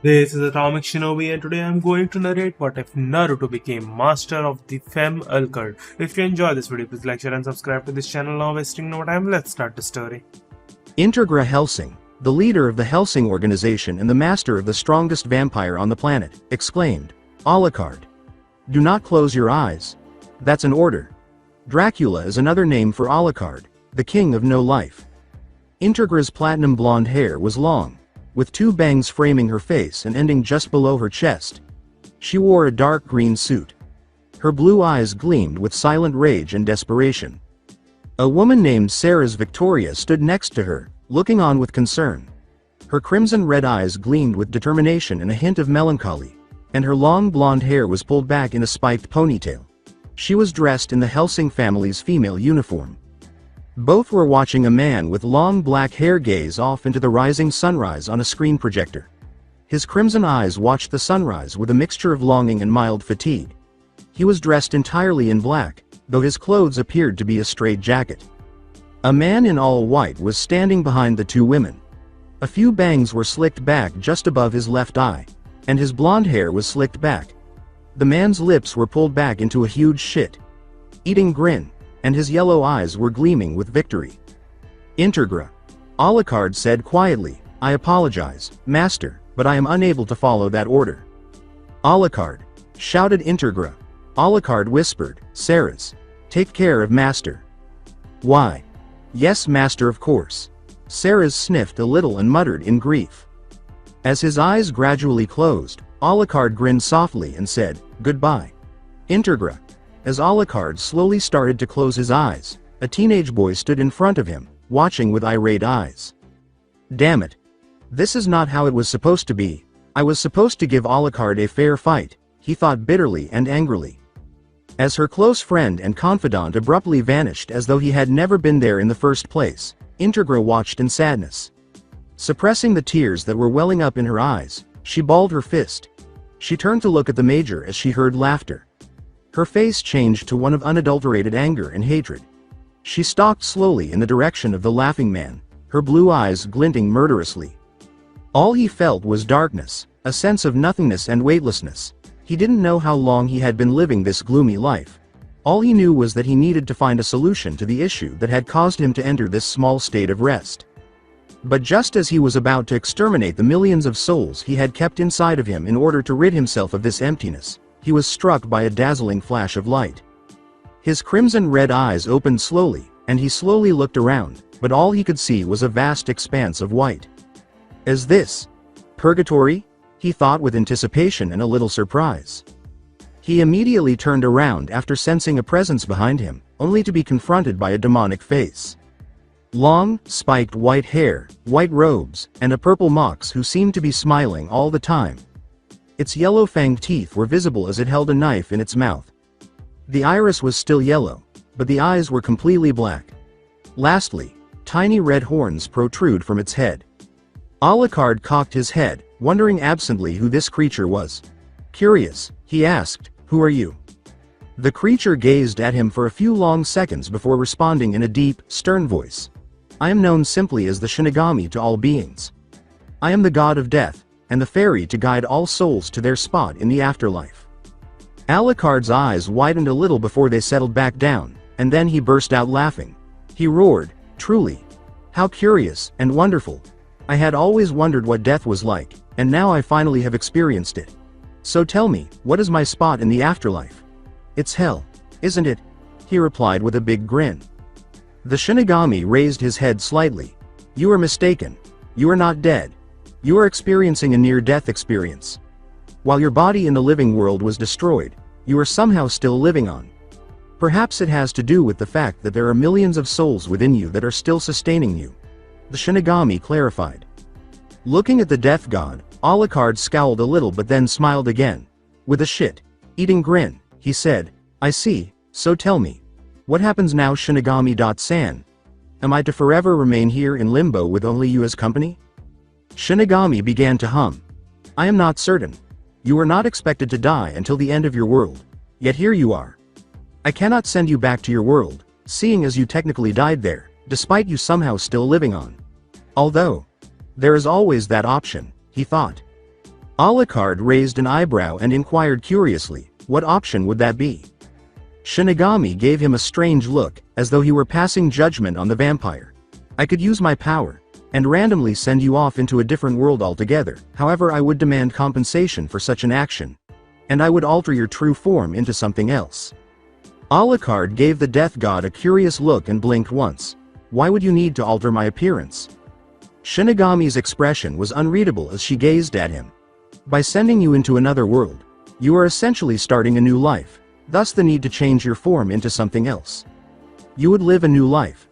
This is Atomic Shinobi and today I'm going to narrate what if Naruto became master of the Fem-Alucard. If you enjoy this video, please like, share and subscribe to this channel. Now wasting no time, let's start the story. Integra Helsing, the leader of the Helsing organization and the master of the strongest vampire on the planet, exclaimed, "Alucard. Do not close your eyes. That's an order." Dracula is another name for Alucard, the king of no life. Integra's platinum blonde hair was long, with two bangs framing her face and ending just below her chest. She wore a dark green suit. Her blue eyes gleamed with silent rage and desperation. A woman named Sarah's Victoria stood next to her, looking on with concern. Her crimson red eyes gleamed with determination and a hint of melancholy, and her long blonde hair was pulled back in a spiked ponytail. She was dressed in the Helsing family's female uniform. Both were watching a man with long black hair gaze off into the rising sunrise on a screen projector. His crimson eyes watched the sunrise with a mixture of longing and mild fatigue. He was dressed entirely in black, though his clothes appeared to be a straitjacket. A man in all white was standing behind the two women. A few bangs were slicked back just above his left eye, and his blonde hair was slicked back. The man's lips were pulled back into a huge shit-eating grin, and his yellow eyes were gleaming with victory. "Integra," Alucard said quietly, "I apologize, master, but I am unable to follow that order." "Alucard," shouted Integra. Alucard whispered, "Sarah's. Take care of master." "Why?" "Yes, master, of course." Sarah's sniffed a little and muttered in grief. As his eyes gradually closed, Alucard grinned softly and said, "Goodbye, Integra." As Alucard slowly started to close his eyes, a teenage boy stood in front of him, watching with irate eyes. "Damn it. This is not how it was supposed to be. I was supposed to give Alucard a fair fight," he thought bitterly and angrily. As her close friend and confidant abruptly vanished as though he had never been there in the first place, Integra watched in sadness. Suppressing the tears that were welling up in her eyes, she balled her fist. She turned to look at the Major as she heard laughter. Her face changed to one of unadulterated anger and hatred. She stalked slowly in the direction of the laughing man, her blue eyes glinting murderously. All he felt was darkness, a sense of nothingness and weightlessness. He didn't know how long he had been living this gloomy life. All he knew was that he needed to find a solution to the issue that had caused him to enter this small state of rest. But just as he was about to exterminate the millions of souls he had kept inside of him in order to rid himself of this emptiness, he was struck by a dazzling flash of light. His crimson red eyes opened slowly, and he slowly looked around, but all he could see was a vast expanse of white. "Is this purgatory?" he thought with anticipation and a little surprise. He immediately turned around after sensing a presence behind him, only to be confronted by a demonic face. Long, spiked white hair, white robes, and a purple mox who seemed to be smiling all the time. Its yellow-fanged teeth were visible as it held a knife in its mouth. The iris was still yellow, but the eyes were completely black. Lastly, tiny red horns protrude from its head. Alucard cocked his head, wondering absently who this creature was. Curious, he asked, "Who are you?" The creature gazed at him for a few long seconds before responding in a deep, stern voice. "I am known simply as the Shinigami to all beings. I am the god of death, and the fairy to guide all souls to their spot in the afterlife." Alucard's eyes widened a little before they settled back down, and then he burst out laughing. He roared, "Truly! How curious and wonderful! I had always wondered what death was like, and now I finally have experienced it. So tell me, what is my spot in the afterlife?" "It's hell, isn't it?" he replied with a big grin. The Shinigami raised his head slightly. "You are mistaken. You are not dead. You are experiencing a near-death experience. While your body in the living world was destroyed, you are somehow still living on. Perhaps it has to do with the fact that there are millions of souls within you that are still sustaining you," the Shinigami clarified. Looking at the death god, Alucard scowled a little but then smiled again. With a shit-eating grin, he said, "I see, so tell me. What happens now, Shinigami-san? Am I to forever remain here in limbo with only you as company?" Shinigami began to hum. "I am not certain. You were not expected to die until the end of your world, yet here you are. I cannot send you back to your world, seeing as you technically died there, despite you somehow still living on. Although, there is always that option," he thought. Alucard raised an eyebrow and inquired curiously, what option would that be? Shinigami gave him a strange look, as though he were passing judgment on the vampire. I could use my power, and randomly send you off into a different world altogether, however I would demand compensation for such an action. And I would alter your true form into something else. Alucard gave the death god a curious look and blinked once. Why would you need to alter my appearance? Shinigami's expression was unreadable as she gazed at him. By sending you into another world, you are essentially starting a new life, thus the need to change your form into something else. You would live a new life.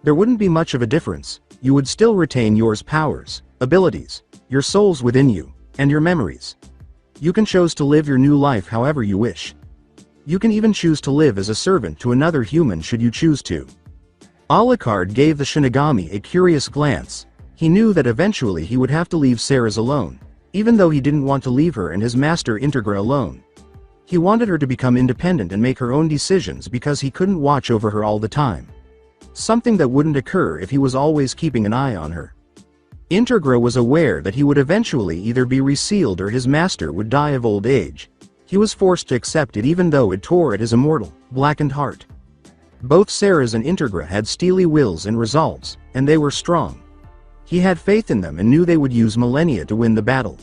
There wouldn't be much of a difference, you would still retain your powers, abilities, your souls within you, and your memories. You can choose to live your new life however you wish. You can even choose to live as a servant to another human should you choose to. Alucard gave the Shinigami a curious glance. He knew that eventually he would have to leave Ceres alone, even though he didn't want to leave her and his master Integra alone. He wanted her to become independent and make her own decisions because he couldn't watch over her all the time. Something that wouldn't occur if he was always keeping an eye on her. Integra was aware that he would eventually either be resealed or his master would die of old age. He was forced to accept it even though it tore at his immortal, blackened heart. Both Ceres and Integra had steely wills and resolves, and they were strong. He had faith in them and knew they would use millennia to win the battle.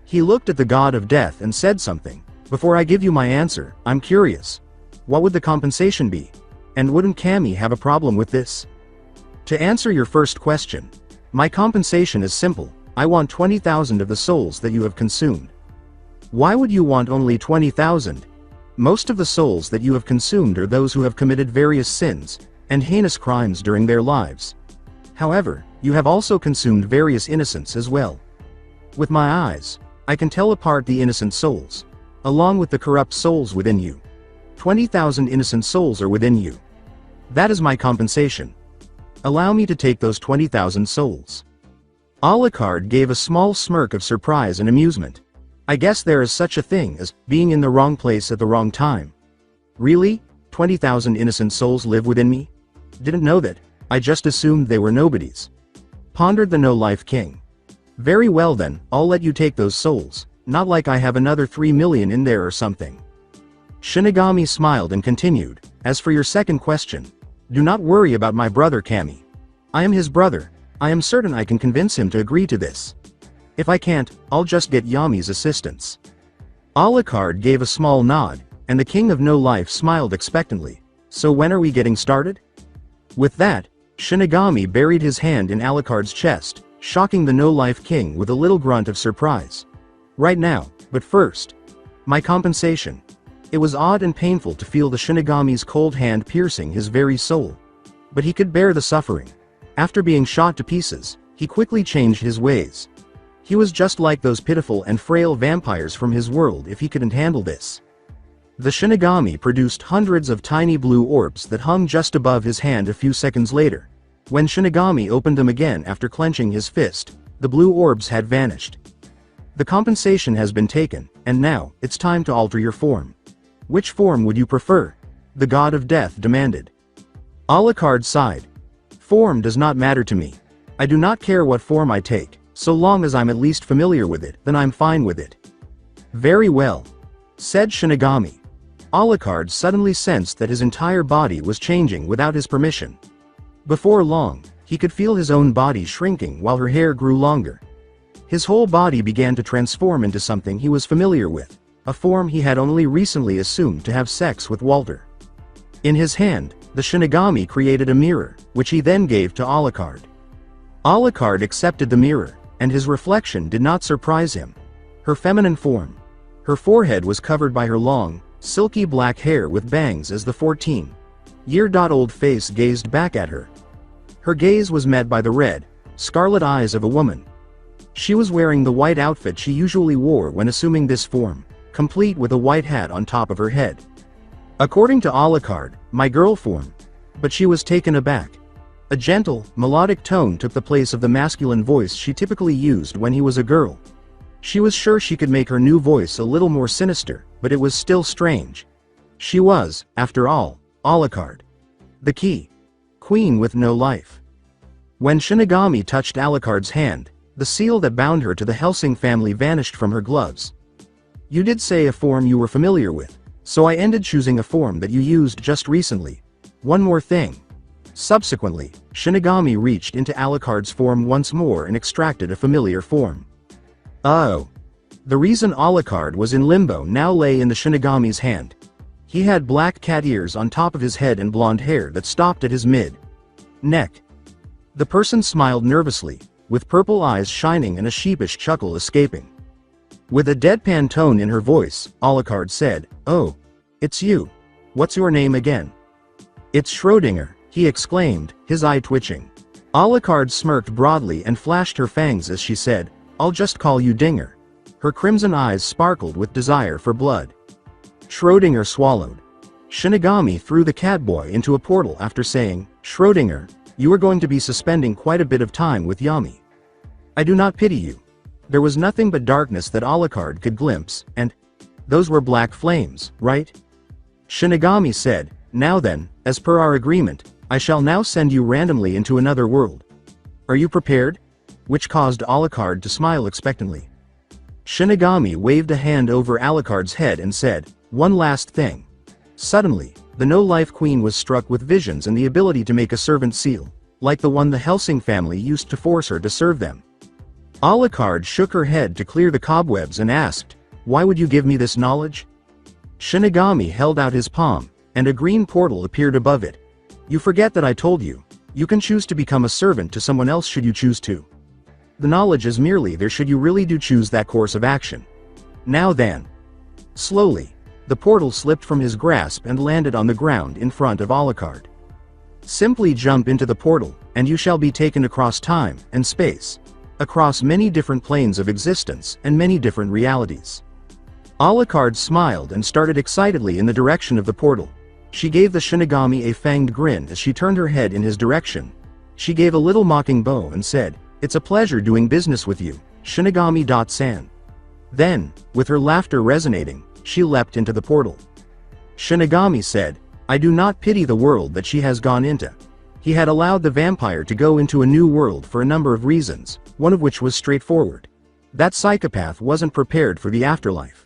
He looked at the god of death and said something. Before I give you my answer, I'm curious. What would the compensation be? And wouldn't Cammy have a problem with this? To answer your first question, my compensation is simple. I want 20,000 of the souls that you have consumed. Why would you want only 20,000? Most of the souls that you have consumed are those who have committed various sins and heinous crimes during their lives. However, you have also consumed various innocents as well. With my eyes, I can tell apart the innocent souls, along with the corrupt souls within you. 20,000 innocent souls are within you. That is my compensation. Allow me to take those 20,000 souls. Alucard gave a small smirk of surprise and amusement. I guess there is such a thing as being in the wrong place at the wrong time. Really? 20,000 innocent souls live within me? Didn't know that. I just assumed they were nobodies. Pondered the no-life king. Very well then, I'll let you take those souls, not like I have another 3 million in there or something. Shinigami smiled and continued, as for your second question, do not worry about my brother Cammy. I am his brother, I am certain I can convince him to agree to this. If I can't, I'll just get Yami's assistance. Alucard gave a small nod, and the king of no life smiled expectantly. So when are we getting started? With that, Shinigami buried his hand in Alucard's chest, shocking the no-life king with a little grunt of surprise. Right now, but first. My compensation. It was odd and painful to feel the Shinigami's cold hand piercing his very soul. But he could bear the suffering. After being shot to pieces, he quickly changed his ways. He was just like those pitiful and frail vampires from his world if he couldn't handle this. The Shinigami produced hundreds of tiny blue orbs that hung just above his hand a few seconds later. When Shinigami opened them again after clenching his fist, the blue orbs had vanished. The compensation has been taken, and now, it's time to alter your form. Which form would you prefer? The god of death demanded. Alucard sighed. Form does not matter to me. I do not care what form I take, so long as I'm at least familiar with it, then I'm fine with it. Very well, said Shinigami. Alucard suddenly sensed that his entire body was changing without his permission. Before long, he could feel his own body shrinking while her hair grew longer. His whole body began to transform into something he was familiar with, a form he had only recently assumed to have sex with Walter. In his hand, the Shinigami created a mirror, which he then gave to Alucard. Alucard accepted the mirror, and his reflection did not surprise him. Her feminine form. Her forehead was covered by her long, silky black hair with bangs as the 14-year-old face gazed back at her. Her gaze was met by the red, scarlet eyes of a woman. She was wearing the white outfit she usually wore when assuming this form, complete with a white hat on top of her head. According to Alucard, my girl form. But she was taken aback. A gentle, melodic tone took the place of the masculine voice she typically used when he was a girl. She was sure she could make her new voice a little more sinister, but it was still strange. She was, after all, Alucard. The key. Queen with no life. When Shinigami touched Alucard's hand, The seal that bound her to the Helsing family vanished from her gloves. You did say a form you were familiar with, so I ended choosing a form that you used just recently. One more thing. Subsequently, Shinigami reached into Alucard's form once more and extracted a familiar form. Oh. The reason Alucard was in limbo now lay in the Shinigami's hand. He had black cat ears on top of his head and blonde hair that stopped at his mid-neck. The person smiled nervously, with purple eyes shining and a sheepish chuckle escaping. With a deadpan tone in her voice, Alucard said, "Oh. It's you. What's your name again?" "It's Schrödinger," he exclaimed, his eye twitching. Alucard smirked broadly and flashed her fangs as she said, "I'll just call you Dinger." Her crimson eyes sparkled with desire for blood. Schrödinger swallowed. Shinigami threw the catboy into a portal after saying, "Schrödinger, you are going to be suspending quite a bit of time with Yami. I do not pity you." There was nothing but darkness that Alucard could glimpse, and those were black flames, right? Shinigami said, "Now then, as per our agreement, I shall now send you randomly into another world. Are you prepared?" Which caused Alucard to smile expectantly. Shinigami waved a hand over Alucard's head and said, "One last thing." Suddenly, the No-Life Queen was struck with visions and the ability to make a servant seal, like the one the Helsing family used to force her to serve them. Alucard shook her head to clear the cobwebs and asked, "Why would you give me this knowledge?" Shinigami held out his palm, and a green portal appeared above it. "You forget that I told you. You can choose to become a servant to someone else should you choose to. The knowledge is merely there should you really do choose that course of action. Now then." Slowly, the portal slipped from his grasp and landed on the ground in front of Alucard. "Simply jump into the portal, and you shall be taken across time and space. Across many different planes of existence and many different realities." Alucard smiled and started excitedly in the direction of the portal. She gave the Shinigami a fanged grin as she turned her head in his direction. She gave a little mocking bow and said, "It's a pleasure doing business with you, Shinigami-san." Then, with her laughter resonating, she leapt into the portal. Shinigami said, "I do not pity the world that she has gone into." He had allowed the vampire to go into a new world for a number of reasons, one of which was straightforward. That psychopath wasn't prepared for the afterlife.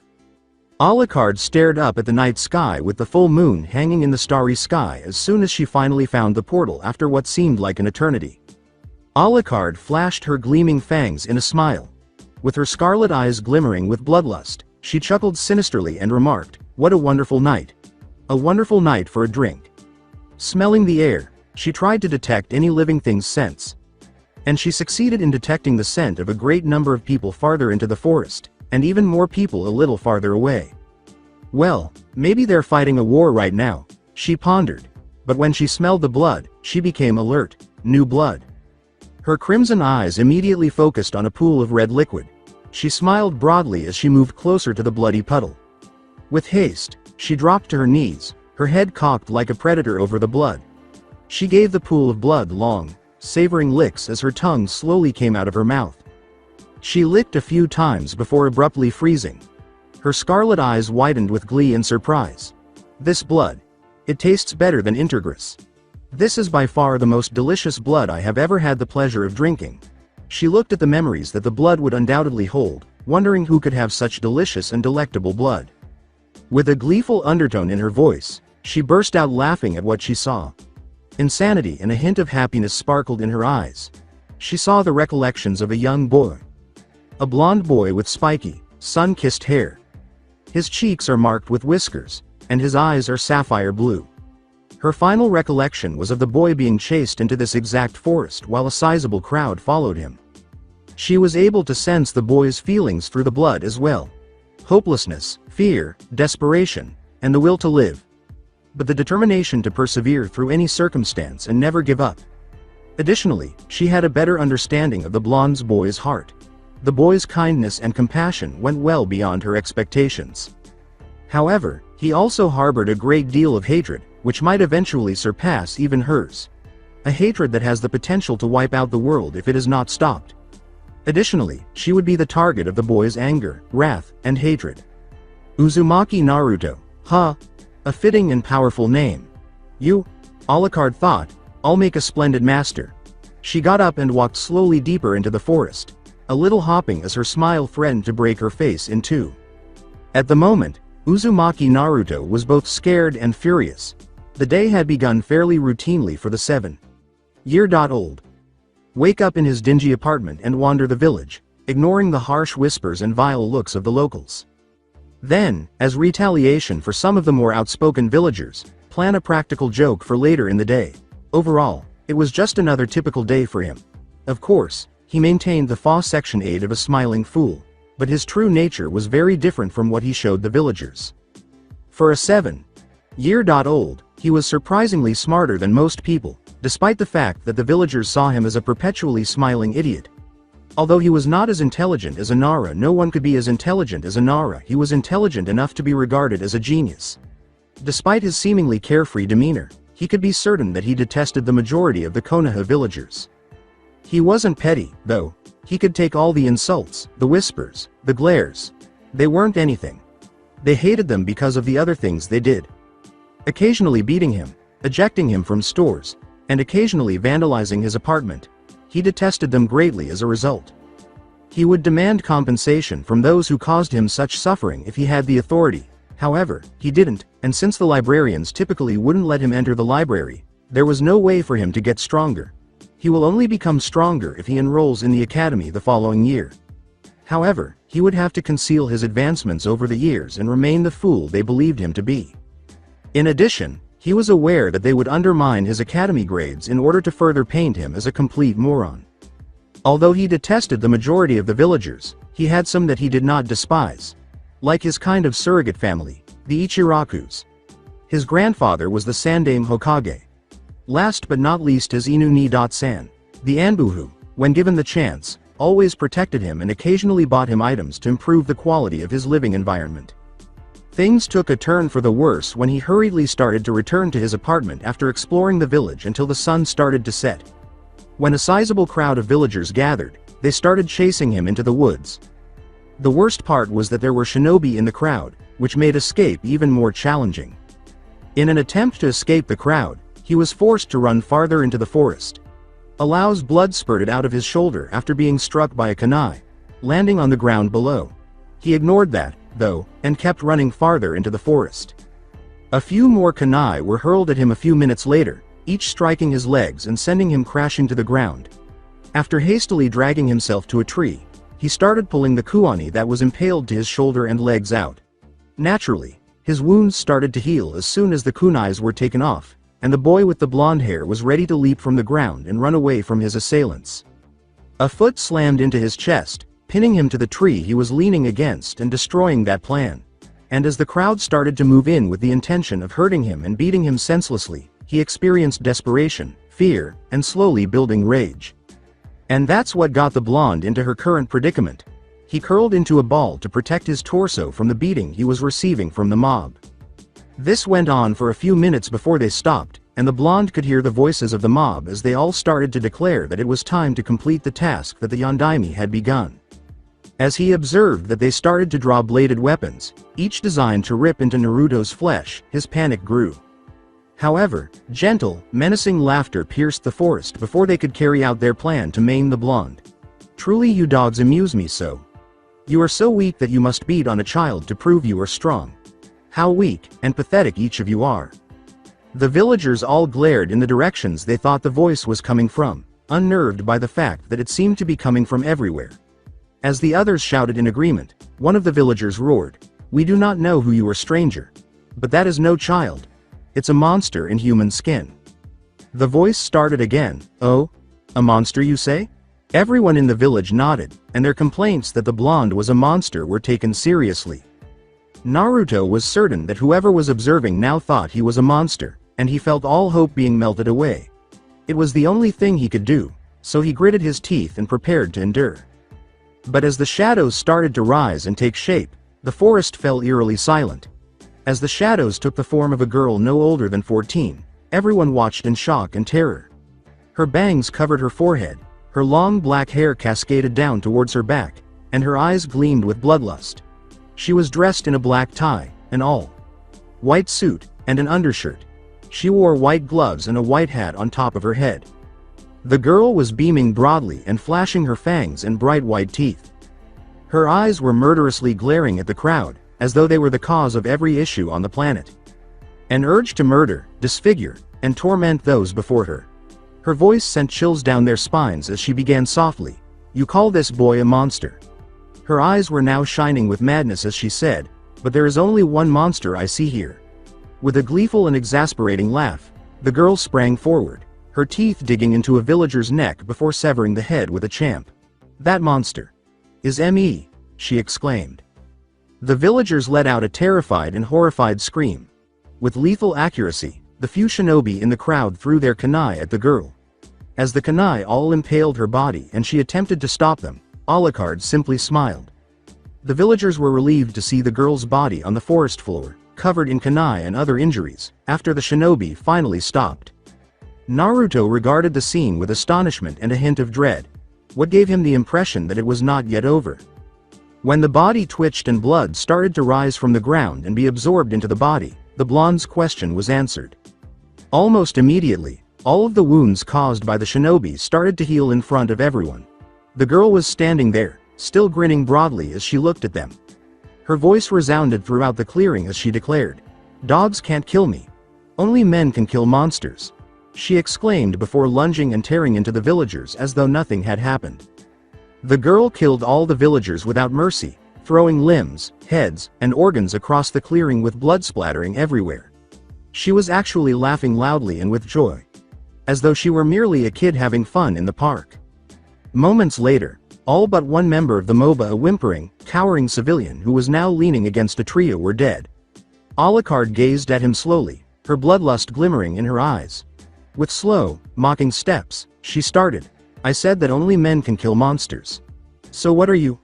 Alucard stared up at the night sky with the full moon hanging in the starry sky as soon as she finally found the portal after what seemed like an eternity. Alucard flashed her gleaming fangs in a smile. With her scarlet eyes glimmering with bloodlust, she chuckled sinisterly and remarked, "What a wonderful night. A wonderful night for a drink." Smelling the air, she tried to detect any living thing's scents. And she succeeded in detecting the scent of a great number of people farther into the forest, and even more people a little farther away. Well, maybe they're fighting a war right now, she pondered. But when she smelled the blood, she became alert. New blood. Her crimson eyes immediately focused on a pool of red liquid. She smiled broadly as she moved closer to the bloody puddle. With haste, she dropped to her knees, her head cocked like a predator over the blood. She gave the pool of blood long, savoring licks as her tongue slowly came out of her mouth. She licked a few times before abruptly freezing. Her scarlet eyes widened with glee and surprise. "This blood. It tastes better than Intergress. This is by far the most delicious blood I have ever had the pleasure of drinking." She looked at the memories that the blood would undoubtedly hold, wondering who could have such delicious and delectable blood. With a gleeful undertone in her voice, she burst out laughing at what she saw. Insanity and a hint of happiness sparkled in her eyes. She saw the recollections of a young boy. A blonde boy with spiky, sun-kissed hair. His cheeks are marked with whiskers, and his eyes are sapphire blue. Her final recollection was of the boy being chased into this exact forest while a sizable crowd followed him. She was able to sense the boy's feelings through the blood as well. Hopelessness, fear, desperation, and the will to live. But the determination to persevere through any circumstance and never give up. Additionally, she had a better understanding of the blonde boy's heart. The boy's kindness and compassion went well beyond her expectations. However, he also harbored a great deal of hatred, which might eventually surpass even hers. A hatred that has the potential to wipe out the world if it is not stopped. Additionally, she would be the target of the boy's anger, wrath, and hatred. Uzumaki Naruto. Huh. A fitting and powerful name. You? Alucard thought, I'll make a splendid master. She got up and walked slowly deeper into the forest. a little hopping as her smile threatened to break her face in two. At the moment, Uzumaki Naruto was both scared and furious. The day had begun fairly routinely for the 7-year-old. Wake up in his dingy apartment and wander the village, ignoring the harsh whispers and vile looks of the locals. Then, as retaliation for some of the more outspoken villagers, plan a practical joke for later in the day. Overall, it was just another typical day for him. Of course, he maintained the fa section aid of a smiling fool, but his true nature was very different from what he showed the villagers. For a 7-year-old, he was surprisingly smarter than most people, despite the fact that the villagers saw him as a perpetually smiling idiot. Although he was not as intelligent as Inara, no one could be as intelligent as Inara. He was intelligent enough to be regarded as a genius. Despite his seemingly carefree demeanor, he could be certain that he detested the majority of the Konoha villagers. He wasn't petty, though. He could take all the insults, the whispers, the glares. They weren't anything. They hated them because of the other things they did. Occasionally beating him, ejecting him from stores, and occasionally vandalizing his apartment. He detested them greatly as a result. He would demand compensation from those who caused him such suffering if he had the authority. However, he didn't, and since the librarians typically wouldn't let him enter the library, there was no way for him to get stronger. He will only become stronger if he enrolls in the academy the following year. However, he would have to conceal his advancements over the years and remain the fool they believed him to be. In addition, he was aware that they would undermine his academy grades in order to further paint him as a complete moron. Although he detested the majority of the villagers, he had some that he did not despise. Like his kind of surrogate family, the Ichirakus. His grandfather was the Sandaime Hokage. Last but not least his Inu ni San, the Anbuhu, when given the chance, always protected him and occasionally bought him items to improve the quality of his living environment. Things took a turn for the worse when he hurriedly started to return to his apartment after exploring the village until the sun started to set. When a sizable crowd of villagers gathered, they started chasing him into the woods. The worst part was that there were shinobi in the crowd, which made escape even more challenging. In an attempt to escape the crowd, he was forced to run farther into the forest. Alao's blood spurted out of his shoulder after being struck by a kunai, landing on the ground below. He ignored that, though, and kept running farther into the forest. A few more kunai were hurled at him a few minutes later, each striking his legs and sending him crashing to the ground. After hastily dragging himself to a tree, he started pulling the kuani that was impaled to his shoulder and legs out. Naturally, his wounds started to heal as soon as the kunais were taken off, and the boy with the blonde hair was ready to leap from the ground and run away from his assailants. A foot slammed into his chest, pinning him to the tree he was leaning against and destroying that plan. And as the crowd started to move in with the intention of hurting him and beating him senselessly, he experienced desperation, fear, and slowly building rage. And that's what got the blonde into her current predicament. He curled into a ball to protect his torso from the beating he was receiving from the mob. This went on for a few minutes before they stopped, and the blonde could hear the voices of the mob as they all started to declare that it was time to complete the task that the Yondaime had begun. As he observed that they started to draw bladed weapons, each designed to rip into Naruto's flesh, his panic grew. However, gentle, menacing laughter pierced the forest before they could carry out their plan to maim the blonde. Truly you dogs amuse me so. You are so weak that you must beat on a child to prove you are strong. How weak and pathetic each of you are. The villagers all glared in the directions they thought the voice was coming from, unnerved by the fact that it seemed to be coming from everywhere. As the others shouted in agreement, one of the villagers roared, "We do not know who you are, stranger. But that is no child. It's a monster in human skin." The voice started again, "Oh? A monster you say?" Everyone in the village nodded, and their complaints that the blonde was a monster were taken seriously. Naruto was certain that whoever was observing now thought he was a monster, and he felt all hope being melted away. It was the only thing he could do, so he gritted his teeth and prepared to endure. But as the shadows started to rise and take shape, the forest fell eerily silent. As the shadows took the form of a girl no older than 14, everyone watched in shock and terror. Her bangs covered her forehead, her long black hair cascaded down towards her back, and her eyes gleamed with bloodlust. She was dressed in a black tie, an all-white suit, and an undershirt. She wore white gloves and a white hat on top of her head. The girl was beaming broadly and flashing her fangs and bright white teeth. Her eyes were murderously glaring at the crowd, as though they were the cause of every issue on the planet. An urge to murder, disfigure, and torment those before her. Her voice sent chills down their spines as she began softly, "You call this boy a monster." Her eyes were now shining with madness as she said, "But there is only one monster I see here." With a gleeful and exasperating laugh, the girl sprang forward, her teeth digging into a villager's neck before severing the head with a champ. "That monster is me," she exclaimed. The villagers let out a terrified and horrified scream. With lethal accuracy, the few shinobi in the crowd threw their kunai at the girl. As the kunai all impaled her body and she attempted to stop them, Alucard simply smiled. The villagers were relieved to see the girl's body on the forest floor, covered in kunai and other injuries, after the shinobi finally stopped. Naruto regarded the scene with astonishment and a hint of dread. What gave him the impression that it was not yet over? When the body twitched and blood started to rise from the ground and be absorbed into the body, the blonde's question was answered. Almost immediately, all of the wounds caused by the shinobi started to heal in front of everyone. The girl was standing there, still grinning broadly as she looked at them. Her voice resounded throughout the clearing as she declared, "Dogs can't kill me. Only men can kill monsters," she exclaimed before lunging and tearing into the villagers as though nothing had happened. The girl killed all the villagers without mercy, throwing limbs, heads, and organs across the clearing with blood splattering everywhere. She was actually laughing loudly and with joy, as though she were merely a kid having fun in the park. Moments later, all but one member of the MOBA, a whimpering, cowering civilian who was now leaning against a trio, were dead. Alucard gazed at him slowly, her bloodlust glimmering in her eyes. With slow, mocking steps, she started, "I said that only men can kill monsters. So what are you?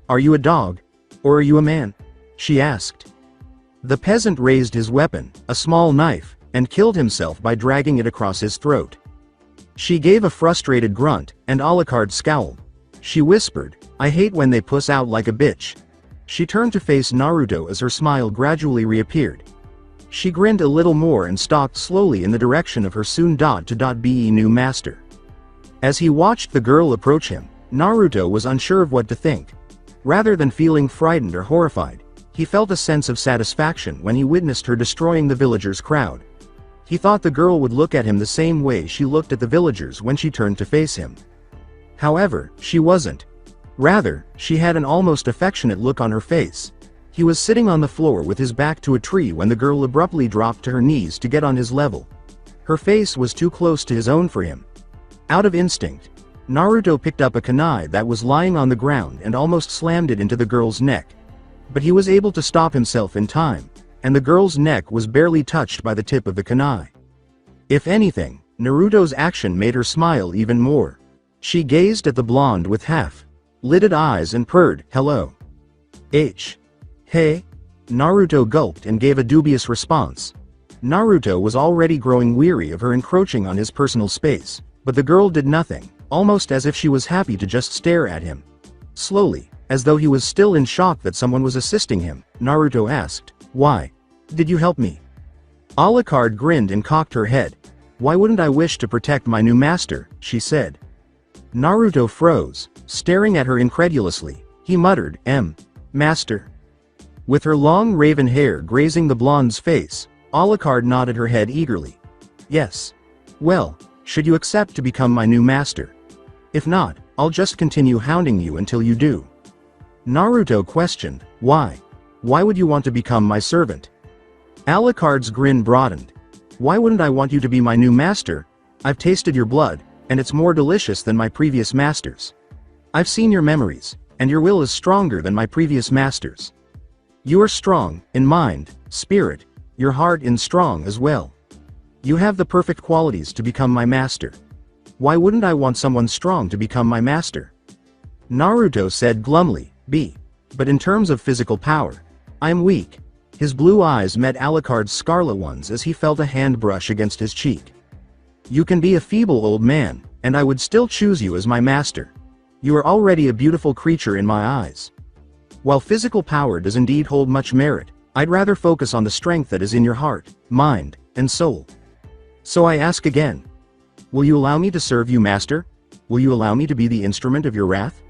Are you a dog? Or are you a man?" she asked. The peasant raised his weapon, a small knife, and killed himself by dragging it across his throat. She gave a frustrated grunt, and Alucard scowled. She whispered, "I hate when they puss out like a bitch." She turned to face Naruto as her smile gradually reappeared. She grinned a little more and stalked slowly in the direction of her soon-to-be new master. As he watched the girl approach him, Naruto was unsure of what to think. Rather than feeling frightened or horrified, he felt a sense of satisfaction when he witnessed her destroying the villagers' crowd. He thought the girl would look at him the same way she looked at the villagers when she turned to face him. However, she wasn't. Rather, she had an almost affectionate look on her face. He was sitting on the floor with his back to a tree when the girl abruptly dropped to her knees to get on his level. Her face was too close to his own for him. Out of instinct, Naruto picked up a kunai that was lying on the ground and almost slammed it into the girl's neck. But he was able to stop himself in time, and the girl's neck was barely touched by the tip of the kunai. If anything, Naruto's action made her smile even more. She gazed at the blonde with half-lidded eyes and purred, "Hello. Hey?" Naruto gulped and gave a dubious response. Naruto was already growing weary of her encroaching on his personal space, but the girl did nothing, almost as if she was happy to just stare at him. Slowly, as though he was still in shock that someone was assisting him, Naruto asked, "Why did you help me?" Alucard grinned and cocked her head. "Why wouldn't I wish to protect my new master?" she said. Naruto froze, staring at her incredulously. He muttered, "Master?" With her long raven hair grazing the blonde's face, Alucard nodded her head eagerly. "Yes. Well, should you accept to become my new master? If not, I'll just continue hounding you until you do." Naruto questioned, "Why? Why would you want to become my servant?" Alucard's grin broadened. "Why wouldn't I want you to be my new master? I've tasted your blood, and it's more delicious than my previous master's. I've seen your memories, and your will is stronger than my previous master's. You are strong, in mind, spirit, your heart is strong as well. You have the perfect qualities to become my master. Why wouldn't I want someone strong to become my master?" Naruto said glumly, But in terms of physical power, I am weak." His blue eyes met Alucard's scarlet ones as he felt a hand brush against his cheek. "You can be a feeble old man, and I would still choose you as my master. You are already a beautiful creature in my eyes. While physical power does indeed hold much merit, I'd rather focus on the strength that is in your heart, mind, and soul. So I ask again, Will you allow me to serve you, master? Will you allow me to be the instrument of your wrath?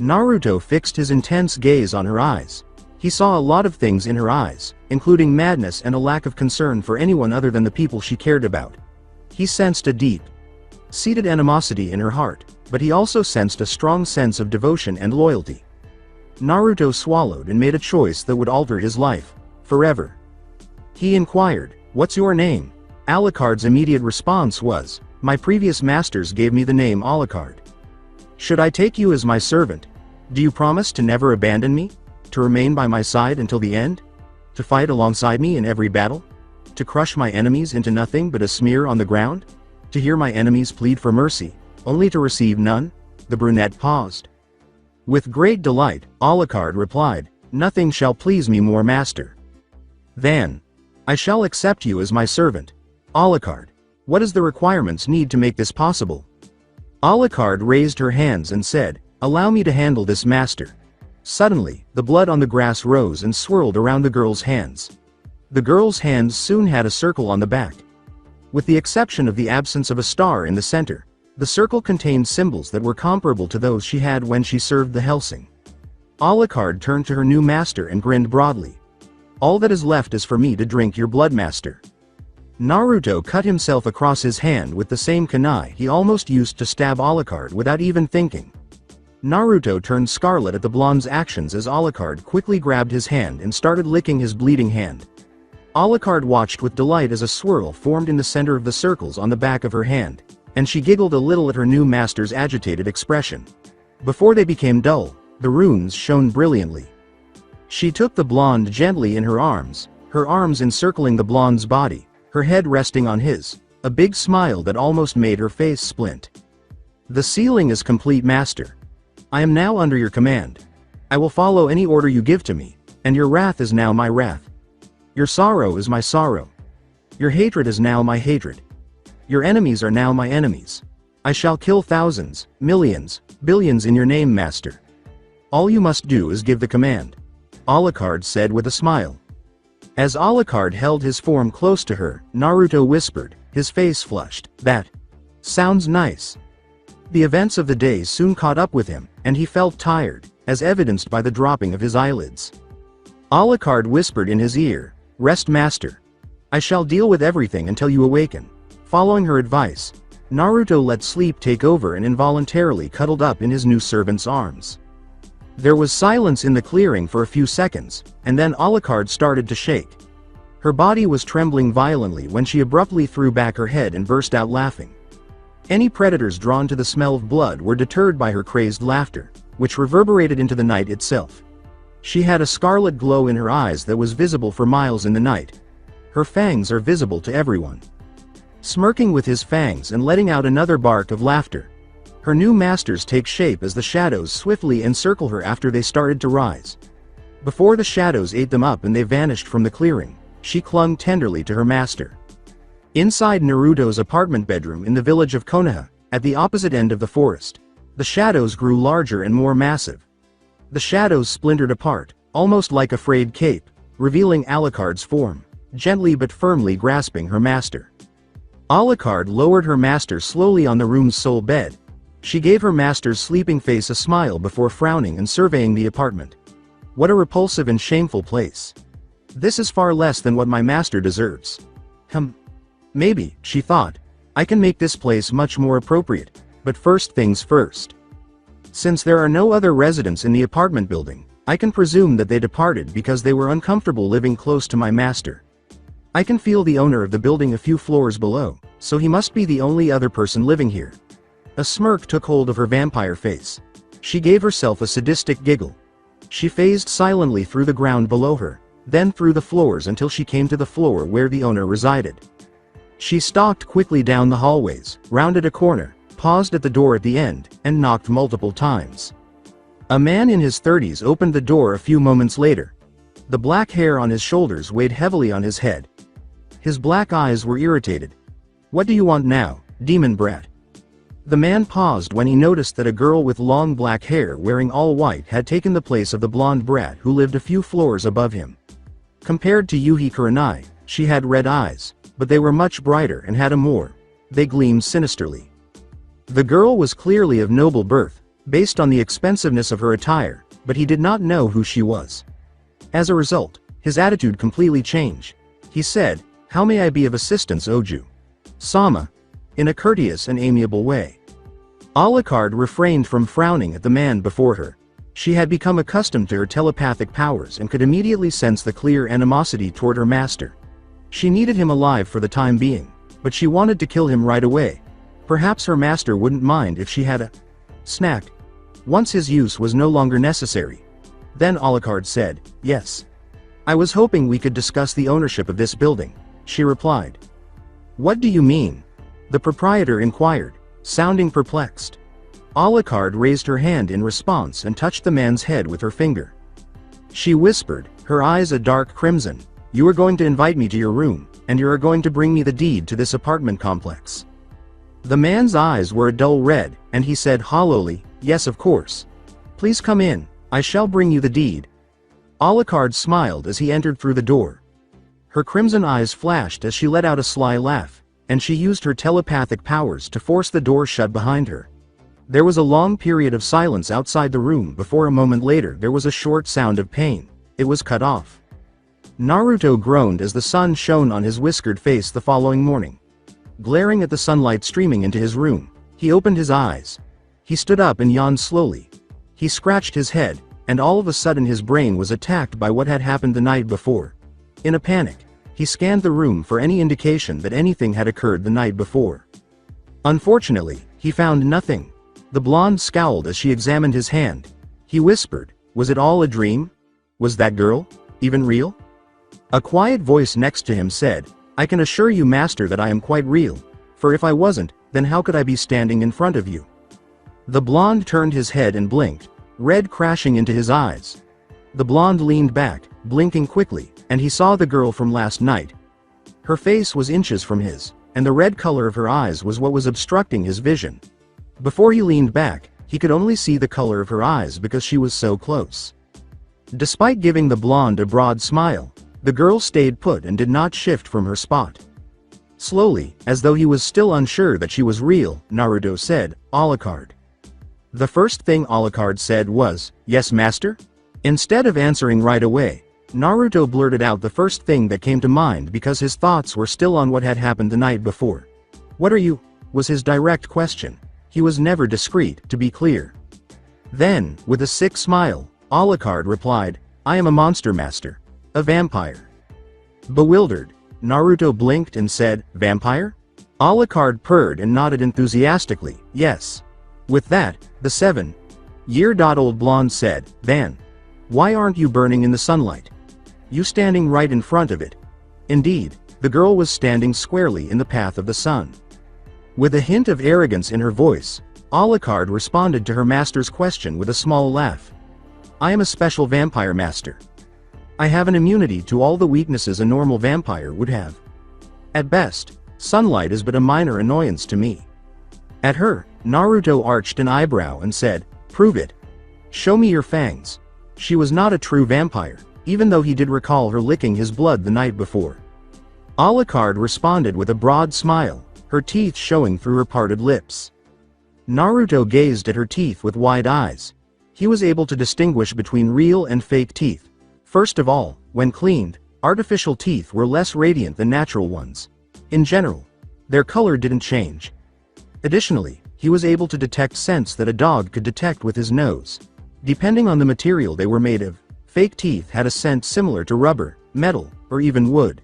Naruto fixed his intense gaze on her eyes. He saw a lot of things in her eyes, including madness and a lack of concern for anyone other than the people she cared about. He sensed a deep-seated animosity in her heart, but he also sensed a strong sense of devotion and loyalty. Naruto swallowed and made a choice that would alter his life forever. He inquired, "What's your name?" Alucard's immediate response was, "My previous masters gave me the name Alucard. Should I take you as my servant? Do you promise to never abandon me? To remain by my side until the end? To fight alongside me in every battle? To crush my enemies into nothing but a smear on the ground? To hear my enemies plead for mercy, only to receive none?" The brunette paused. With great delight, Alucard replied, "Nothing shall please me more, master. Then, I shall accept you as my servant. Alucard, what is the requirements need to make this possible?" Alucard raised her hands and said, "Allow me to handle this, master." Suddenly, the blood on the grass rose and swirled around the girl's hands. The girl's hands soon had a circle on the back. With the exception of the absence of a star in the center, the circle contained symbols that were comparable to those she had when she served the Hellsing. Alucard turned to her new master and grinned broadly. "All that is left is for me to drink your blood, master." Naruto cut himself across his hand with the same kunai he almost used to stab Alucard without even thinking. Naruto turned scarlet at the blonde's actions as Alucard quickly grabbed his hand and started licking his bleeding hand. Alucard watched with delight as a swirl formed in the center of the circles on the back of her hand, and she giggled a little at her new master's agitated expression. Before they became dull, the runes shone brilliantly. She took the blonde gently in her arms encircling the blonde's body, her head resting on his, a big smile that almost made her face splint. "The sealing is complete, master. I am now under your command. I will follow any order you give to me, and your wrath is now my wrath. Your sorrow is my sorrow. Your hatred is now my hatred. Your enemies are now my enemies. I shall kill thousands, millions, billions in your name, master. All you must do is give the command," Alucard said with a smile. As Alucard held his form close to her, Naruto whispered, his face flushed, "That sounds nice." The events of the day soon caught up with him, and he felt tired, as evidenced by the dropping of his eyelids. Alucard whispered in his ear, "Rest, master. I shall deal with everything until you awaken." Following her advice, Naruto let sleep take over and involuntarily cuddled up in his new servant's arms. There was silence in the clearing for a few seconds, and then Alucard started to shake. Her body was trembling violently when she abruptly threw back her head and burst out laughing. Any predators drawn to the smell of blood were deterred by her crazed laughter, which reverberated into the night itself. She had a scarlet glow in her eyes that was visible for miles in the night. Her fangs are visible to everyone. Smirking with his fangs and letting out another bark of laughter, her new masters take shape as the shadows swiftly encircle her after they started to rise. Before the shadows ate them up and they vanished from the clearing, she clung tenderly to her master. Inside Naruto's apartment bedroom in the village of Konoha, at the opposite end of the forest, the shadows grew larger and more massive. The shadows splintered apart, almost like a frayed cape, revealing Alucard's form, gently but firmly grasping her master. Alucard lowered her master slowly on the room's sole bed. She gave her master's sleeping face a smile before frowning and surveying the apartment. "What a repulsive and shameful place. This is far less than what my master deserves. Maybe," she thought, "I can make this place much more appropriate, but first things first. Since there are no other residents in the apartment building, I can presume that they departed because they were uncomfortable living close to my master. I can feel the owner of the building a few floors below, so he must be the only other person living here." A smirk took hold of her vampire face. She gave herself a sadistic giggle. She phased silently through the ground below her, then through the floors until she came to the floor where the owner resided. She stalked quickly down the hallways, rounded a corner, paused at the door at the end, and knocked multiple times. A man in his 30s opened the door a few moments later. The black hair on his shoulders weighed heavily on his head. His black eyes were irritated. "What do you want now, demon brat?" The man paused when he noticed that a girl with long black hair wearing all white had taken the place of the blonde brat who lived a few floors above him. Compared to Yuhi Kurenai, she had red eyes, but they were much brighter and had a more They gleamed sinisterly. The girl was clearly of noble birth, based on the expensiveness of her attire, but he did not know who she was. As a result, his attitude completely changed. He said, "How may I be of assistance, Oju?" Sama, in a courteous and amiable way. Alucard refrained from frowning at the man before her. She had become accustomed to her telepathic powers and could immediately sense the clear animosity toward her master. She needed him alive for the time being, but she wanted to kill him right away. Perhaps her master wouldn't mind if she had a snack once his use was no longer necessary. Then Alucard said, "Yes. I was hoping we could discuss the ownership of this building," she replied. "What do you mean?" the proprietor inquired, sounding perplexed. Alucard raised her hand in response and touched the man's head with her finger. She whispered, her eyes a dark crimson, "You are going to invite me to your room, and you are going to bring me the deed to this apartment complex." The man's eyes were a dull red, and he said hollowly, "Yes, of course. Please come in, I shall bring you the deed." Alucard smiled as he entered through the door. Her crimson eyes flashed as she let out a sly laugh, and she used her telepathic powers to force the door shut behind her. There was a long period of silence outside the room before a moment later there was a short sound of pain. It was cut off. Naruto groaned as the sun shone on his whiskered face the following morning. Glaring at the sunlight streaming into his room, he opened his eyes. He stood up and yawned slowly. He scratched his head, and all of a sudden his brain was attacked by what had happened the night before. In a panic, he scanned the room for any indication that anything had occurred the night before. Unfortunately, he found nothing. The blonde scowled as she examined his hand. He whispered, "Was it all a dream? Was that girl even real?" A quiet voice next to him said, "I can assure you, master, that I am quite real, for if I wasn't, then how could I be standing in front of you?" The blonde turned his head and blinked, red crashing into his eyes. The blonde leaned back, blinking quickly, and he saw the girl from last night. Her face was inches from his, and the red color of her eyes was what was obstructing his vision. Before he leaned back, he could only see the color of her eyes because she was so close. Despite giving the blonde a broad smile, the girl stayed put and did not shift from her spot. Slowly, as though he was still unsure that she was real, Naruto said, "Alucard." The first thing Alucard said was, "Yes, master?" Instead of answering right away, Naruto blurted out the first thing that came to mind because his thoughts were still on what had happened the night before. "What are you?" was his direct question. He was never discreet, to be clear. Then, with a sick smile, Alucard replied, "I am a monster master. A vampire." Bewildered, Naruto blinked and said, "Vampire?" Alucard purred and nodded enthusiastically, "Yes." With that, the 7-year-old blonde said, "Then, why aren't you burning in the sunlight? You standing right in front of it." Indeed, the girl was standing squarely in the path of the sun. With a hint of arrogance in her voice, Alucard responded to her master's question with a small laugh. "I am a special vampire master. I have an immunity to all the weaknesses a normal vampire would have. At best, sunlight is but a minor annoyance to me." At her, Naruto arched an eyebrow and said, "Prove it. Show me your fangs." She was not a true vampire, even though he did recall her licking his blood the night before. Alucard responded with a broad smile, her teeth showing through her parted lips. Naruto gazed at her teeth with wide eyes. He was able to distinguish between real and fake teeth. First of all, when cleaned, artificial teeth were less radiant than natural ones. In general, their color didn't change. Additionally, he was able to detect scents that a dog could detect with his nose. Depending on the material they were made of, fake teeth had a scent similar to rubber, metal, or even wood.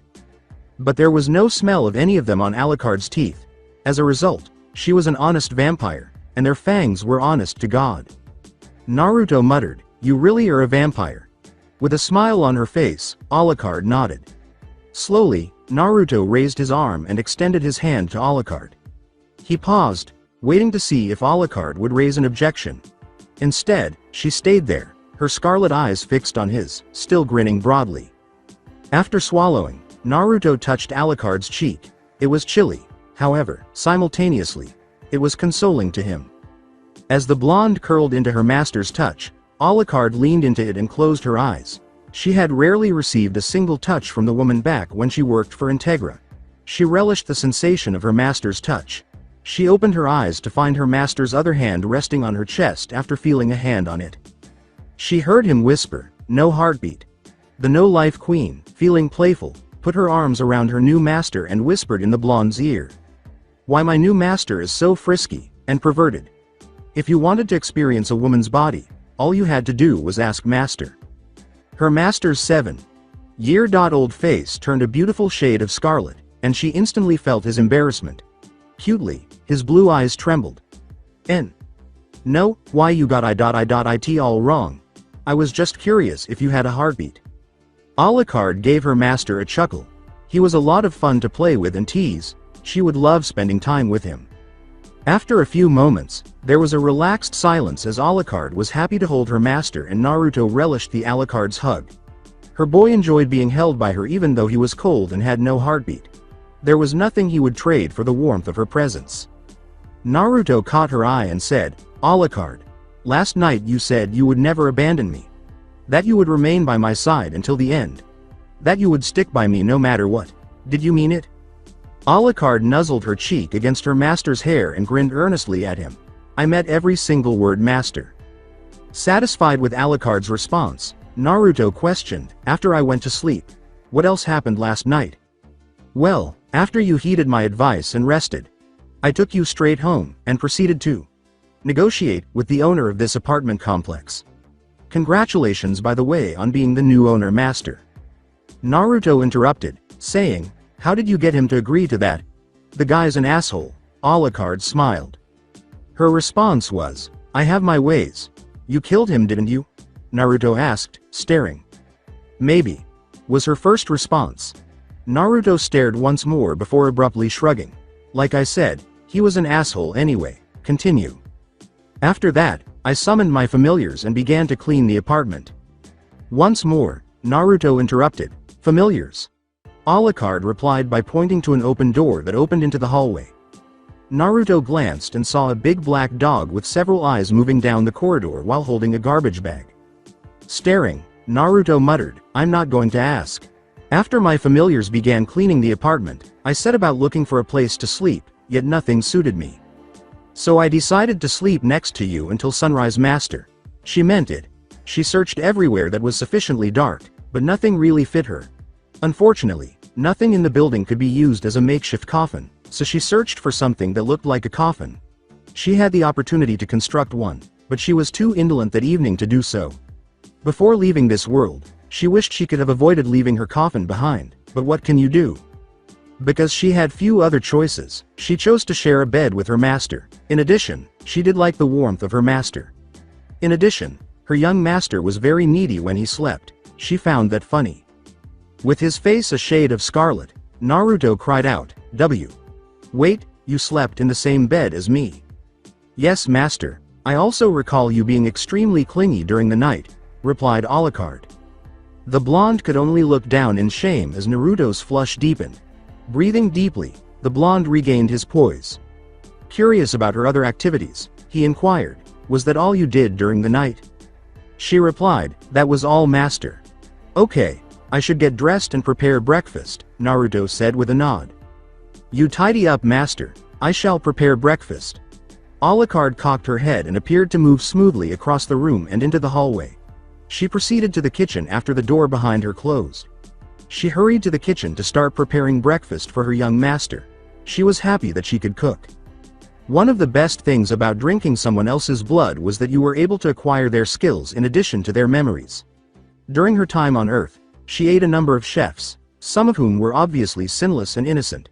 But there was no smell of any of them on Alucard's teeth. As a result, she was an honest vampire, and their fangs were honest to God. Naruto muttered, "You really are a vampire." With a smile on her face, Alucard nodded. Slowly, Naruto raised his arm and extended his hand to Alucard. He paused, waiting to see if Alucard would raise an objection. Instead, she stayed there, her scarlet eyes fixed on his, still grinning broadly. After swallowing, Naruto touched Alucard's cheek. It was chilly, however, simultaneously, it was consoling to him. As the blonde curled into her master's touch, Alucard leaned into it and closed her eyes. She had rarely received a single touch from the woman back when she worked for Integra. She relished the sensation of her master's touch. She opened her eyes to find her master's other hand resting on her chest after feeling a hand on it. She heard him whisper, "No heartbeat." The no-life queen, feeling playful, put her arms around her new master and whispered in the blonde's ear. "Why, my new master is so frisky and perverted. If you wanted to experience a woman's body, all you had to do was ask master." Her master's 7-year-old face turned a beautiful shade of scarlet, and she instantly felt his embarrassment. Cutely, his blue eyes trembled. No, why you got it all wrong. I was just curious if you had a heartbeat." Alucard gave her master a chuckle. He was a lot of fun to play with and tease. She would love spending time with him. After a few moments, there was a relaxed silence as Alucard was happy to hold her master and Naruto relished the Alucard's hug. Her boy enjoyed being held by her even though he was cold and had no heartbeat. There was nothing he would trade for the warmth of her presence. Naruto caught her eye and said, "Alucard, last night you said you would never abandon me. That you would remain by my side until the end. That you would stick by me no matter what. Did you mean it?" Alucard nuzzled her cheek against her master's hair and grinned earnestly at him. "I meant every single word, master." Satisfied with Alucard's response, Naruto questioned, "After I went to sleep, what else happened last night?" "Well, after you heeded my advice and rested, I took you straight home and proceeded to negotiate with the owner of this apartment complex. Congratulations, by the way, on being the new owner, master." Naruto interrupted, saying, "How did you get him to agree to that? The guy's an asshole." Alucard smiled. Her response was, "I have my ways." "You killed him, didn't you?" Naruto asked, staring. "Maybe," was her first response. Naruto stared once more before abruptly shrugging. "Like I said, he was an asshole anyway. Continue." "After that, I summoned my familiars and began to clean the apartment." Once more, Naruto interrupted, "Familiars?" Alucard replied by pointing to an open door that opened into the hallway. Naruto glanced and saw a big black dog with several eyes moving down the corridor while holding a garbage bag. Staring, Naruto muttered, "I'm not going to ask." "After my familiars began cleaning the apartment, I set about looking for a place to sleep, yet nothing suited me. So I decided to sleep next to you until sunrise, master." She meant it. She searched everywhere that was sufficiently dark, but nothing really fit her. Unfortunately, nothing in the building could be used as a makeshift coffin, so she searched for something that looked like a coffin. She had the opportunity to construct one, but she was too indolent that evening to do so. Before leaving this world, she wished she could have avoided leaving her coffin behind, but what can you do? Because she had few other choices, she chose to share a bed with her master. In addition, she did like the warmth of her master. In addition, her young master was very needy when he slept. She found that funny. With his face a shade of scarlet, Naruto cried out, Wait, you slept in the same bed as me?" "Yes, master. I also recall you being extremely clingy during the night," replied Alucard. The blonde could only look down in shame as Naruto's flush deepened. Breathing deeply, the blonde regained his poise. Curious about her other activities, he inquired, "Was that all you did during the night?" She replied, "That was all, master." "Okay, I should get dressed and prepare breakfast," Naruto said with a nod. "You tidy up, master. I shall prepare breakfast." Alucard cocked her head and appeared to move smoothly across the room and into the hallway. She proceeded to the kitchen after the door behind her closed. She hurried to the kitchen to start preparing breakfast for her young master. She was happy that she could cook. One of the best things about drinking someone else's blood was that you were able to acquire their skills in addition to their memories. During her time on Earth, she ate a number of chefs, some of whom were obviously sinless and innocent.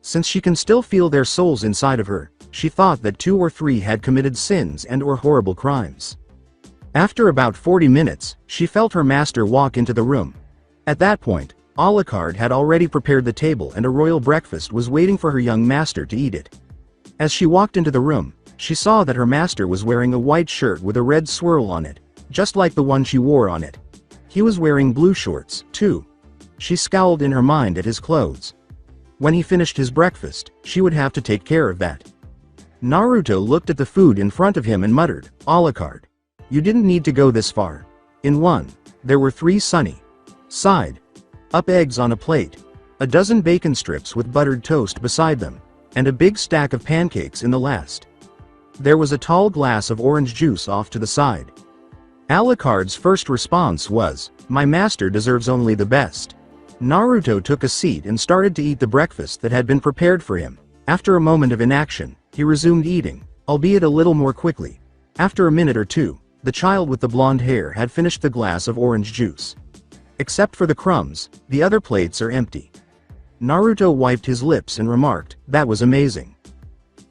Since she can still feel their souls inside of her, she thought that 2 or 3 had committed sins and/or horrible crimes. After about 40 minutes, she felt her master walk into the room. At that point, Alucard had already prepared the table and a royal breakfast was waiting for her young master to eat it. As she walked into the room, she saw that her master was wearing a white shirt with a red swirl on it, just like the one she wore on it. He was wearing blue shorts, too. She scowled in her mind at his clothes. When he finished his breakfast, she would have to take care of that. Naruto looked at the food in front of him and muttered, "Alucard, you didn't need to go this far." In one, there were 3 sunny side up eggs on a plate, a dozen bacon strips with buttered toast beside them, and a big stack of pancakes in the last. There was a tall glass of orange juice off to the side. Alucard's first response was, "My master deserves only the best." Naruto took a seat and started to eat the breakfast that had been prepared for him. After a moment of inaction, he resumed eating, albeit a little more quickly. After a minute or two, the child with the blonde hair had finished the glass of orange juice. Except for the crumbs, the other plates are empty. Naruto wiped his lips and remarked, "That was amazing."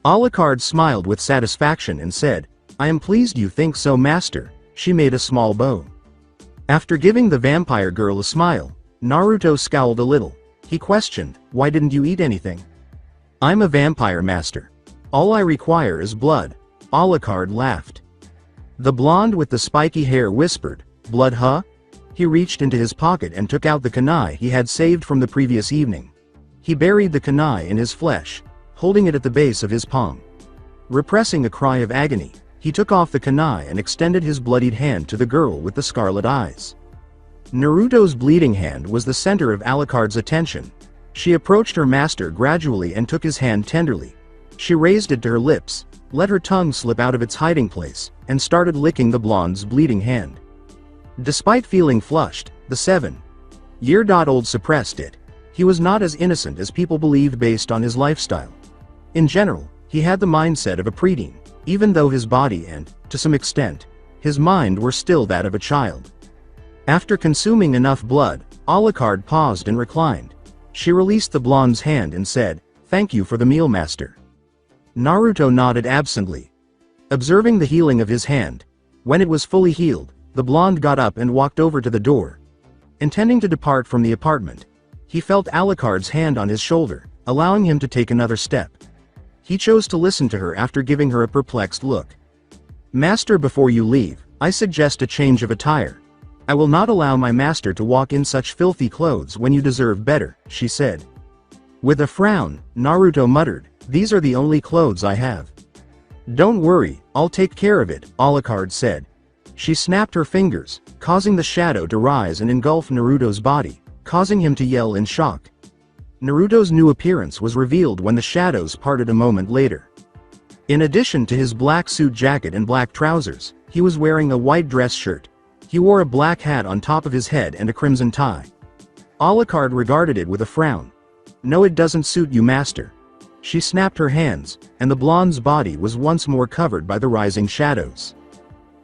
Alucard smiled with satisfaction and said, "I am pleased you think so, master." She made a small bow. After giving the vampire girl a smile, Naruto scowled a little. He questioned, "Why didn't you eat anything?" "I'm a vampire, master. All I require is blood." Alucard laughed. The blonde with the spiky hair whispered, "Blood, huh?" He reached into his pocket and took out the kunai he had saved from the previous evening. He buried the kunai in his flesh, holding it at the base of his palm. Repressing a cry of agony, he took off the kunai and extended his bloodied hand to the girl with the scarlet eyes. Naruto's bleeding hand was the center of Alucard's attention. She approached her master gradually and took his hand tenderly. She raised it to her lips, let her tongue slip out of its hiding place, and started licking the blonde's bleeding hand. Despite feeling flushed, the 7-year-old suppressed it. He was not as innocent as people believed based on his lifestyle. In general, he had the mindset of a preteen, even though his body and, to some extent, his mind were still that of a child. After consuming enough blood, Alucard paused and reclined. She released the blonde's hand and said, "Thank you for the meal, master." Naruto nodded absently, observing the healing of his hand. When it was fully healed, the blonde got up and walked over to the door. Intending to depart from the apartment, he felt Alucard's hand on his shoulder, allowing him to take another step. He chose to listen to her after giving her a perplexed look. "Master, before you leave, I suggest a change of attire. I will not allow my master to walk in such filthy clothes when you deserve better," she said. With a frown, Naruto muttered, "These are the only clothes I have." "Don't worry, I'll take care of it," Alucard said. She snapped her fingers, causing the shadow to rise and engulf Naruto's body, causing him to yell in shock. Naruto's new appearance was revealed when the shadows parted a moment later. In addition to his black suit jacket and black trousers, he was wearing a white dress shirt. He wore a black hat on top of his head and a crimson tie. Alucard regarded it with a frown. "No, it doesn't suit you, master." She snapped her hands, and the blonde's body was once more covered by the rising shadows.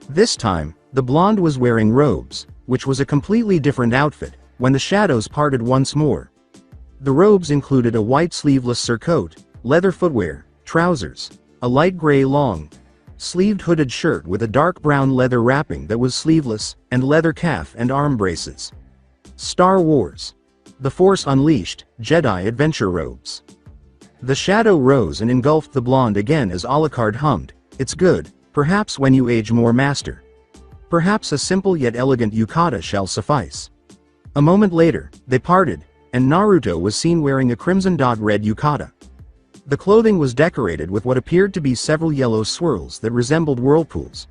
This time, the blonde was wearing robes, which was a completely different outfit, when the shadows parted once more. The robes included a white sleeveless surcoat, leather footwear, trousers, a light gray long-sleeved hooded shirt with a dark brown leather wrapping that was sleeveless, and leather calf and arm braces. Star Wars: The Force Unleashed, Jedi Adventure robes. The shadow rose and engulfed the blonde again as Alucard hummed, "It's good, perhaps when you age more, master. Perhaps a simple yet elegant yukata shall suffice." A moment later, they parted, and Naruto was seen wearing a crimson red yukata. The clothing was decorated with what appeared to be several yellow swirls that resembled whirlpools.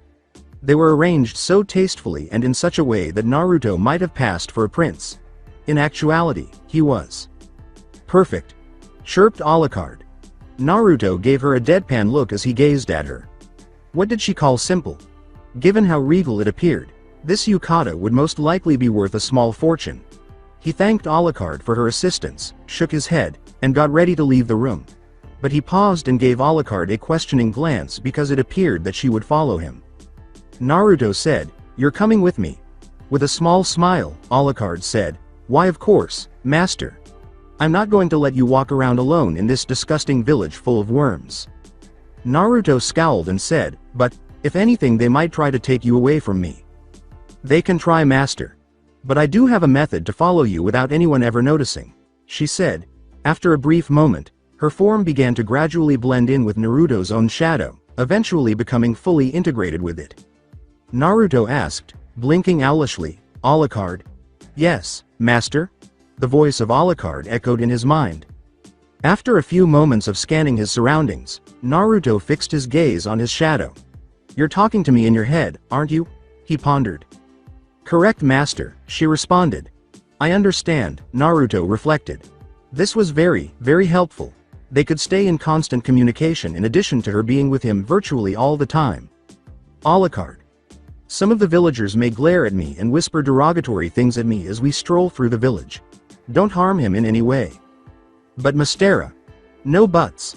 They were arranged so tastefully and in such a way that Naruto might have passed for a prince. In actuality, he was perfect, chirped Alucard. Naruto gave her a deadpan look as he gazed at her. What did she call simple? Given how regal it appeared, this yukata would most likely be worth a small fortune. He thanked Alucard for her assistance, shook his head, and got ready to leave the room. But he paused and gave Alucard a questioning glance because it appeared that she would follow him. Naruto said, "You're coming with me." With a small smile, Alucard said, "Why, of course, master. I'm not going to let you walk around alone in this disgusting village full of worms." Naruto scowled and said, "But, if anything, they might try to take you away from me." "They can try, master. But I do have a method to follow you without anyone ever noticing," she said. After a brief moment, her form began to gradually blend in with Naruto's own shadow, eventually becoming fully integrated with it. Naruto asked, blinking owlishly, "Alucard?" "Yes, master?" The voice of Alucard echoed in his mind. After a few moments of scanning his surroundings, Naruto fixed his gaze on his shadow. "You're talking to me in your head, aren't you?" he pondered. "Correct, master," she responded. "I understand," Naruto reflected. "This was very, very helpful. They could stay in constant communication in addition to her being with him virtually all the time. Alucard. Some of the villagers may glare at me and whisper derogatory things at me as we stroll through the village. Don't harm him in any way. But Mystera. No buts.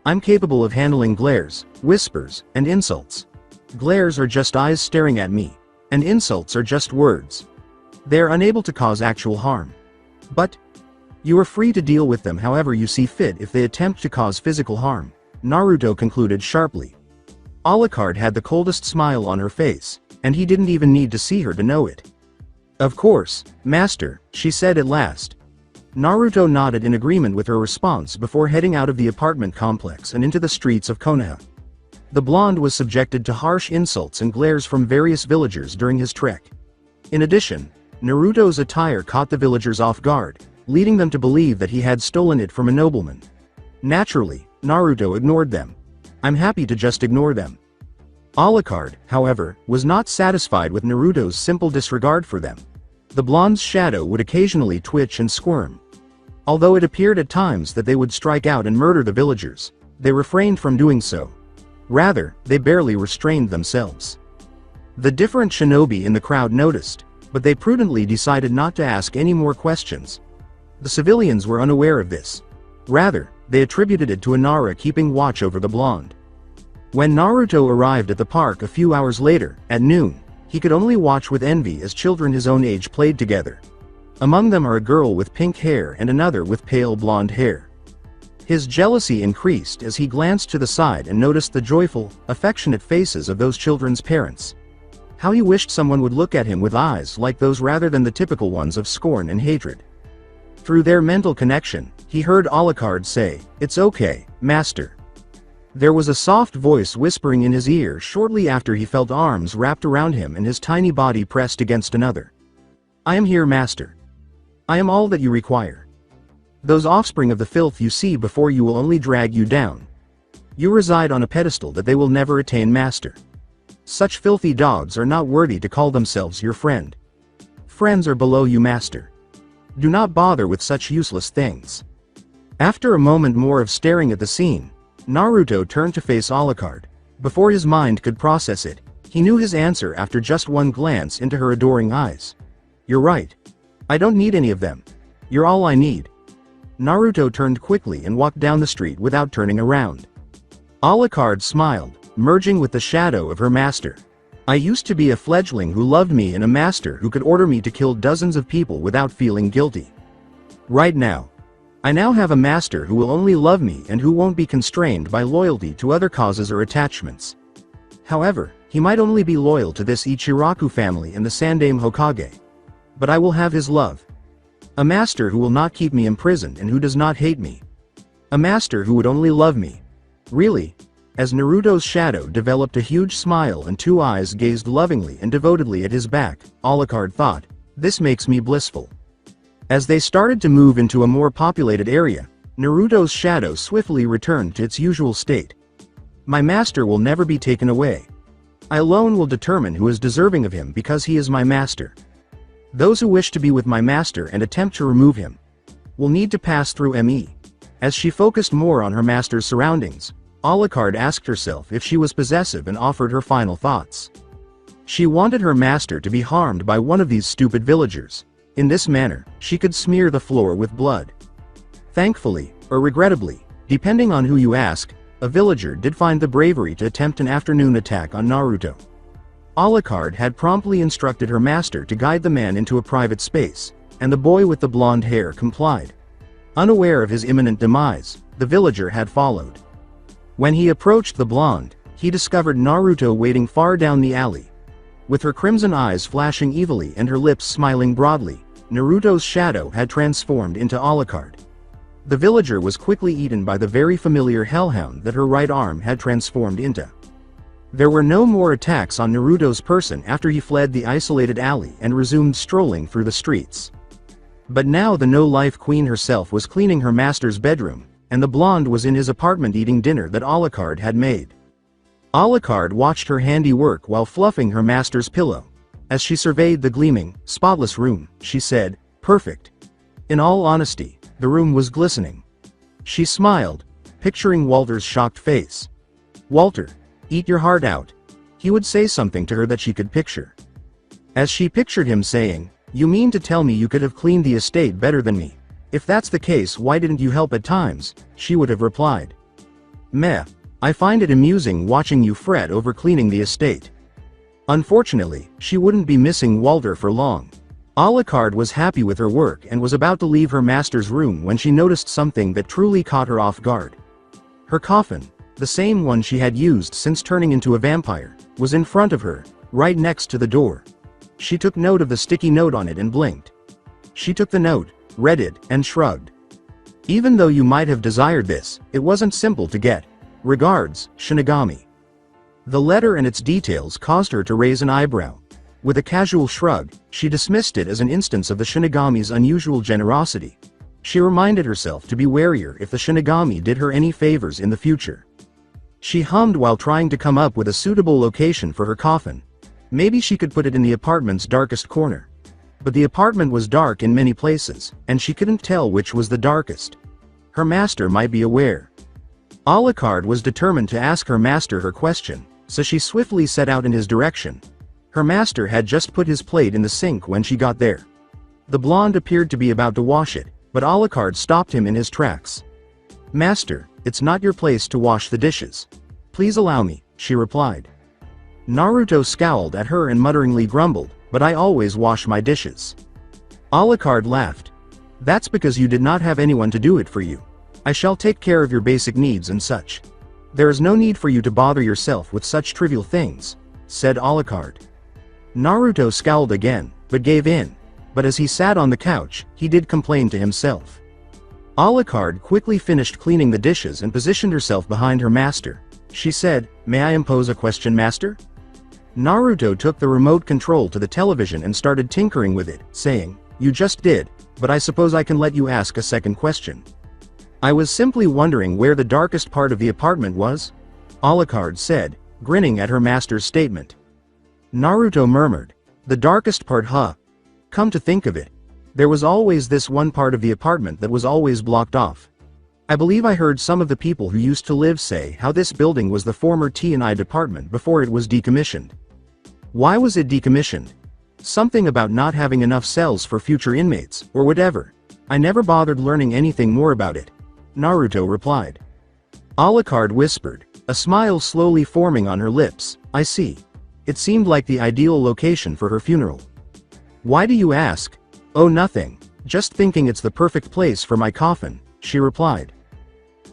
I'm capable of handling glares, whispers, and insults. Glares are just eyes staring at me, and insults are just words. They are unable to cause actual harm. But you are free to deal with them however you see fit if they attempt to cause physical harm, Naruto concluded sharply. Alucard had the coldest smile on her face, and he didn't even need to see her to know it. Of course, Master, she said at last. Naruto nodded in agreement with her response before heading out of the apartment complex and into the streets of Konoha. The blonde was subjected to harsh insults and glares from various villagers during his trek. In addition, Naruto's attire caught the villagers off guard, leading them to believe that he had stolen it from a nobleman. Naturally, Naruto ignored them. I'm happy to just ignore them. Alucard, however, was not satisfied with Naruto's simple disregard for them. The blonde's shadow would occasionally twitch and squirm. Although it appeared at times that they would strike out and murder the villagers, they refrained from doing so. Rather, they barely restrained themselves. The different shinobi in the crowd noticed, but they prudently decided not to ask any more questions. The civilians were unaware of this. Rather, they attributed it to Inara keeping watch over the blonde. When Naruto arrived at the park a few hours later, at noon, he could only watch with envy as children his own age played together. Among them are a girl with pink hair and another with pale blonde hair. His jealousy increased as he glanced to the side and noticed the joyful, affectionate faces of those children's parents. How he wished someone would look at him with eyes like those rather than the typical ones of scorn and hatred. Through their mental connection, he heard Alucard say, "It's okay, Master." There was a soft voice whispering in his ear shortly after he felt arms wrapped around him and his tiny body pressed against another. "I am here, Master. I am all that you require. Those offspring of the filth you see before you will only drag you down. You reside on a pedestal that they will never attain, Master. Such filthy dogs are not worthy to call themselves your friend. Friends are below you, Master. Do not bother with such useless things." After a moment more of staring at the scene, Naruto turned to face Alucard. Before his mind could process it, he knew his answer after just one glance into her adoring eyes. "You're right. I don't need any of them. You're all I need." Naruto turned quickly and walked down the street without turning around. Alucard smiled, merging with the shadow of her master. "I used to be a fledgling who loved me and a master who could order me to kill dozens of people without feeling guilty. Right now, I now have a master who will only love me and who won't be constrained by loyalty to other causes or attachments. However, he might only be loyal to this Ichiraku family and the Sandaime Hokage. But I will have his love. A master who will not keep me imprisoned and who does not hate me. A master who would only love me. Really?" As Naruto's shadow developed a huge smile and two eyes gazed lovingly and devotedly at his back, Alucard thought, "This makes me blissful." As they started to move into a more populated area, Naruto's shadow swiftly returned to its usual state. "My master will never be taken away. I alone will determine who is deserving of him because he is my master. Those who wish to be with my master and attempt to remove him will need to pass through me." As she focused more on her master's surroundings, Alucard asked herself if she was possessive and offered her final thoughts. She wanted her master to be harmed by one of these stupid villagers. In this manner, she could smear the floor with blood. Thankfully, or regrettably, depending on who you ask, a villager did find the bravery to attempt an afternoon attack on Naruto. Alucard had promptly instructed her master to guide the man into a private space, and the boy with the blonde hair complied. Unaware of his imminent demise, the villager had followed. When he approached the blonde, he discovered Naruto waiting far down the alley. With her crimson eyes flashing evilly and her lips smiling broadly, Naruto's shadow had transformed into Alucard. The villager was quickly eaten by the very familiar hellhound that her right arm had transformed into. There were no more attacks on Naruto's person after he fled the isolated alley and resumed strolling through the streets. But now the no-life queen herself was cleaning her master's bedroom, and the blonde was in his apartment eating dinner that Alucard had made. Alucard watched her handiwork while fluffing her master's pillow. As she surveyed the gleaming, spotless room, she said, "Perfect." In all honesty, the room was glistening. She smiled, picturing Walter's shocked face. "Walter, eat your heart out." He would say something to her that she could picture. As she pictured him saying, "You mean to tell me you could have cleaned the estate better than me? If that's the case, why didn't you help at times?" she would have replied. "Meh, I find it amusing watching you fret over cleaning the estate." Unfortunately, she wouldn't be missing Walter for long. Alucard was happy with her work and was about to leave her master's room when she noticed something that truly caught her off guard. Her coffin, the same one she had used since turning into a vampire, was in front of her, right next to the door. She took note of the sticky note on it and blinked. She took the note, read it, and shrugged. "Even though you might have desired this, it wasn't simple to get. Regards, Shinigami." The letter and its details caused her to raise an eyebrow. With a casual shrug, she dismissed it as an instance of the Shinigami's unusual generosity. She reminded herself to be warier if the Shinigami did her any favors in the future. She hummed while trying to come up with a suitable location for her coffin. Maybe she could put it in the apartment's darkest corner. But the apartment was dark in many places, and she couldn't tell which was the darkest. Her master might be aware. Alucard was determined to ask her master her question, so she swiftly set out in his direction. Her master had just put his plate in the sink when she got there. The blonde appeared to be about to wash it, but Alucard stopped him in his tracks. "Master, it's not your place to wash the dishes. Please allow me," she replied. Naruto scowled at her and mutteringly grumbled, "But I always wash my dishes." Alucard laughed. "That's because you did not have anyone to do it for you. I shall take care of your basic needs and such. There is no need for you to bother yourself with such trivial things," said Alucard. Naruto scowled again, but gave in. But as he sat on the couch, he did complain to himself. Alucard quickly finished cleaning the dishes and positioned herself behind her master. She said, "May I impose a question, master?" Naruto took the remote control to the television and started tinkering with it, saying, "You just did, but I suppose I can let you ask a second question." "I was simply wondering where the darkest part of the apartment was," Alucard said, grinning at her master's statement. Naruto murmured, "The darkest part, huh? Come to think of it, there was always this one part of the apartment that was always blocked off. I believe I heard some of the people who used to live say how this building was the former T&I department before it was decommissioned." "Why was it decommissioned?" "Something about not having enough cells for future inmates, or whatever. I never bothered learning anything more about it," Naruto replied. Alucard whispered, a smile slowly forming on her lips. "I see. It seemed like the ideal location for her funeral." "Why do you ask?" "Oh, nothing. Just thinking it's the perfect place for my coffin," she replied.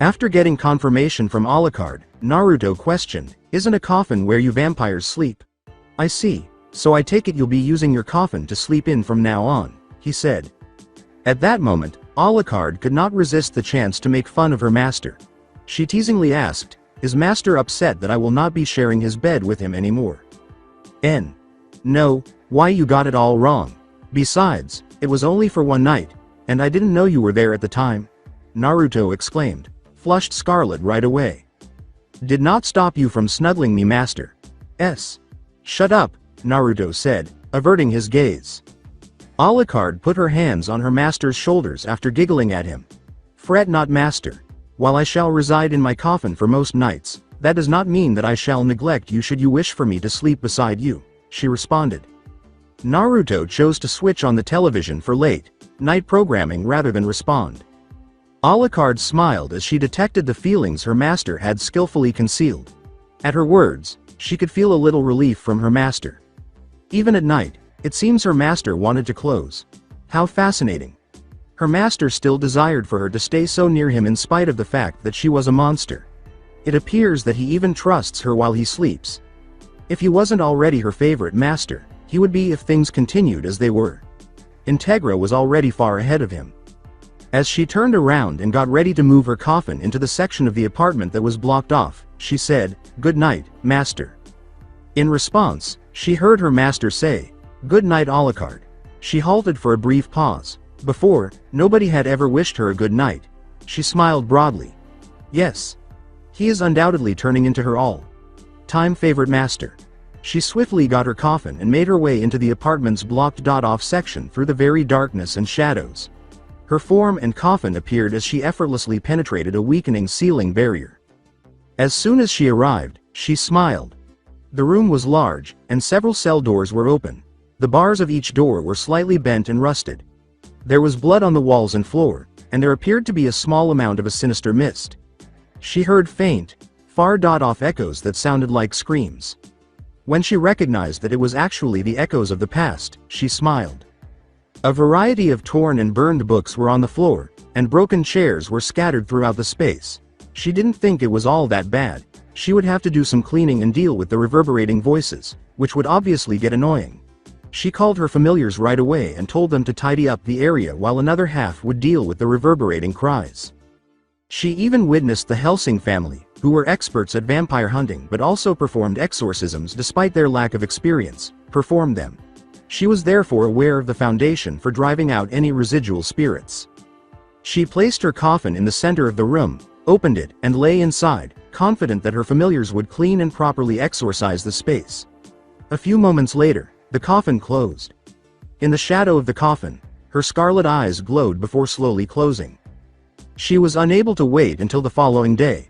After getting confirmation from Alucard, Naruto questioned, "Isn't a coffin where you vampires sleep?" "I see. So I take it you'll be using your coffin to sleep in from now on," he said. At that moment, Alucard could not resist the chance to make fun of her master. She teasingly asked, "Is master upset that I will not be sharing his bed with him anymore?" No, why, you got it all wrong. Besides, it was only for one night, and I didn't know you were there at the time," Naruto exclaimed, flushed scarlet right away. "Did not stop you from snuggling me, master." "Shut up," Naruto said, averting his gaze. Alucard put her hands on her master's shoulders after giggling at him. "Fret not, master. While I shall reside in my coffin for most nights, that does not mean that I shall neglect you should you wish for me to sleep beside you," she responded. Naruto chose to switch on the television for late night programming rather than respond. Alucard smiled as she detected the feelings her master had skillfully concealed. At her words, she could feel a little relief from her master. Even at night, it seems her master wanted to close. How fascinating. Her master still desired for her to stay so near him in spite of the fact that she was a monster. It appears that he even trusts her while he sleeps. If he wasn't already her favorite master, he would be if things continued as they were. Integra was already far ahead of him. As she turned around and got ready to move her coffin into the section of the apartment that was blocked off, she said, "Good night, master." In response, she heard her master say, "Good night, Alucard." She halted for a brief pause. Before, nobody had ever wished her a good night. She smiled broadly. Yes. He is undoubtedly turning into her all-time favorite master. She swiftly got her coffin and made her way into the apartment's blocked-off section through the very darkness and shadows. Her form and coffin appeared as she effortlessly penetrated a weakening ceiling barrier. As soon as she arrived, she smiled. The room was large, and several cell doors were open. The bars of each door were slightly bent and rusted. There was blood on the walls and floor, and there appeared to be a small amount of a sinister mist. She heard faint, far-off echoes that sounded like screams. When she recognized that it was actually the echoes of the past, she smiled. A variety of torn and burned books were on the floor, and broken chairs were scattered throughout the space. She didn't think it was all that bad. She would have to do some cleaning and deal with the reverberating voices, which would obviously get annoying. She called her familiars right away and told them to tidy up the area while another half would deal with the reverberating cries. She even witnessed the Helsing family, who were experts at vampire hunting but also performed exorcisms despite their lack of experience, perform them. She was therefore aware of the foundation for driving out any residual spirits. She placed her coffin in the center of the room, opened it, and lay inside, confident that her familiars would clean and properly exorcise the space. A few moments later, the coffin closed. In the shadow of the coffin, her scarlet eyes glowed before slowly closing. She was unable to wait until the following day.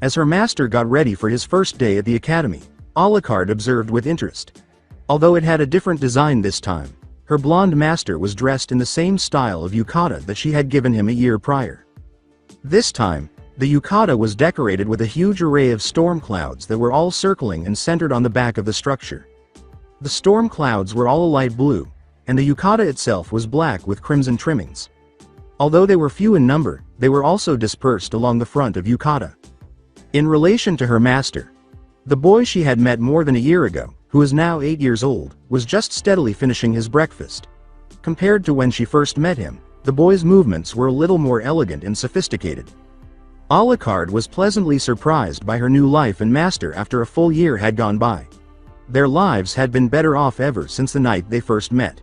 As her master got ready for his first day at the academy, Alucard observed with interest. Although it had a different design this time, her blonde master was dressed in the same style of yukata that she had given him a year prior. This time, the yukata was decorated with a huge array of storm clouds that were all circling and centered on the back of the structure. The storm clouds were all a light blue, and the yukata itself was black with crimson trimmings. Although they were few in number, they were also dispersed along the front of yukata. In relation to her master, the boy she had met more than a year ago, who is now 8 years old, was just steadily finishing his breakfast. Compared to when she first met him, the boy's movements were a little more elegant and sophisticated. Alucard was pleasantly surprised by her new life and master after a full year had gone by. Their lives had been better off ever since the night they first met.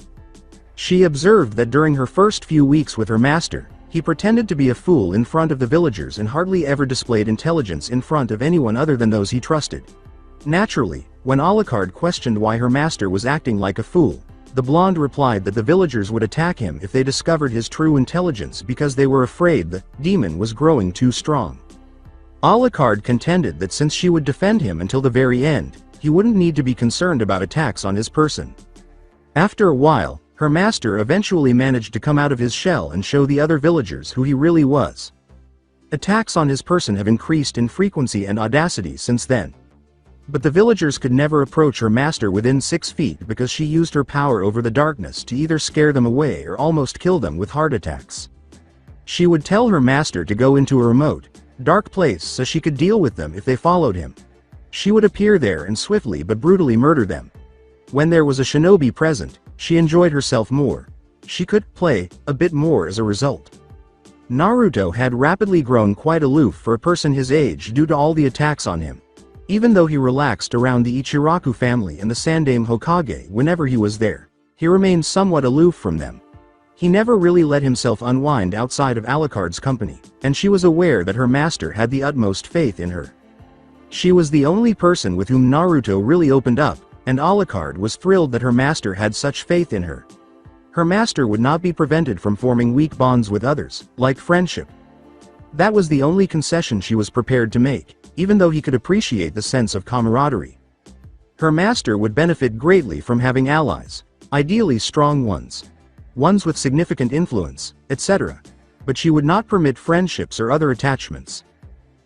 She observed that during her first few weeks with her master, he pretended to be a fool in front of the villagers and hardly ever displayed intelligence in front of anyone other than those he trusted. Naturally, when Alucard questioned why her master was acting like a fool, the blonde replied that the villagers would attack him if they discovered his true intelligence because they were afraid the demon was growing too strong. Alucard contended that since she would defend him until the very end, he wouldn't need to be concerned about attacks on his person. After a while, her master eventually managed to come out of his shell and show the other villagers who he really was. Attacks on his person have increased in frequency and audacity since then. But the villagers could never approach her master within 6 feet because she used her power over the darkness to either scare them away or almost kill them with heart attacks. She would tell her master to go into a remote, dark place so she could deal with them if they followed him. She would appear there and swiftly but brutally murder them. When there was a shinobi present, she enjoyed herself more. She could play a bit more as a result. Naruto had rapidly grown quite aloof for a person his age due to all the attacks on him. Even though he relaxed around the Ichiraku family and the Sandaime Hokage whenever he was there, he remained somewhat aloof from them. He never really let himself unwind outside of Alucard's company, and she was aware that her master had the utmost faith in her. She was the only person with whom Naruto really opened up, and Alucard was thrilled that her master had such faith in her. Her master would not be prevented from forming weak bonds with others, like friendship. That was the only concession she was prepared to make, even though he could appreciate the sense of camaraderie. Her master would benefit greatly from having allies, ideally strong ones. Ones with significant influence, etc. But she would not permit friendships or other attachments.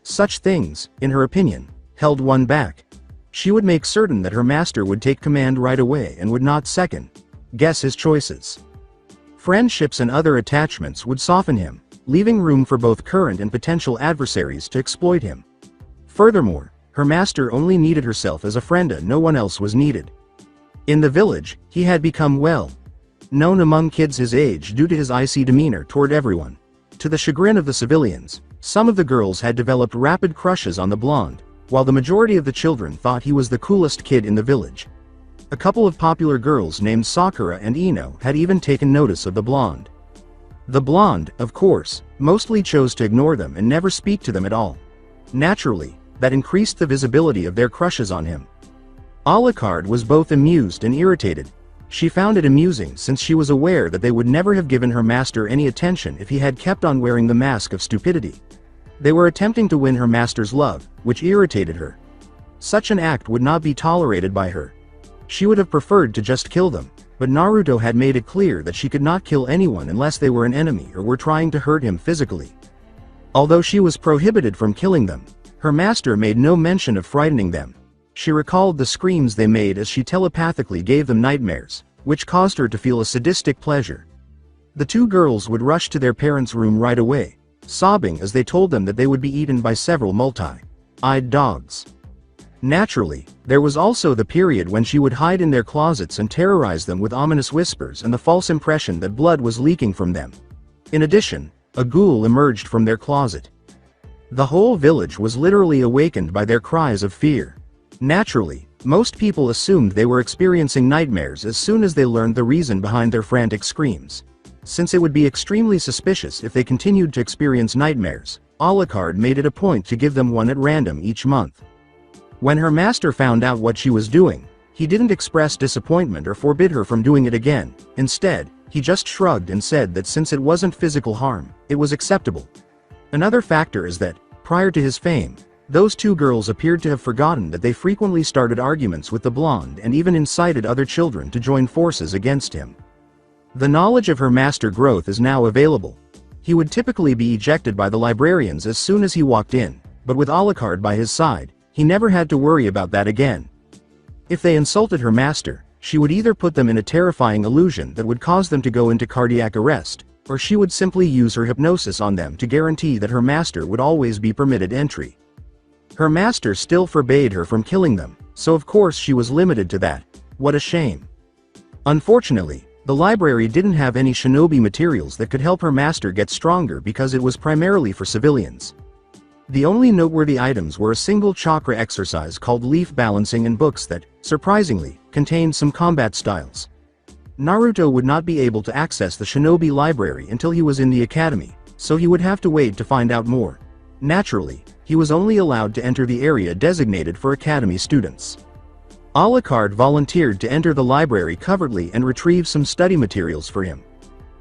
Such things, in her opinion, held one back. She would make certain that her master would take command right away and would not second-guess his choices. Friendships and other attachments would soften him, leaving room for both current and potential adversaries to exploit him. Furthermore, her master only needed herself as a friend, and no one else was needed. In the village, he had become well known among kids his age due to his icy demeanor toward everyone. To the chagrin of the civilians, some of the girls had developed rapid crushes on the blonde, while the majority of the children thought he was the coolest kid in the village. A couple of popular girls named Sakura and Ino had even taken notice of the blonde. The blonde, of course, mostly chose to ignore them and never speak to them at all. Naturally, that increased the visibility of their crushes on him. Alucard was both amused and irritated. She found it amusing since she was aware that they would never have given her master any attention if he had kept on wearing the mask of stupidity. They were attempting to win her master's love, which irritated her. Such an act would not be tolerated by her. She would have preferred to just kill them, but Naruto had made it clear that she could not kill anyone unless they were an enemy or were trying to hurt him physically. Although she was prohibited from killing them, her master made no mention of frightening them. She recalled the screams they made as she telepathically gave them nightmares, which caused her to feel a sadistic pleasure. The two girls would rush to their parents' room right away, sobbing as they told them that they would be eaten by several multi-eyed dogs. Naturally, there was also the period when she would hide in their closets and terrorize them with ominous whispers and the false impression that blood was leaking from them. In addition, a ghoul emerged from their closet. The whole village was literally awakened by their cries of fear. Naturally, most people assumed they were experiencing nightmares as soon as they learned the reason behind their frantic screams. Since it would be extremely suspicious if they continued to experience nightmares, Alucard made it a point to give them one at random each month. When her master found out what she was doing, he didn't express disappointment or forbid her from doing it again. Instead, he just shrugged and said that since it wasn't physical harm, it was acceptable. Another factor is that, prior to his fame, those two girls appeared to have forgotten that they frequently started arguments with the blonde and even incited other children to join forces against him. The knowledge of her master growth is now available. He would typically be ejected by the librarians as soon as he walked in, but with Alucard by his side, he never had to worry about that again. If they insulted her master, she would either put them in a terrifying illusion that would cause them to go into cardiac arrest, or she would simply use her hypnosis on them to guarantee that her master would always be permitted entry. Her master still forbade her from killing them, so of course she was limited to that. What a shame. Unfortunately, the library didn't have any shinobi materials that could help her master get stronger because it was primarily for civilians. The only noteworthy items were a single chakra exercise called leaf balancing and books that, surprisingly, contained some combat styles. Naruto would not be able to access the shinobi library until he was in the academy, so he would have to wait to find out more. Naturally, he was only allowed to enter the area designated for academy students. Alucard volunteered to enter the library covertly and retrieve some study materials for him.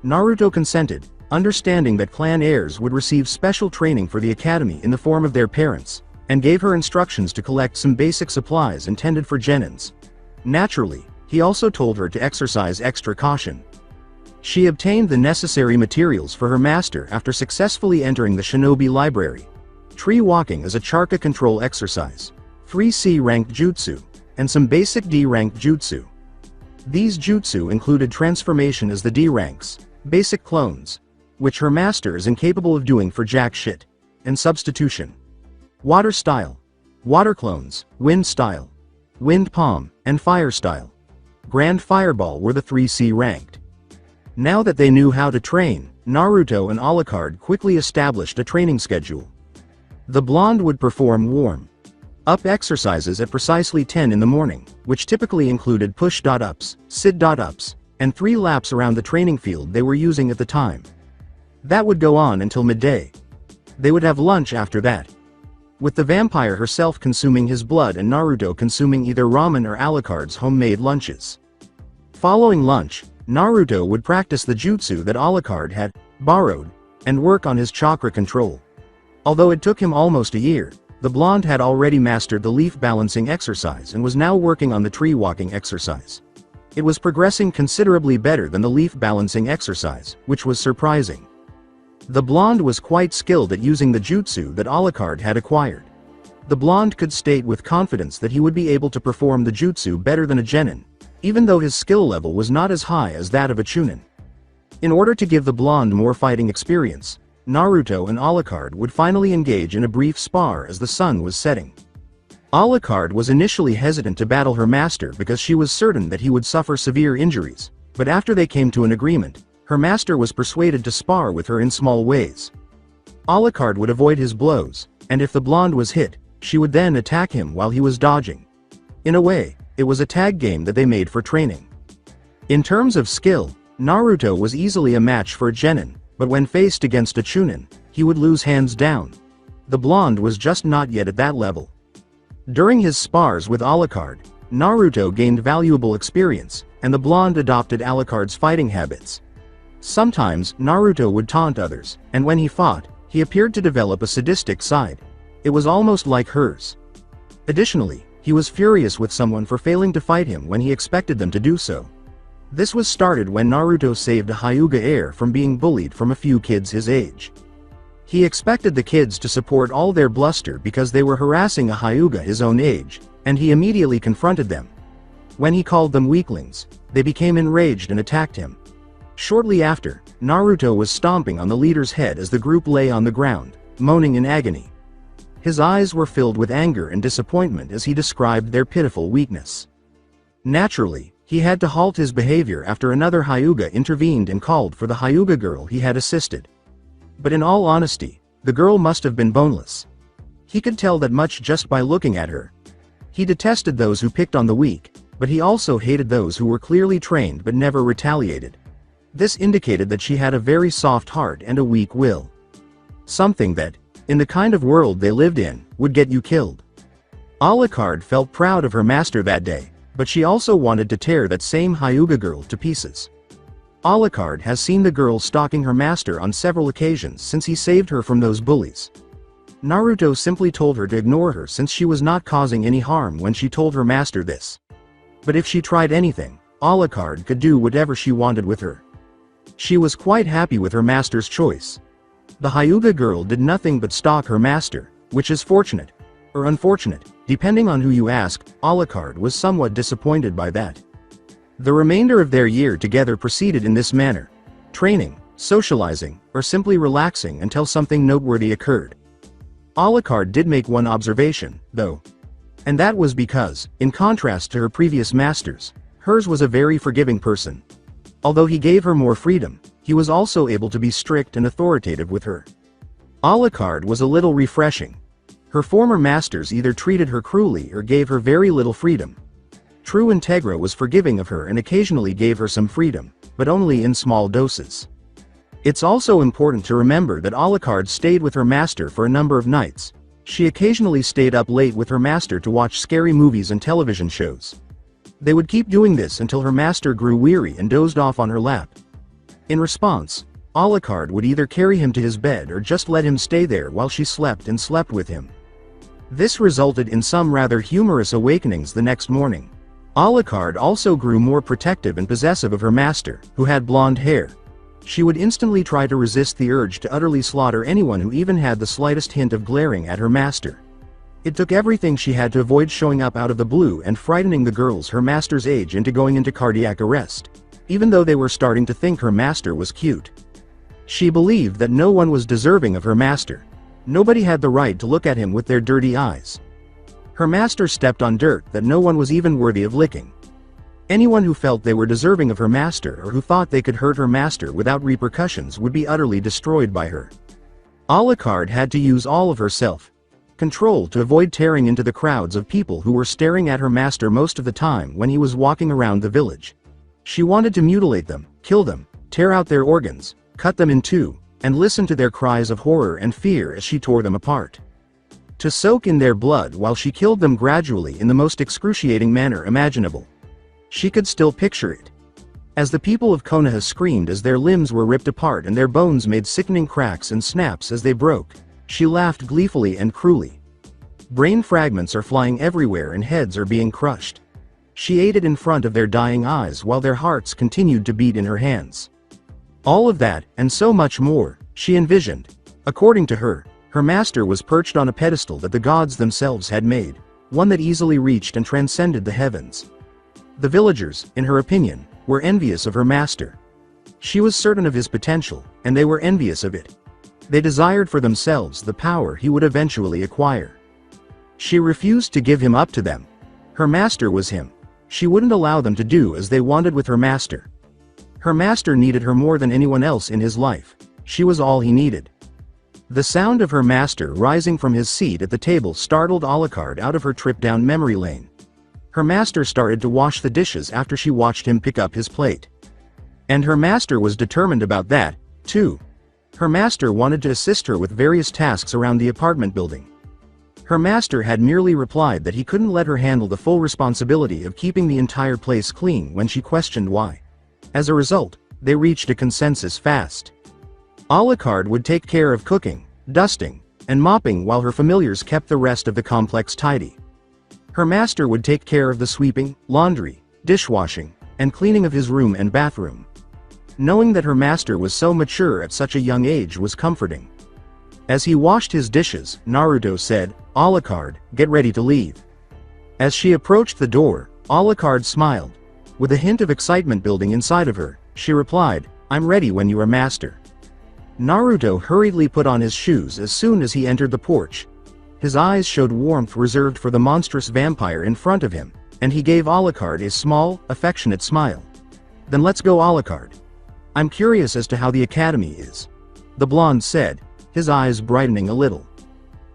Naruto consented, understanding that clan heirs would receive special training for the academy in the form of their parents, and gave her instructions to collect some basic supplies intended for genins. Naturally, he also told her to exercise extra caution. She obtained the necessary materials for her master after successfully entering the shinobi library. Tree walking is a chakra control exercise, 3C ranked jutsu, and some basic D ranked jutsu. These jutsu included transformation as the D ranks, basic clones, which her master is incapable of doing for jack shit, and substitution. Water style, water clones, wind style, wind palm, and fire style. Grand fireball were the 3C ranked. Now that they knew how to train, Naruto and Alucard quickly established a training schedule. The blonde would perform warm-up exercises at precisely 10 in the morning, which typically included push-ups, sit-ups, and 3 laps around the training field they were using at the time. That would go on until midday. They would have lunch after that, with the vampire herself consuming his blood and Naruto consuming either ramen or Alucard's homemade lunches. Following lunch, Naruto would practice the jutsu that Alucard had borrowed, and work on his chakra control. Although it took him almost a year, the blonde had already mastered the leaf balancing exercise and was now working on the tree walking exercise. It was progressing considerably better than the leaf balancing exercise, which was surprising. The blonde was quite skilled at using the jutsu that Alucard had acquired. The blonde could state with confidence that he would be able to perform the jutsu better than a genin, even though his skill level was not as high as that of a chunin. In order to give the blonde more fighting experience, Naruto and Alucard would finally engage in a brief spar as the sun was setting. Alucard was initially hesitant to battle her master because she was certain that he would suffer severe injuries, but after they came to an agreement, her master was persuaded to spar with her in small ways. Alucard would avoid his blows, and if the blonde was hit, she would then attack him while he was dodging. In a way, it was a tag game that they made for training. In terms of skill, Naruto was easily a match for a genin, but when faced against a chunin, he would lose hands down. The blonde was just not yet at that level. During his spars with Alucard, Naruto gained valuable experience, and the blonde adopted Alucard's fighting habits. Sometimes, Naruto would taunt others, and when he fought, he appeared to develop a sadistic side. It was almost like hers. Additionally, he was furious with someone for failing to fight him when he expected them to do so. This was started when Naruto saved a Hyuga heir from being bullied from a few kids his age. He expected the kids to support all their bluster because they were harassing a Hyuga his own age, and he immediately confronted them. When he called them weaklings, they became enraged and attacked him. Shortly after, Naruto was stomping on the leader's head as the group lay on the ground, moaning in agony. His eyes were filled with anger and disappointment as he described their pitiful weakness. Naturally, he had to halt his behavior after another Hyuga intervened and called for the Hyuga girl he had assisted. But in all honesty, the girl must have been boneless. He could tell that much just by looking at her. He detested those who picked on the weak, but he also hated those who were clearly trained but never retaliated. This indicated that she had a very soft heart and a weak will. Something that, in the kind of world they lived in, would get you killed. Alucard felt proud of her master that day, but she also wanted to tear that same Hyuga girl to pieces. Alucard has seen the girl stalking her master on several occasions since he saved her from those bullies. Naruto simply told her to ignore her since she was not causing any harm when she told her master this. But if she tried anything, Alucard could do whatever she wanted with her. She was quite happy with her master's choice. The Hyuga girl did nothing but stalk her master, which is fortunate, or unfortunate, depending on who you ask. Alucard was somewhat disappointed by that. The remainder of their year together proceeded in this manner, training, socializing, or simply relaxing until something noteworthy occurred. Alucard did make one observation, though. And that was because, in contrast to her previous masters, hers was a very forgiving person. Although he gave her more freedom, he was also able to be strict and authoritative with her. Alucard was a little refreshing. Her former masters either treated her cruelly or gave her very little freedom. True Integra was forgiving of her and occasionally gave her some freedom, but only in small doses. It's also important to remember that Alucard stayed with her master for a number of nights. She occasionally stayed up late with her master to watch scary movies and television shows. They would keep doing this until her master grew weary and dozed off on her lap. In response, Alucard would either carry him to his bed or just let him stay there while she slept and slept with him. This resulted in some rather humorous awakenings the next morning. Alucard also grew more protective and possessive of her master, who had blonde hair. She would instantly try to resist the urge to utterly slaughter anyone who even had the slightest hint of glaring at her master. It took everything she had to avoid showing up out of the blue and frightening the girls her master's age into going into cardiac arrest, even though they were starting to think her master was cute. She believed that no one was deserving of her master. Nobody had the right to look at him with their dirty eyes. Her master stepped on dirt that no one was even worthy of licking. Anyone who felt they were deserving of her master or who thought they could hurt her master without repercussions would be utterly destroyed by her. Alucard had to use all of her self-control to avoid tearing into the crowds of people who were staring at her master most of the time when he was walking around the village. She wanted to mutilate them, kill them, tear out their organs, cut them in two, and listen to their cries of horror and fear as she tore them apart. To soak in their blood while she killed them gradually in the most excruciating manner imaginable. She could still picture it. As the people of Konoha screamed as their limbs were ripped apart and their bones made sickening cracks and snaps as they broke, she laughed gleefully and cruelly. Brain fragments are flying everywhere and heads are being crushed. She ate it in front of their dying eyes while their hearts continued to beat in her hands. All of that, and so much more, she envisioned. According to her, her master was perched on a pedestal that the gods themselves had made, one that easily reached and transcended the heavens. The villagers, in her opinion, were envious of her master. She was certain of his potential, and they were envious of it. They desired for themselves the power he would eventually acquire. She refused to give him up to them. Her master was him. She wouldn't allow them to do as they wanted with her master. Her master needed her more than anyone else in his life. She was all he needed. The sound of her master rising from his seat at the table startled Alucard out of her trip down memory lane. Her master started to wash the dishes after she watched him pick up his plate. And her master was determined about that, too. Her master wanted to assist her with various tasks around the apartment building. Her master had merely replied that he couldn't let her handle the full responsibility of keeping the entire place clean when she questioned why. As a result, they reached a consensus fast. Alucard would take care of cooking, dusting, and mopping while her familiars kept the rest of the complex tidy. Her master would take care of the sweeping, laundry, dishwashing, and cleaning of his room and bathroom. Knowing that her master was so mature at such a young age was comforting. As he washed his dishes, Naruto said, "Alucard, get ready to leave." As she approached the door, Alucard smiled. With a hint of excitement building inside of her, she replied, "I'm ready when you are master." Naruto hurriedly put on his shoes as soon as he entered the porch. His eyes showed warmth reserved for the monstrous vampire in front of him, and he gave Alucard a small, affectionate smile. "Then let's go, Alucard. I'm curious as to how the academy is," the blonde said, his eyes brightening a little.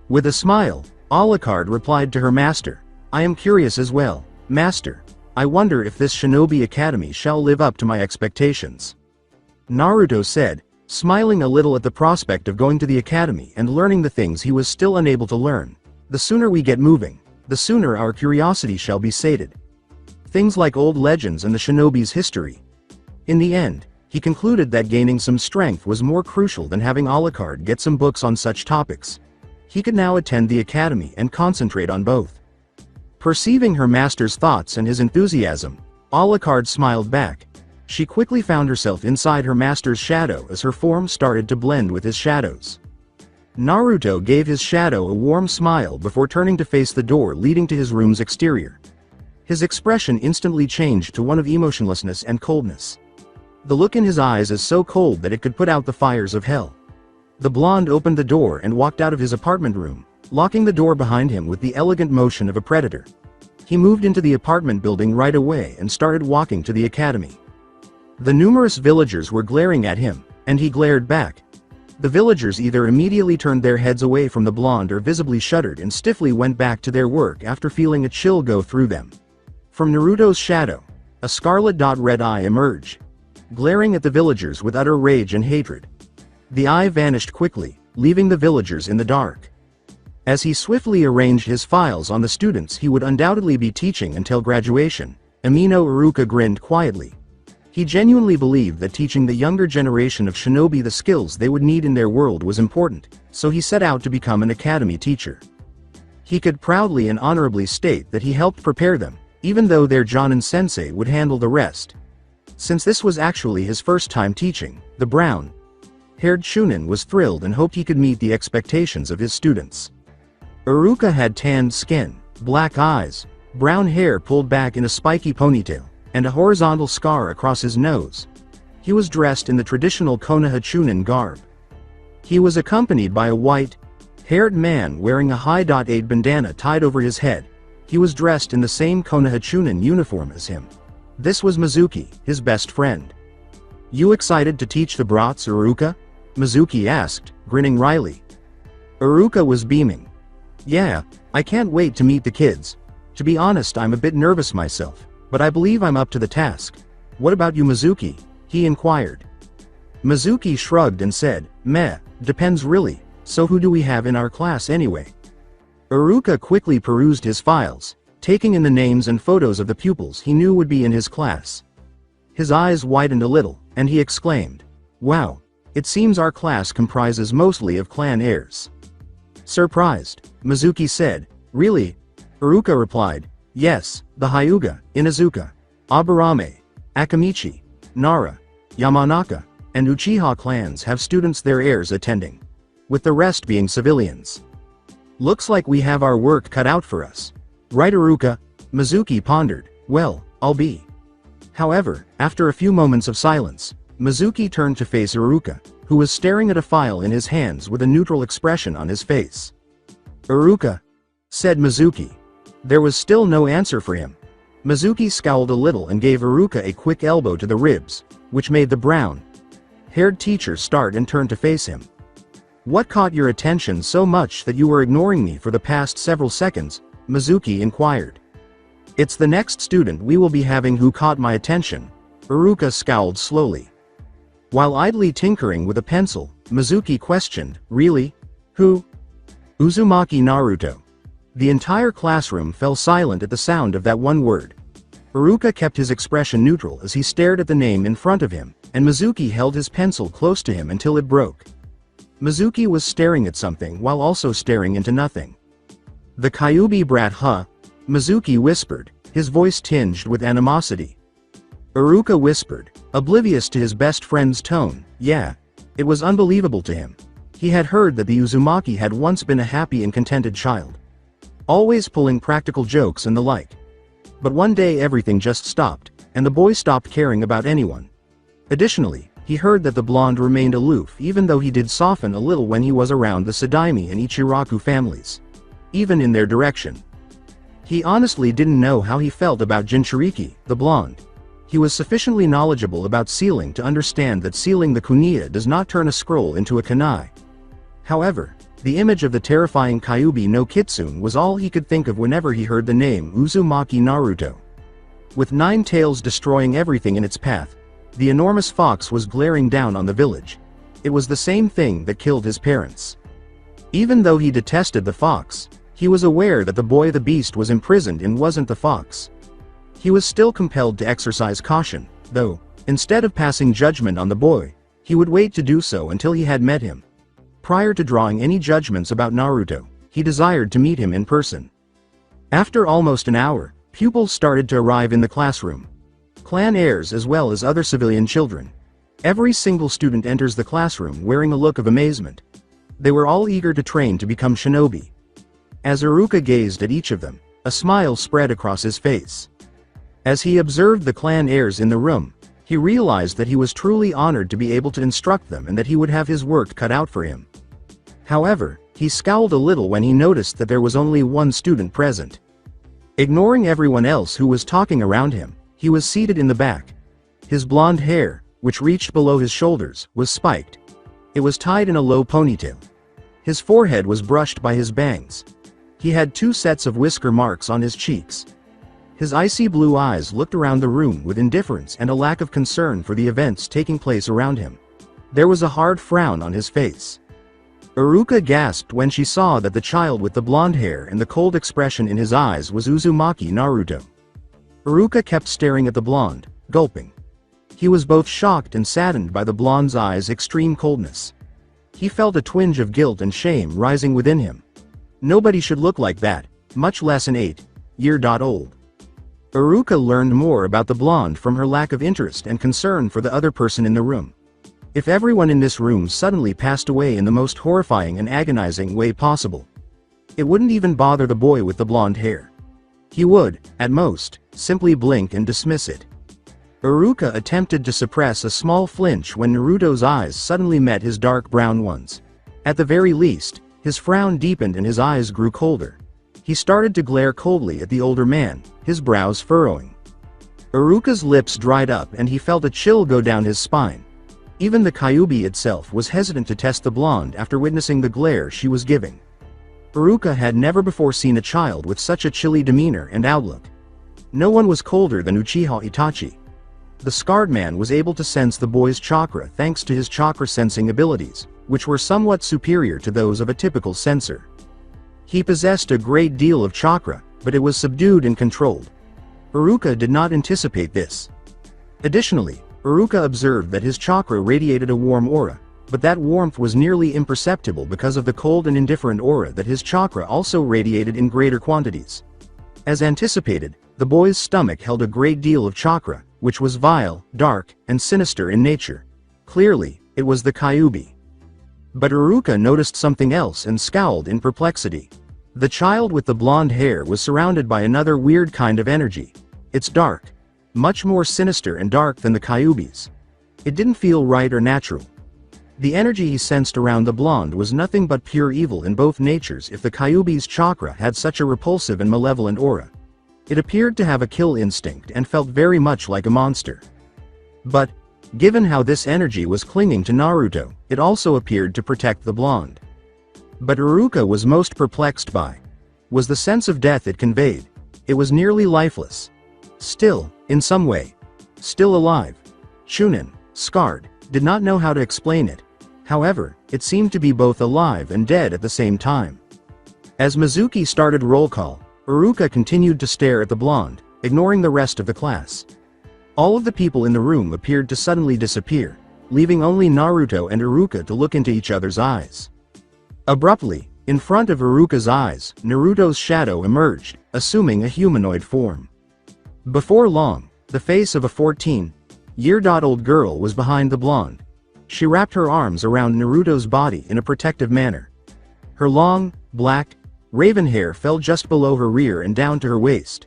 With a smile, Alucard replied to her master, "I am curious as well, master. I wonder if this shinobi academy shall live up to my expectations." Naruto said, smiling a little at the prospect of going to the academy and learning the things he was still unable to learn. "The sooner we get moving, the sooner our curiosity shall be sated. Things like old legends and the shinobi's history." In the end, he concluded that gaining some strength was more crucial than having Alucard get some books on such topics. He could now attend the academy and concentrate on both. Perceiving her master's thoughts and his enthusiasm, Alucard smiled back. She quickly found herself inside her master's shadow as her form started to blend with his shadows. Naruto gave his shadow a warm smile before turning to face the door leading to his room's exterior. His expression instantly changed to one of emotionlessness and coldness. The look in his eyes is so cold that it could put out the fires of hell. The blonde opened the door and walked out of his apartment room, locking the door behind him with the elegant motion of a predator. He moved into the apartment building right away and started walking to the academy. The numerous villagers were glaring at him, and he glared back. The villagers either immediately turned their heads away from the blonde or visibly shuddered and stiffly went back to their work after feeling a chill go through them. From Naruto's shadow, a scarlet red eye emerged, glaring at the villagers with utter rage and hatred. The eye vanished quickly, leaving the villagers in the dark. As he swiftly arranged his files on the students he would undoubtedly be teaching until graduation, Amino Iruka grinned quietly. He genuinely believed that teaching the younger generation of shinobi the skills they would need in their world was important, so he set out to become an academy teacher. He could proudly and honorably state that he helped prepare them, even though their Jonin-sensei would handle the rest. Since this was actually his first time teaching, the brown-haired Chunin was thrilled and hoped he could meet the expectations of his students. Iruka had tanned skin, black eyes, brown hair pulled back in a spiky ponytail, and a horizontal scar across his nose. He was dressed in the traditional Konoha Chunin garb. He was accompanied by a white-haired man wearing a high-8 bandana tied over his head. He was dressed in the same Konoha Chunin uniform as him. This was Mizuki, his best friend. "You excited to teach the brats, Iruka?" Mizuki asked, grinning wryly. Iruka was beaming. "Yeah, I can't wait to meet the kids. To be honest, I'm a bit nervous myself, but I believe I'm up to the task. What about you, Mizuki?" he inquired. Mizuki shrugged and said, "Meh, depends really, so who do we have in our class anyway?" Iruka quickly perused his files, taking in the names and photos of the pupils he knew would be in his class. His eyes widened a little, and he exclaimed, "Wow, it seems our class comprises mostly of clan heirs." Surprised, Mizuki said, "Really?" Iruka replied, "Yes, the Hyuga, Inuzuka, Aburame, Akamichi, Nara, Yamanaka, and Uchiha clans have students their heirs attending, with the rest being civilians. Looks like we have our work cut out for us. Right, Iruka?" Mizuki pondered. "Well, I'll be." However, after a few moments of silence, Mizuki turned to face Iruka, who was staring at a file in his hands with a neutral expression on his face. "Iruka," said Mizuki. There was still no answer for him. Mizuki scowled a little and gave Iruka a quick elbow to the ribs, which made the brown-haired teacher start and turn to face him. "What caught your attention so much that you were ignoring me for the past several seconds?" Mizuki inquired. "It's the next student we will be having who caught my attention." Iruka scowled slowly. While idly tinkering with a pencil, Mizuki questioned, "Really? Who?" "Uzumaki Naruto." The entire classroom fell silent at the sound of that one word. Iruka kept his expression neutral as he stared at the name in front of him, and Mizuki held his pencil close to him until it broke. Mizuki was staring at something while also staring into nothing. "The Kyuubi brat, huh?" Mizuki whispered, his voice tinged with animosity. Iruka whispered, oblivious to his best friend's tone, "Yeah." It was unbelievable to him. He had heard that the Uzumaki had once been a happy and contented child, always pulling practical jokes and the like. But one day everything just stopped, and the boy stopped caring about anyone. Additionally, he heard that the blonde remained aloof even though he did soften a little when he was around the Sadaimi and Ichiraku families, even in their direction. He honestly didn't know how he felt about Jinchuriki, the blonde. He was sufficiently knowledgeable about sealing to understand that sealing the kuniya does not turn a scroll into a kunai. However, the image of the terrifying Kyuubi no Kitsune was all he could think of whenever he heard the name Uzumaki Naruto. With 9 tails destroying everything in its path, the enormous fox was glaring down on the village. It was the same thing that killed his parents. Even though he detested the fox, he was aware that the boy the beast was imprisoned in wasn't the fox. He was still compelled to exercise caution, though, instead of passing judgment on the boy, he would wait to do so until he had met him. Prior to drawing any judgments about Naruto, he desired to meet him in person. After almost an hour, pupils started to arrive in the classroom. Clan heirs as well as other civilian children. Every single student enters the classroom wearing a look of amazement. They were all eager to train to become shinobi. As Iruka gazed at each of them, a smile spread across his face. As he observed the clan heirs in the room, he realized that he was truly honored to be able to instruct them and that he would have his work cut out for him. However, he scowled a little when he noticed that there was only one student present. Ignoring everyone else who was talking around him, he was seated in the back. His blonde hair, which reached below his shoulders, was spiked. It was tied in a low ponytail. His forehead was brushed by his bangs. He had 2 sets of whisker marks on his cheeks. His icy blue eyes looked around the room with indifference and a lack of concern for the events taking place around him. There was a hard frown on his face. Iruka gasped when she saw that the child with the blonde hair and the cold expression in his eyes was Uzumaki Naruto. Iruka kept staring at the blonde, gulping. He was both shocked and saddened by the blonde's eyes' extreme coldness. He felt a twinge of guilt and shame rising within him. Nobody should look like that, much less an 8-year-old. Iruka learned more about the blonde from her lack of interest and concern for the other person in the room. If everyone in this room suddenly passed away in the most horrifying and agonizing way possible, it wouldn't even bother the boy with the blonde hair. He would, at most, simply blink and dismiss it. Iruka attempted to suppress a small flinch when Naruto's eyes suddenly met his dark brown ones. At the very least, his frown deepened and his eyes grew colder. He started to glare coldly at the older man, his brows furrowing. Iruka's lips dried up and he felt a chill go down his spine. Even the Kyuubi itself was hesitant to test the blonde after witnessing the glare she was giving. Iruka had never before seen a child with such a chilly demeanor and outlook. No one was colder than Uchiha Itachi. The scarred man was able to sense the boy's chakra thanks to his chakra sensing abilities, which were somewhat superior to those of a typical sensor. He possessed a great deal of chakra, but it was subdued and controlled. Iruka did not anticipate this. Additionally, Iruka observed that his chakra radiated a warm aura, but that warmth was nearly imperceptible because of the cold and indifferent aura that his chakra also radiated in greater quantities. As anticipated, the boy's stomach held a great deal of chakra, which was vile, dark, and sinister in nature. Clearly, it was the Kyuubi. But Iruka noticed something else and scowled in perplexity. The child with the blonde hair was surrounded by another weird kind of energy. It's dark. Much more sinister and dark than the Kyuubi's. It didn't feel right or natural. The energy he sensed around the blonde was nothing but pure evil in both natures if the Kyuubi's chakra had such a repulsive and malevolent aura. It appeared to have a kill instinct and felt very much like a monster. But, given how this energy was clinging to Naruto, it also appeared to protect the blonde. But Iruka was most perplexed by was the sense of death it conveyed. It was nearly lifeless. Still, in some way. Still alive. Chunin, scarred, did not know how to explain it. However, it seemed to be both alive and dead at the same time. As Mizuki started roll call, Iruka continued to stare at the blonde, ignoring the rest of the class. All of the people in the room appeared to suddenly disappear, leaving only Naruto and Iruka to look into each other's eyes. Abruptly, in front of Iruka's eyes, Naruto's shadow emerged, assuming a humanoid form. Before long, the face of a 14-year-old girl was behind the blonde. She wrapped her arms around Naruto's body in a protective manner. Her long, black, raven hair fell just below her rear and down to her waist.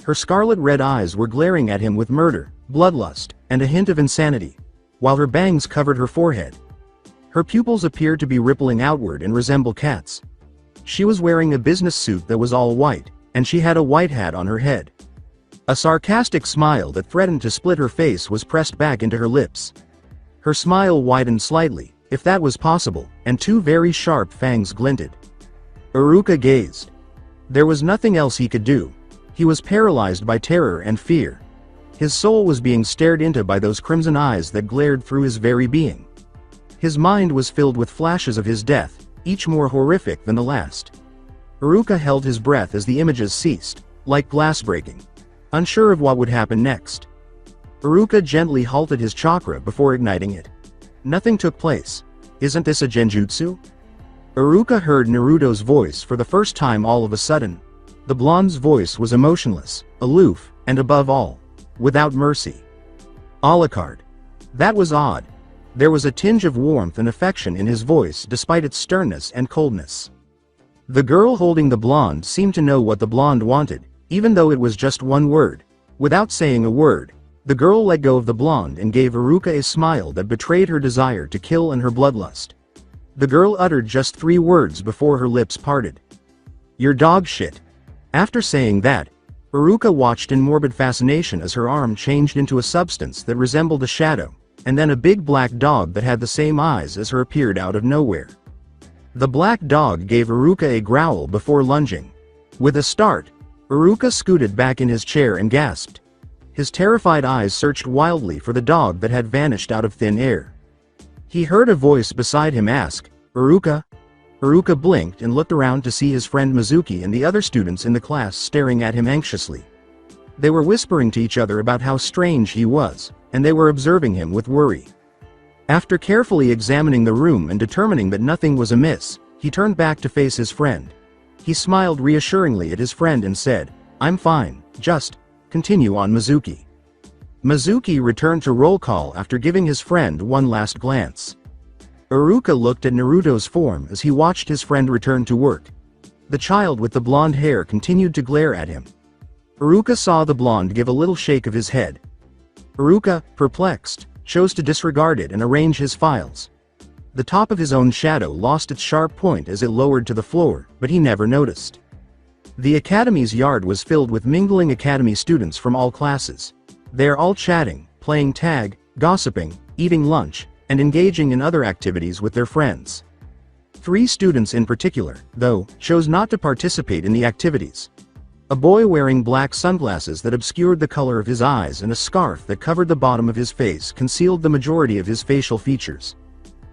Her scarlet-red eyes were glaring at him with murder, bloodlust, and a hint of insanity, while her bangs covered her forehead. Her pupils appeared to be rippling outward and resemble cats. She was wearing a business suit that was all white, and she had a white hat on her head. A sarcastic smile that threatened to split her face was pressed back into her lips. Her smile widened slightly, if that was possible, and two very sharp fangs glinted. Iruka gazed. There was nothing else he could do. He was paralyzed by terror and fear. His soul was being stared into by those crimson eyes that glared through his very being. His mind was filled with flashes of his death, each more horrific than the last. Iruka held his breath as the images ceased, like glass breaking, unsure of what would happen next. Iruka gently halted his chakra before igniting it. Nothing took place. Isn't this a genjutsu? Iruka heard Naruto's voice for the first time all of a sudden. The blonde's voice was emotionless, aloof, and above all, without mercy. Alucard. That was odd. There was a tinge of warmth and affection in his voice despite its sternness and coldness. The girl holding the blonde seemed to know what the blonde wanted, even though it was just one word. Without saying a word, the girl let go of the blonde and gave Iruka a smile that betrayed her desire to kill and her bloodlust. The girl uttered just 3 words before her lips parted. "You're dog shit." After saying that, Iruka watched in morbid fascination as her arm changed into a substance that resembled a shadow, and then a big black dog that had the same eyes as her appeared out of nowhere. The black dog gave Iruka a growl before lunging. With a start, Iruka scooted back in his chair and gasped. His terrified eyes searched wildly for the dog that had vanished out of thin air. He heard a voice beside him ask, "Iruka?" Iruka blinked and looked around to see his friend Mizuki and the other students in the class staring at him anxiously. They were whispering to each other about how strange he was, and they were observing him with worry. After carefully examining the room and determining that nothing was amiss, he turned back to face his friend. He smiled reassuringly at his friend and said, "I'm fine, just continue on, Mizuki." Mizuki returned to roll call after giving his friend one last glance. Iruka looked at Naruto's form as he watched his friend return to work. The child with the blonde hair continued to glare at him. Iruka saw the blonde give a little shake of his head. Iruka, perplexed, chose to disregard it and arrange his files. The top of his own shadow lost its sharp point as it lowered to the floor, but he never noticed. The academy's yard was filled with mingling academy students from all classes. They are all chatting, playing tag, gossiping, eating lunch, and engaging in other activities with their friends. 3 students in particular, though, chose not to participate in the activities. A boy wearing black sunglasses that obscured the color of his eyes and a scarf that covered the bottom of his face concealed the majority of his facial features.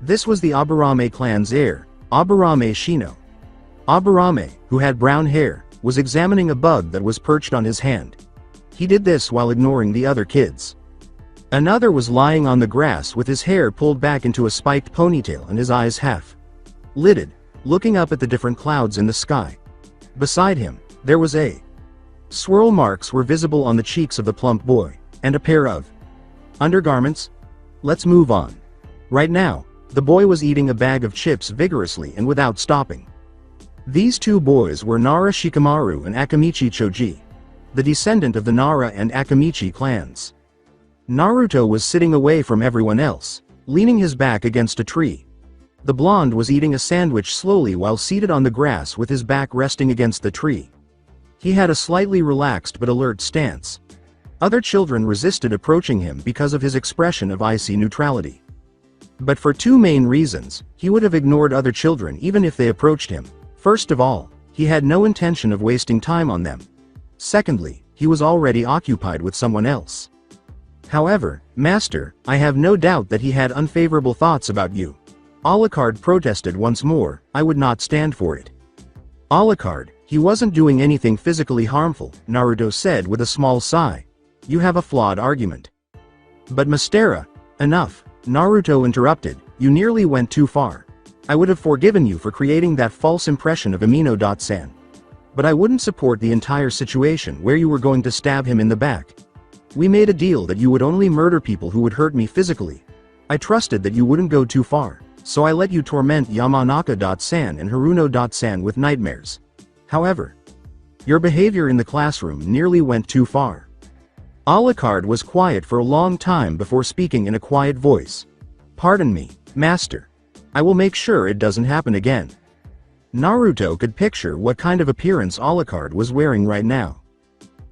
This was the Aburame clan's heir, Aburame Shino. Aburame, who had brown hair, was examining a bug that was perched on his hand. He did this while ignoring the other kids. Another was lying on the grass with his hair pulled back into a spiked ponytail and his eyes half-lidded, looking up at the different clouds in the sky. Beside him, there was a swirl. Marks were visible on the cheeks of the plump boy, and a pair of undergarments. Let's move on. Right now, the boy was eating a bag of chips vigorously and without stopping. These 2 boys were Nara Shikamaru and Akamichi Choji, the descendant of the Nara and Akamichi clans. Naruto was sitting away from everyone else, leaning his back against a tree. The blonde was eating a sandwich slowly while seated on the grass with his back resting against the tree. He had a slightly relaxed but alert stance. Other children resisted approaching him because of his expression of icy neutrality. But for 2 main reasons, he would have ignored other children even if they approached him. First of all, he had no intention of wasting time on them. Secondly, he was already occupied with someone else. However, Master, I have no doubt that he had unfavorable thoughts about you. Alucard protested once more. I would not stand for it. Alucard, he wasn't doing anything physically harmful, Naruto said with a small sigh. You have a flawed argument. But Mystera, enough, Naruto interrupted, you nearly went too far. I would have forgiven you for creating that false impression of Amino-san. But I wouldn't support the entire situation where you were going to stab him in the back. We made a deal that you would only murder people who would hurt me physically. I trusted that you wouldn't go too far, so I let you torment Yamanaka-san and Haruno-san with nightmares. However, your behavior in the classroom nearly went too far. Alucard was quiet for a long time before speaking in a quiet voice. Pardon me, Master. I will make sure it doesn't happen again. Naruto could picture what kind of appearance Alucard was wearing right now.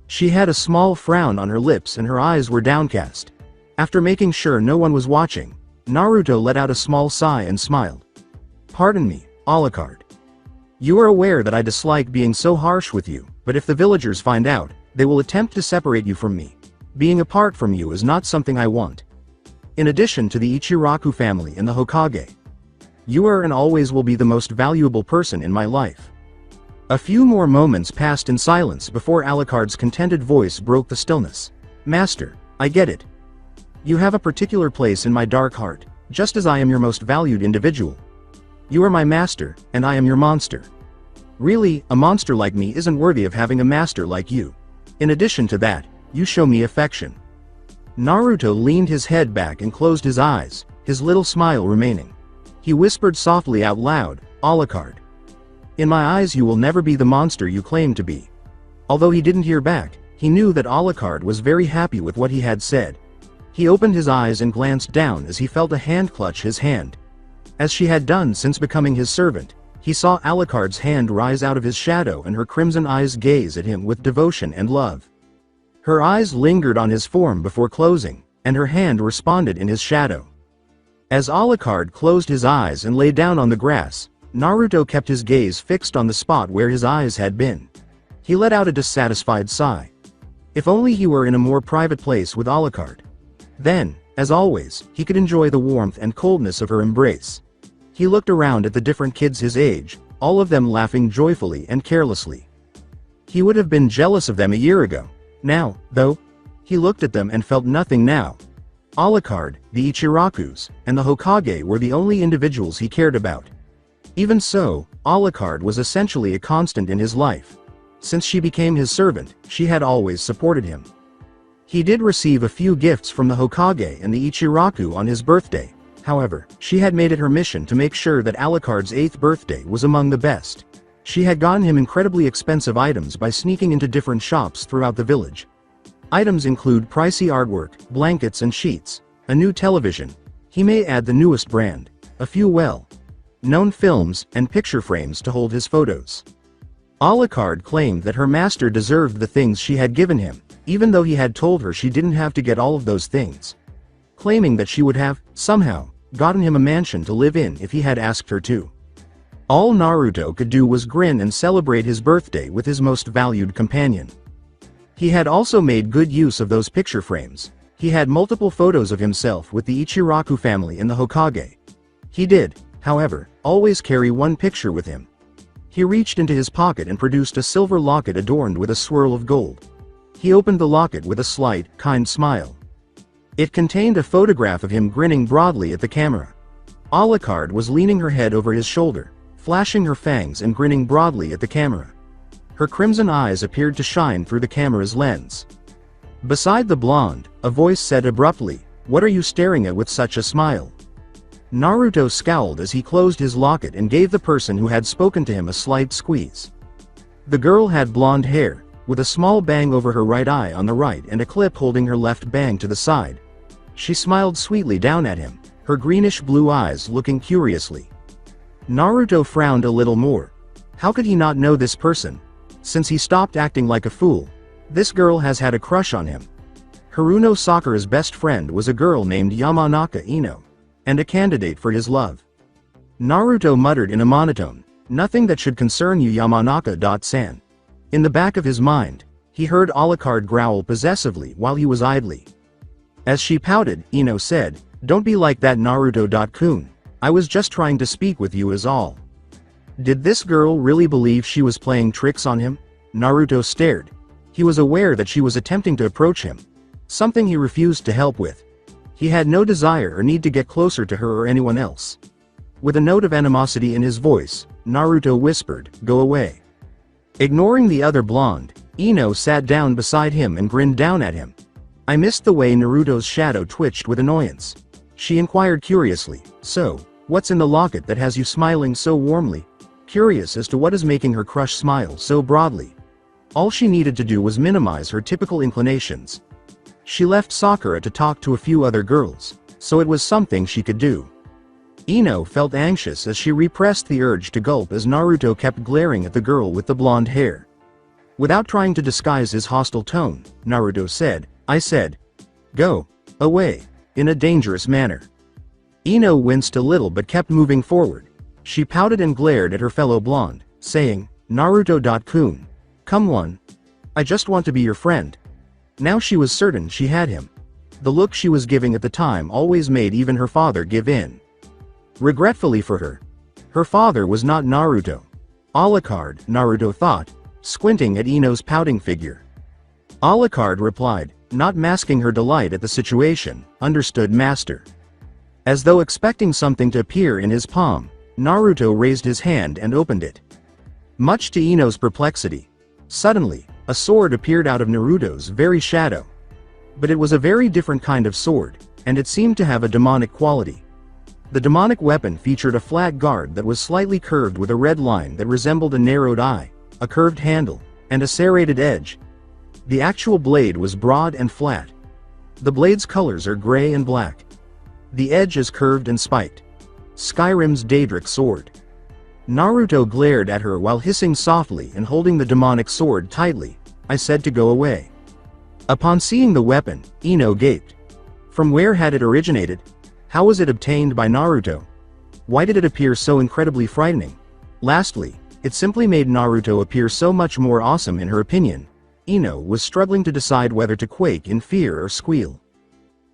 She had a small frown on her lips and her eyes were downcast. After making sure no one was watching, Naruto let out a small sigh and smiled. Pardon me, Alucard. You are aware that I dislike being so harsh with you, but if the villagers find out, they will attempt to separate you from me. Being apart from you is not something I want. In addition to the Ichiraku family and the Hokage, you are and always will be the most valuable person in my life. A few more moments passed in silence before Alucard's contented voice broke the stillness. Master, I get it. You have a particular place in my dark heart, just as I am your most valued individual. You are my master, and I am your monster. Really, a monster like me isn't worthy of having a master like you. In addition to that, you show me affection. Naruto leaned his head back and closed his eyes, his little smile remaining. He whispered softly out loud, Alucard. In my eyes you will never be the monster you claim to be. Although he didn't hear back, he knew that Alucard was very happy with what he had said. He opened his eyes and glanced down as he felt a hand clutch his hand. As she had done since becoming his servant, he saw Alucard's hand rise out of his shadow and her crimson eyes gaze at him with devotion and love. Her eyes lingered on his form before closing, and her hand responded in his shadow. As Alucard closed his eyes and lay down on the grass, Naruto kept his gaze fixed on the spot where his eyes had been. He let out a dissatisfied sigh. If only he were in a more private place with Alucard. Then, as always, he could enjoy the warmth and coldness of her embrace. He looked around at the different kids his age, all of them laughing joyfully and carelessly. He would have been jealous of them a year ago. Now, though, he looked at them and felt nothing now. Alucard, the Ichirakus, and the Hokage were the only individuals he cared about. Even so, Alucard was essentially a constant in his life. Since she became his servant, she had always supported him. He did receive a few gifts from the Hokage and the Ichiraku on his birthday. However, she had made it her mission to make sure that Alucard's 8th birthday was among the best. She had gotten him incredibly expensive items by sneaking into different shops throughout the village. Items include pricey artwork, blankets and sheets, a new television, he may add the newest brand, a few well-known films, and picture frames to hold his photos. Alucard claimed that her master deserved the things she had given him, even though he had told her she didn't have to get all of those things. Claiming that she would have, somehow, gotten him a mansion to live in if he had asked her to. All Naruto could do was grin and celebrate his birthday with his most valued companion. He had also made good use of those picture frames. He had multiple photos of himself with the Ichiraku family and the Hokage. He did, however, always carry one picture with him. He reached into his pocket and produced a silver locket adorned with a swirl of gold. He opened the locket with a slight, kind smile. It contained a photograph of him grinning broadly at the camera. Alucard was leaning her head over his shoulder, flashing her fangs and grinning broadly at the camera. Her crimson eyes appeared to shine through the camera's lens. Beside the blonde, a voice said abruptly, "What are you staring at with such a smile?" Naruto scowled as he closed his locket and gave the person who had spoken to him a slight squeeze. The girl had blonde hair, with a small bang over her right eye on the right and a clip holding her left bang to the side. She smiled sweetly down at him, her greenish-blue eyes looking curiously. Naruto frowned a little more. How could he not know this person? Since he stopped acting like a fool, this girl has had a crush on him. Haruno Sakura's best friend was a girl named Yamanaka Ino, and a candidate for his love. Naruto muttered in a monotone, "Nothing that should concern you, Yamanaka-san." In the back of his mind, he heard Alucard growl possessively while he was idly. As she pouted, Ino said, "Don't be like that, Naruto-kun. I was just trying to speak with you is all." Did this girl really believe she was playing tricks on him? Naruto stared. He was aware that she was attempting to approach him, something he refused to help with. He had no desire or need to get closer to her or anyone else. With a note of animosity in his voice, Naruto whispered, "Go away." Ignoring the other blonde, Ino sat down beside him and grinned down at him. I missed the way Naruto's shadow twitched with annoyance. She inquired curiously, "So, what's in the locket that has you smiling so warmly?" Curious as to what is making her crush smile so broadly. All she needed to do was minimize her typical inclinations. She left Sakura to talk to a few other girls, so it was something she could do. Ino felt anxious as she repressed the urge to gulp as Naruto kept glaring at the girl with the blonde hair. Without trying to disguise his hostile tone, Naruto said, "I said, go away," in a dangerous manner. Ino winced a little but kept moving forward. She pouted and glared at her fellow blonde, saying, "Naruto-kun. Come on. I just want to be your friend." Now she was certain she had him. The look she was giving at the time always made even her father give in. Regretfully for her, her father was not Naruto. Alucard, Naruto thought, squinting at Ino's pouting figure. Alucard replied, not masking her delight at the situation, "Understood, master." As though expecting something to appear in his palm, Naruto raised his hand and opened it. Much to Ino's perplexity, suddenly, a sword appeared out of Naruto's very shadow. But it was a very different kind of sword, and it seemed to have a demonic quality. The demonic weapon featured a flat guard that was slightly curved with a red line that resembled a narrowed eye, a curved handle, and a serrated edge. The actual blade was broad and flat. The blade's colors are gray and black. The edge is curved and spiked. Skyrim's Daedric sword. Naruto glared at her while hissing softly and holding the demonic sword tightly. "I said to go away." Upon seeing the weapon, Ino gaped. From where had it originated? How was it obtained by Naruto? Why did it appear so incredibly frightening? Lastly, it simply made Naruto appear so much more awesome in her opinion. Ino was struggling to decide whether to quake in fear or squeal.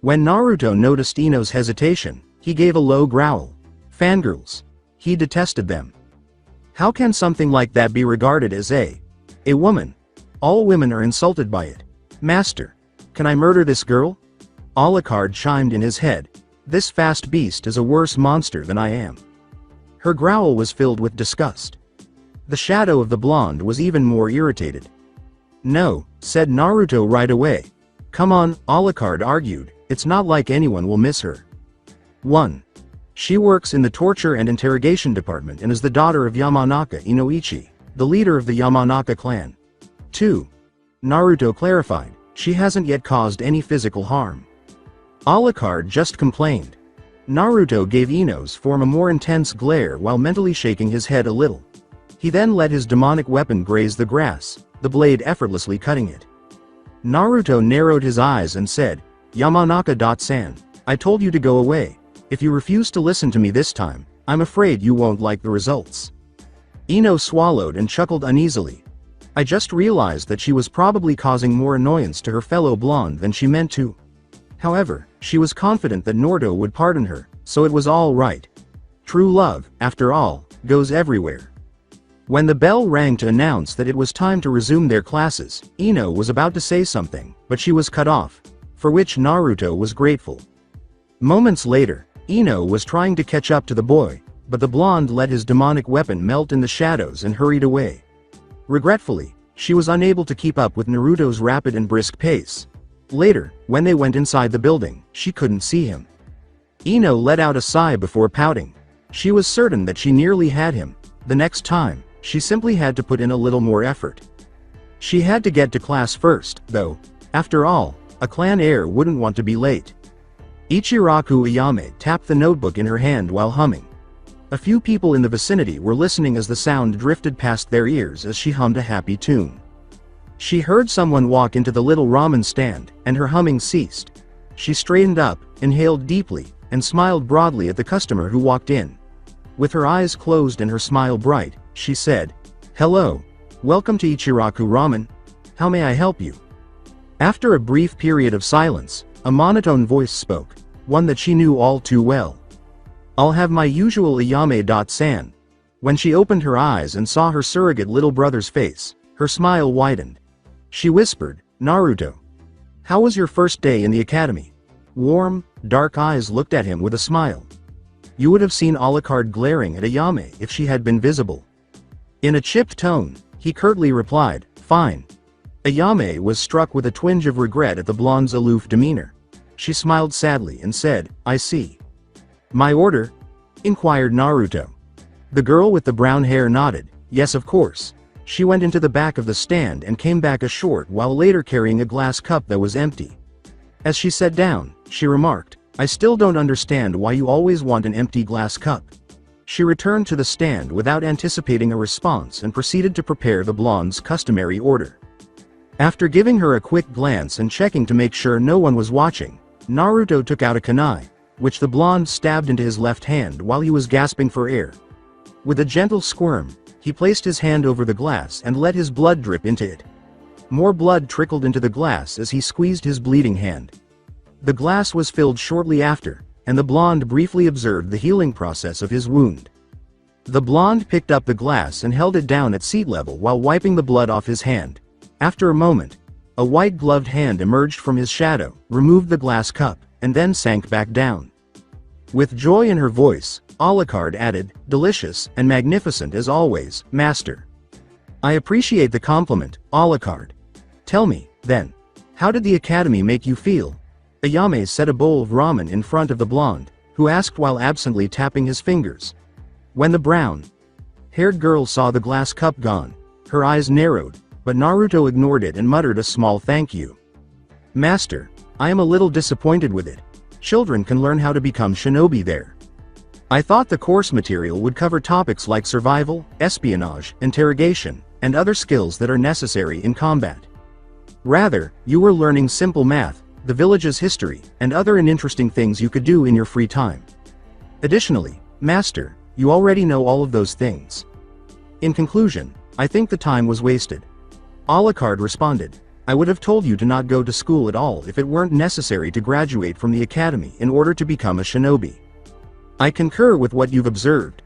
When Naruto noticed Ino's hesitation, he gave a low growl. Fangirls. He detested them. How can something like that be regarded as a woman? All women are insulted by it. "Master, can I murder this girl?" Alucard chimed in his head. "This fast beast is a worse monster than I am." Her growl was filled with disgust. The shadow of the blonde was even more irritated. "No," said Naruto right away. "Come on," Alucard argued, "it's not like anyone will miss her." 1. She works in the torture and interrogation department and is the daughter of Yamanaka Inoichi, the leader of the Yamanaka clan. 2. Naruto clarified, she hasn't yet caused any physical harm. Alucard just complained. Naruto gave Ino's form a more intense glare while mentally shaking his head a little. He then let his demonic weapon graze the grass, the blade effortlessly cutting it. Naruto narrowed his eyes and said, "Yamanaka-san, I told you to go away. If you refuse to listen to me this time, I'm afraid you won't like the results." Ino swallowed and chuckled uneasily. I just realized that she was probably causing more annoyance to her fellow blonde than she meant to. However, she was confident that Naruto would pardon her, so it was all right. True love, after all, goes everywhere. When the bell rang to announce that it was time to resume their classes, Ino was about to say something, but she was cut off, for which Naruto was grateful. Moments later, Ino was trying to catch up to the boy, but the blonde let his demonic weapon melt in the shadows and hurried away. Regretfully, she was unable to keep up with Naruto's rapid and brisk pace. Later, when they went inside the building, she couldn't see him. Ino let out a sigh before pouting. She was certain that she nearly had him. The next time, she simply had to put in a little more effort. She had to get to class first, though. After all, a clan heir wouldn't want to be late. Ichiraku Ayame tapped the notebook in her hand while humming. A few people in the vicinity were listening as the sound drifted past their ears as she hummed a happy tune. She heard someone walk into the little ramen stand, and her humming ceased. She straightened up, inhaled deeply, and smiled broadly at the customer who walked in. With her eyes closed and her smile bright, she said, "Hello. Welcome to Ichiraku Ramen. How may I help you?" After a brief period of silence, a monotone voice spoke, one that she knew all too well. "I'll have my usual Ayame-san." When she opened her eyes and saw her surrogate little brother's face, her smile widened. She whispered, "Naruto. How was your first day in the academy?" Warm, dark eyes looked at him with a smile. You would have seen Alucard glaring at Ayame if she had been visible. In a chipped tone, he curtly replied, "Fine." Ayame was struck with a twinge of regret at the blonde's aloof demeanor. She smiled sadly and said, "I see." "My order?" inquired Naruto. The girl with the brown hair nodded, "Yes, of course." She went into the back of the stand and came back a short while later carrying a glass cup that was empty. As she sat down, she remarked, "I still don't understand why you always want an empty glass cup." She returned to the stand without anticipating a response and proceeded to prepare the blonde's customary order. After giving her a quick glance and checking to make sure no one was watching, Naruto took out a kunai, which the blonde stabbed into his left hand while he was gasping for air. With a gentle squirm, he placed his hand over the glass and let his blood drip into it. More blood trickled into the glass as he squeezed his bleeding hand. The glass was filled shortly after, and the blonde briefly observed the healing process of his wound. The blonde picked up the glass and held it down at seat level while wiping the blood off his hand. After a moment, a white-gloved hand emerged from his shadow, removed the glass cup, and then sank back down. With joy in her voice, Alucard added, "Delicious and magnificent as always, master." "I appreciate the compliment, Alucard. Tell me, then, how did the academy make you feel?" Ayame set a bowl of ramen in front of the blonde, who asked while absently tapping his fingers. When the brown-haired girl saw the glass cup gone, her eyes narrowed, but Naruto ignored it and muttered a small thank you. "Master, I am a little disappointed with it. Children can learn how to become shinobi there. I thought the course material would cover topics like survival, espionage, interrogation, and other skills that are necessary in combat. Rather, you were learning simple math, the village's history, and other interesting things you could do in your free time. Additionally, Master, you already know all of those things. In conclusion, I think the time was wasted." Alucard responded, "I would have told you to not go to school at all if it weren't necessary to graduate from the academy in order to become a shinobi. I concur with what you've observed.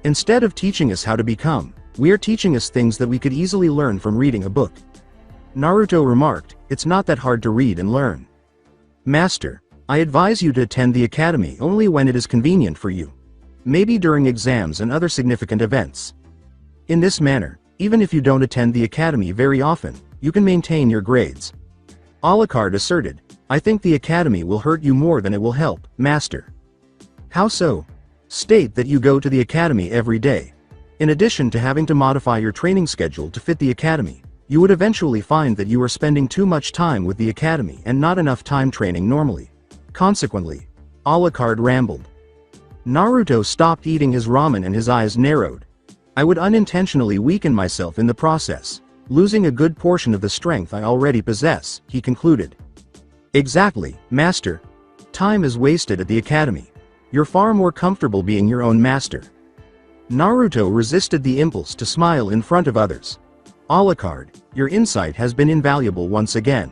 Instead of teaching us how to become, we are teaching us things that we could easily learn from reading a book." Naruto remarked, "It's not that hard to read and learn. Master, I advise you to attend the academy only when it is convenient for you. Maybe during exams and other significant events. In this manner, even if you don't attend the academy very often, you can maintain your grades." Alucard asserted, "I think the academy will hurt you more than it will help, Master." "How so?" "State that you go to the academy every day. In addition to having to modify your training schedule to fit the academy, you would eventually find that you are spending too much time with the academy and not enough time training normally. Consequently," Alucard rambled. Naruto stopped eating his ramen and his eyes narrowed. "I would unintentionally weaken myself in the process, losing a good portion of the strength I already possess," he concluded. "Exactly, Master. Time is wasted at the academy. You're far more comfortable being your own master." Naruto resisted the impulse to smile in front of others. "Alucard, your insight has been invaluable once again."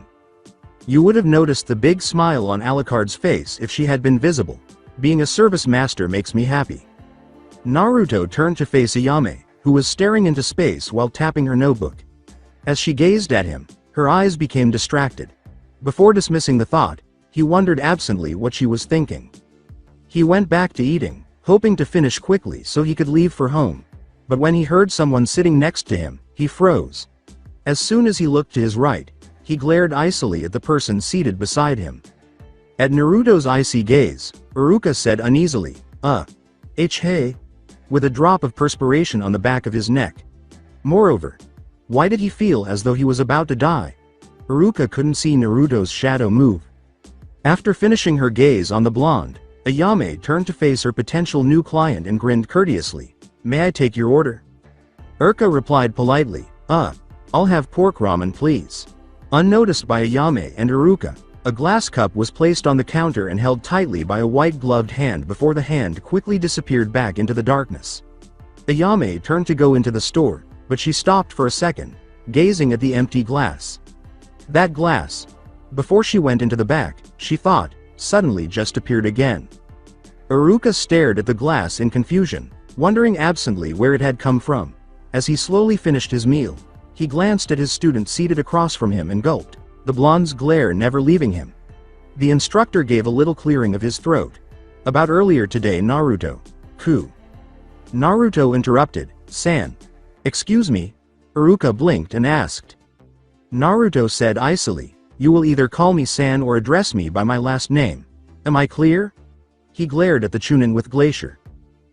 You would have noticed the big smile on Alucard's face if she had been visible. "Being a service master makes me happy." Naruto turned to face Ayame, who was staring into space while tapping her notebook. As she gazed at him, her eyes became distracted. Before dismissing the thought, he wondered absently what she was thinking. He went back to eating, hoping to finish quickly so he could leave for home. But when he heard someone sitting next to him, he froze. As soon as he looked to his right, he glared icily at the person seated beside him. At Naruto's icy gaze, Iruka said uneasily, hey," with a drop of perspiration on the back of his neck. Moreover, why did he feel as though he was about to die? Iruka couldn't see Naruto's shadow move. After finishing her gaze on the blonde, Ayame turned to face her potential new client and grinned courteously. "May I take your order?" Iruka replied politely, I'll have pork ramen please." Unnoticed by Ayame and Iruka, a glass cup was placed on the counter and held tightly by a white-gloved hand before the hand quickly disappeared back into the darkness. Ayame turned to go into the store, but she stopped for a second, gazing at the empty glass. That glass, before she went into the back, she thought, suddenly just appeared again. Iruka stared at the glass in confusion, wondering absently where it had come from. As he slowly finished his meal, he glanced at his student seated across from him and gulped, the blonde's glare never leaving him. The instructor gave a little clearing of his throat. About earlier today, Naruto. Naruto interrupted, San. Excuse me? Iruka blinked and asked. Naruto said icily, you will either call me San or address me by my last name. Am I clear? He glared at the Chunin with glacier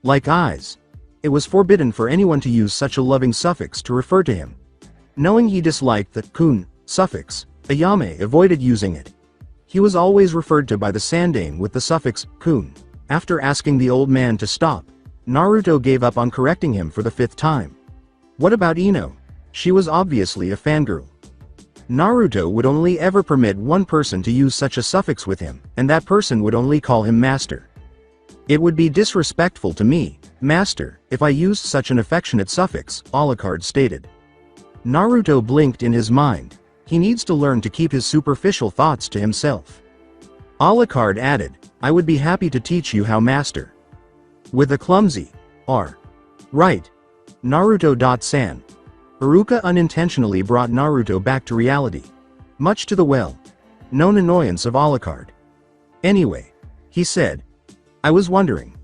like eyes. It was forbidden for anyone to use such a loving suffix to refer to him. Knowing he disliked the kun suffix, Ayame avoided using it. He was always referred to by the Sandane with the suffix kun. After asking the old man to stop, Naruto gave up on correcting him for the 5th time. What about Ino? She was obviously a fangirl. Naruto would only ever permit one person to use such a suffix with him, and that person would only call him master. It would be disrespectful to me, master, if I used such an affectionate suffix, Alucard stated. Naruto blinked in his mind. He needs to learn to keep his superficial thoughts to himself. Alucard added, I would be happy to teach you how, master. With a clumsy R. Right. Naruto.san. Iruka unintentionally brought Naruto back to reality. Much to the well-known annoyance of Alucard. Anyway, he said, I was wondering.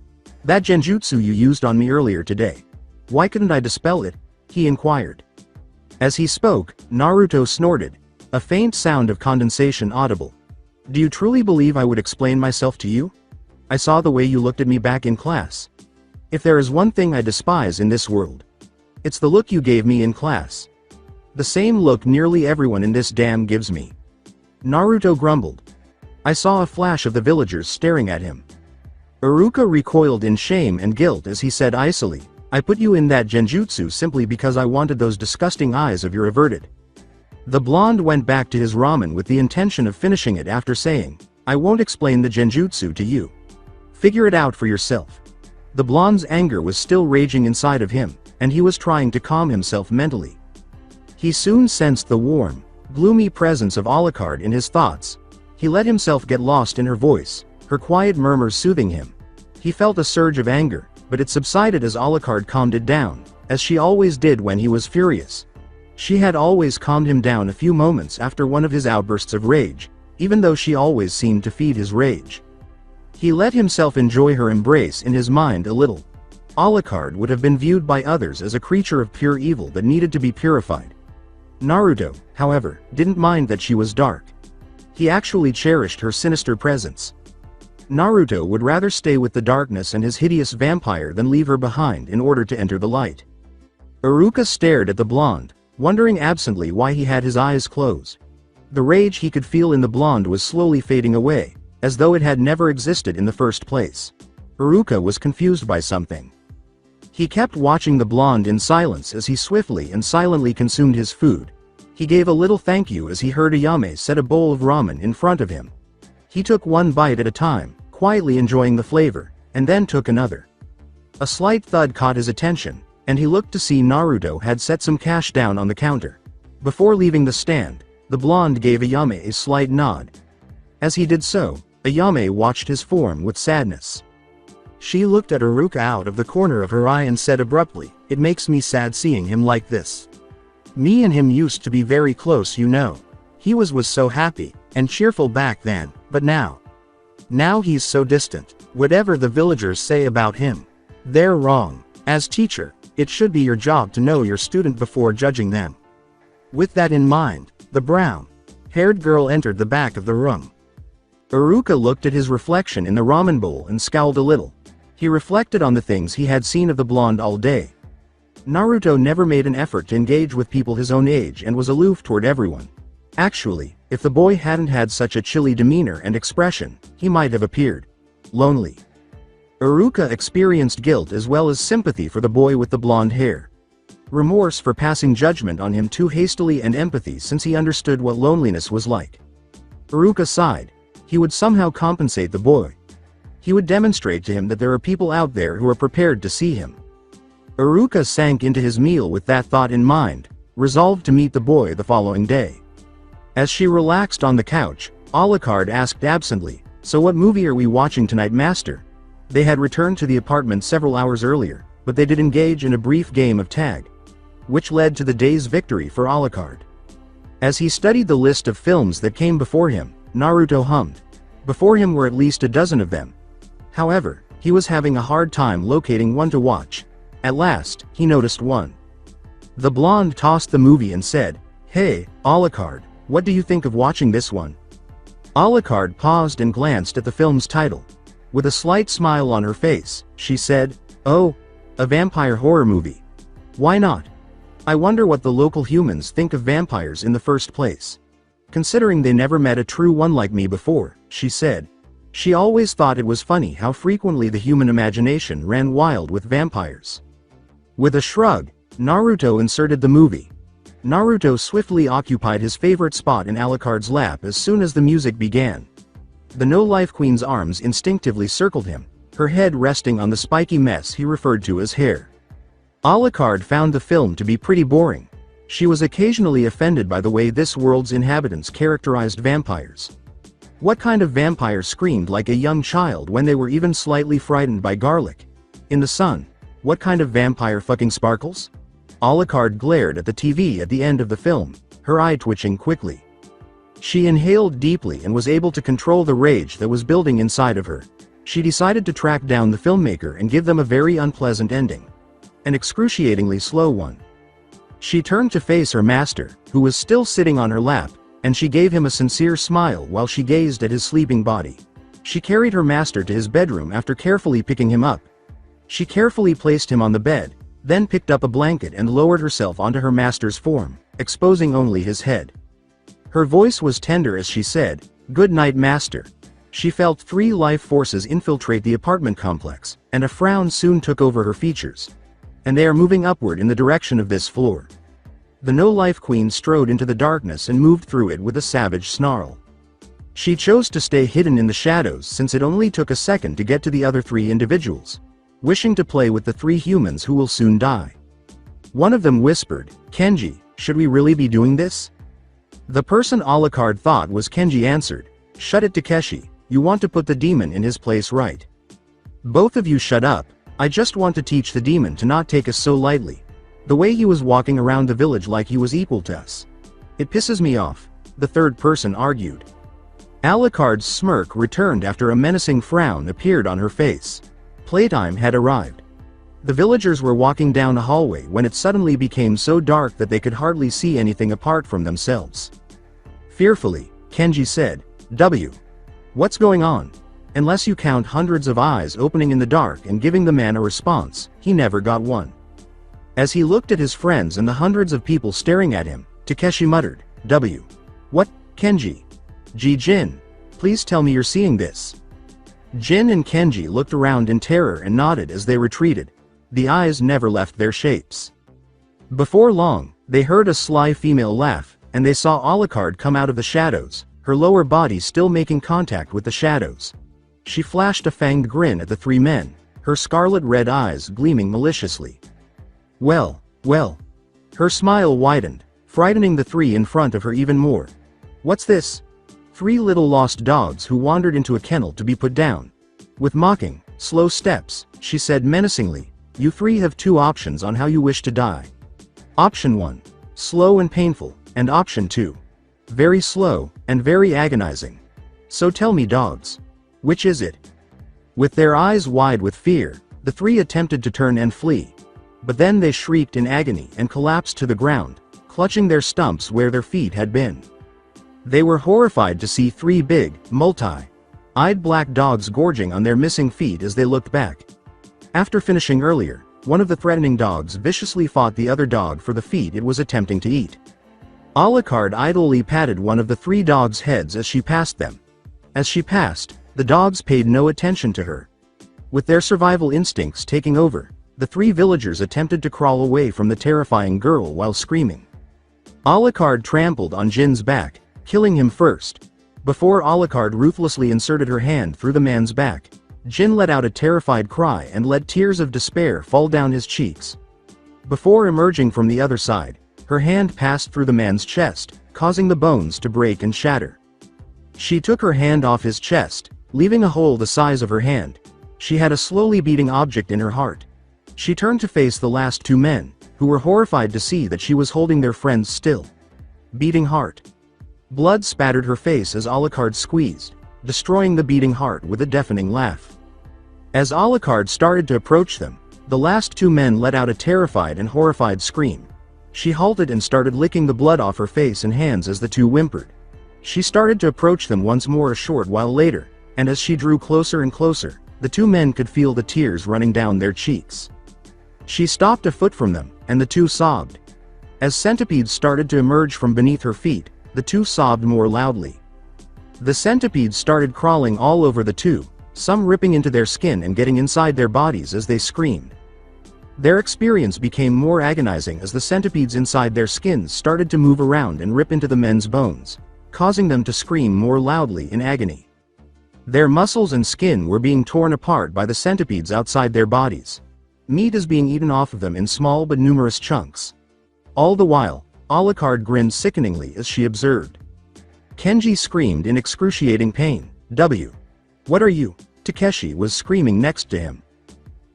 That genjutsu you used on me earlier today. Why couldn't I dispel it? He inquired. As he spoke, Naruto snorted, a faint sound of condensation audible. Do you truly believe I would explain myself to you? I saw the way you looked at me back in class. If there is one thing I despise in this world, it's the look you gave me in class. The same look nearly everyone in this dam gives me. Naruto grumbled. I saw a flash of the villagers staring at him. Iruka recoiled in shame and guilt as he said icily, I put you in that genjutsu simply because I wanted those disgusting eyes of your averted. The blonde went back to his ramen with the intention of finishing it after saying, I won't explain the genjutsu to you. Figure it out for yourself. The blonde's anger was still raging inside of him, and he was trying to calm himself mentally. He soon sensed the warm, gloomy presence of Alucard in his thoughts. He let himself get lost in her voice, her quiet murmurs soothing him. He felt a surge of anger, but it subsided as Alucard calmed it down, as she always did when he was furious. She had always calmed him down a few moments after one of his outbursts of rage, even though she always seemed to feed his rage. He let himself enjoy her embrace in his mind a little. Alucard would have been viewed by others as a creature of pure evil that needed to be purified. Naruto, however, didn't mind that she was dark. He actually cherished her sinister presence. Naruto would rather stay with the darkness and his hideous vampire than leave her behind in order to enter the light. Iruka stared at the blonde, wondering absently why he had his eyes closed. The rage he could feel in the blonde was slowly fading away, as though it had never existed in the first place. Iruka was confused by something. He kept watching the blonde in silence as he swiftly and silently consumed his food. He gave a little thank you as he heard Ayame set a bowl of ramen in front of him. He took one bite at a time, quietly enjoying the flavor, and then took another. A slight thud caught his attention, and he looked to see Naruto had set some cash down on the counter. Before leaving the stand, the blonde gave Ayame a slight nod. As he did so, Ayame watched his form with sadness. She looked at Iruka out of the corner of her eye and said abruptly, it makes me sad seeing him like this. Me and him used to be very close, you know. He was so happy and cheerful back then, but now he's so distant. Whatever the villagers say about him, they're wrong. As teacher, it should be your job to know your student before judging them. With that in mind, the brown-haired girl entered the back of the room. Iruka looked at his reflection in the ramen bowl and scowled a little. He reflected on the things he had seen of the blonde all day. Naruto never made an effort to engage with people his own age and was aloof toward everyone. Actually, if the boy hadn't had such a chilly demeanor and expression, he might have appeared lonely. Iruka experienced guilt as well as sympathy for the boy with the blonde hair. Remorse for passing judgment on him too hastily and empathy since he understood what loneliness was like. Iruka sighed. He would somehow compensate the boy. He would demonstrate to him that there are people out there who are prepared to see him. Iruka sank into his meal with that thought in mind, resolved to meet the boy the following day. As she relaxed on the couch, Alucard asked absently, so what movie are we watching tonight, master? They had returned to the apartment several hours earlier, but they did engage in a brief game of tag, which led to the day's victory for Alucard. As he studied the list of films that came before him, Naruto hummed. Before him were at least a dozen of them. However, he was having a hard time locating one to watch. At last, he noticed one. The blonde tossed the movie and said, "Hey, Alucard, what do you think of watching this one?" Alucard paused and glanced at the film's title. With a slight smile on her face, she said, "Oh, a vampire horror movie. Why not? I wonder what the local humans think of vampires in the first place. Considering they never met a true one like me before," she said. She always thought it was funny how frequently the human imagination ran wild with vampires. With a shrug, Naruto inserted the movie. Naruto swiftly occupied his favorite spot in Alucard's lap as soon as the music began. The no-life queen's arms instinctively circled him, her head resting on the spiky mess he referred to as hair. Alucard found the film to be pretty boring. She was occasionally offended by the way this world's inhabitants characterized vampires. What kind of vampire screamed like a young child when they were even slightly frightened by garlic? In the sun, what kind of vampire fucking sparkles? Alucard glared at the TV at the end of the film, her eye twitching quickly. She inhaled deeply and was able to control the rage that was building inside of her. She decided to track down the filmmaker and give them a very unpleasant ending. An excruciatingly slow one. She turned to face her master, who was still sitting on her lap, and she gave him a sincere smile while she gazed at his sleeping body. She carried her master to his bedroom after carefully picking him up. She carefully placed him on the bed, then picked up a blanket and lowered herself onto her master's form, exposing only his head. Her voice was tender as she said, "Good night, master." She felt 3 life forces infiltrate the apartment complex, and a frown soon took over her features. And they are moving upward in the direction of this floor. The no-life queen strode into the darkness and moved through it with a savage snarl. She chose to stay hidden in the shadows since it only took a second to get to the other 3 individuals, wishing to play with the 3 humans who will soon die. One of them whispered, "Kenji, should we really be doing this?" The person Alucard thought was Kenji answered, "Shut it, Takeshi, you want to put the demon in his place, right? Both of you shut up, I just want to teach the demon to not take us so lightly. The way he was walking around the village like he was equal to us. It pisses me off," the third person argued. Alucard's smirk returned after a menacing frown appeared on her face. Playtime had arrived. The villagers were walking down a hallway when it suddenly became so dark that they could hardly see anything apart from themselves. Fearfully, Kenji said, What's going on?" Unless you count hundreds of eyes opening in the dark and giving the man a response, he never got one. As he looked at his friends and the hundreds of people staring at him, Takeshi muttered, What, Kenji? Jin, please tell me you're seeing this." Jin and Kenji looked around in terror and nodded as they retreated. The eyes never left their shapes. Before long, they heard a sly female laugh, and they saw Alucard come out of the shadows, her lower body still making contact with the shadows. She flashed a fanged grin at the 3 men, her scarlet-red eyes gleaming maliciously. Well. Her smile widened, frightening the 3 in front of her even more. "What's this?" 3 little lost dogs who wandered into a kennel to be put down. With mocking, slow steps, she said menacingly, "You 3 have 2 options on how you wish to die. Option 1. Slow and painful, and Option 2. Very slow, and very agonizing. So tell me, dogs. Which is it?" With their eyes wide with fear, the 3 attempted to turn and flee. But then they shrieked in agony and collapsed to the ground, clutching their stumps where their feet had been. They were horrified to see 3 big, multi-eyed black dogs gorging on their missing feet as they looked back. After finishing earlier, one of the threatening dogs viciously fought the other dog for the feet it was attempting to eat. Alucard idly patted one of the 3 dogs' heads as she passed them. As she passed, the dogs paid no attention to her. With their survival instincts taking over, the 3 villagers attempted to crawl away from the terrifying girl while screaming. Alucard trampled on Jin's back, killing him first. Before Alucard ruthlessly inserted her hand through the man's back, Jin let out a terrified cry and let tears of despair fall down his cheeks. Before emerging from the other side, her hand passed through the man's chest, causing the bones to break and shatter. She took her hand off his chest, leaving a hole the size of her hand. She had a slowly beating object in her heart. She turned to face the last two men, who were horrified to see that she was holding their friend's still beating heart. Blood spattered her face as Alucard squeezed, destroying the beating heart with a deafening laugh. As Alucard started to approach them, the last two men let out a terrified and horrified scream. She halted and started licking the blood off her face and hands as the two whimpered. She started to approach them once more a short while later, and as she drew closer and closer, the two men could feel the tears running down their cheeks. She stopped a foot from them, and the two sobbed. As centipedes started to emerge from beneath her feet, the two sobbed more loudly. The centipedes started crawling all over the two, some ripping into their skin and getting inside their bodies as they screamed. Their experience became more agonizing as the centipedes inside their skins started to move around and rip into the men's bones, causing them to scream more loudly in agony. Their muscles and skin were being torn apart by the centipedes outside their bodies. Meat is being eaten off of them in small but numerous chunks. All the while, Alucard grinned sickeningly as she observed. Kenji screamed in excruciating pain. What are you? Takeshi was screaming next to him.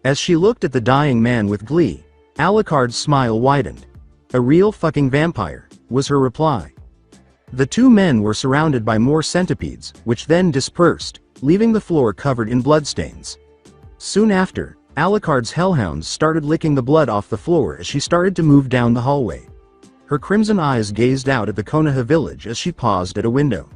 As she looked at the dying man with glee, Alucard's smile widened. A real fucking vampire, was her reply. The two men were surrounded by more centipedes, which then dispersed, leaving the floor covered in bloodstains. Soon after, Alucard's hellhounds started licking the blood off the floor as she started to move down the hallway. Her crimson eyes gazed out at the Konoha village as she paused at a window.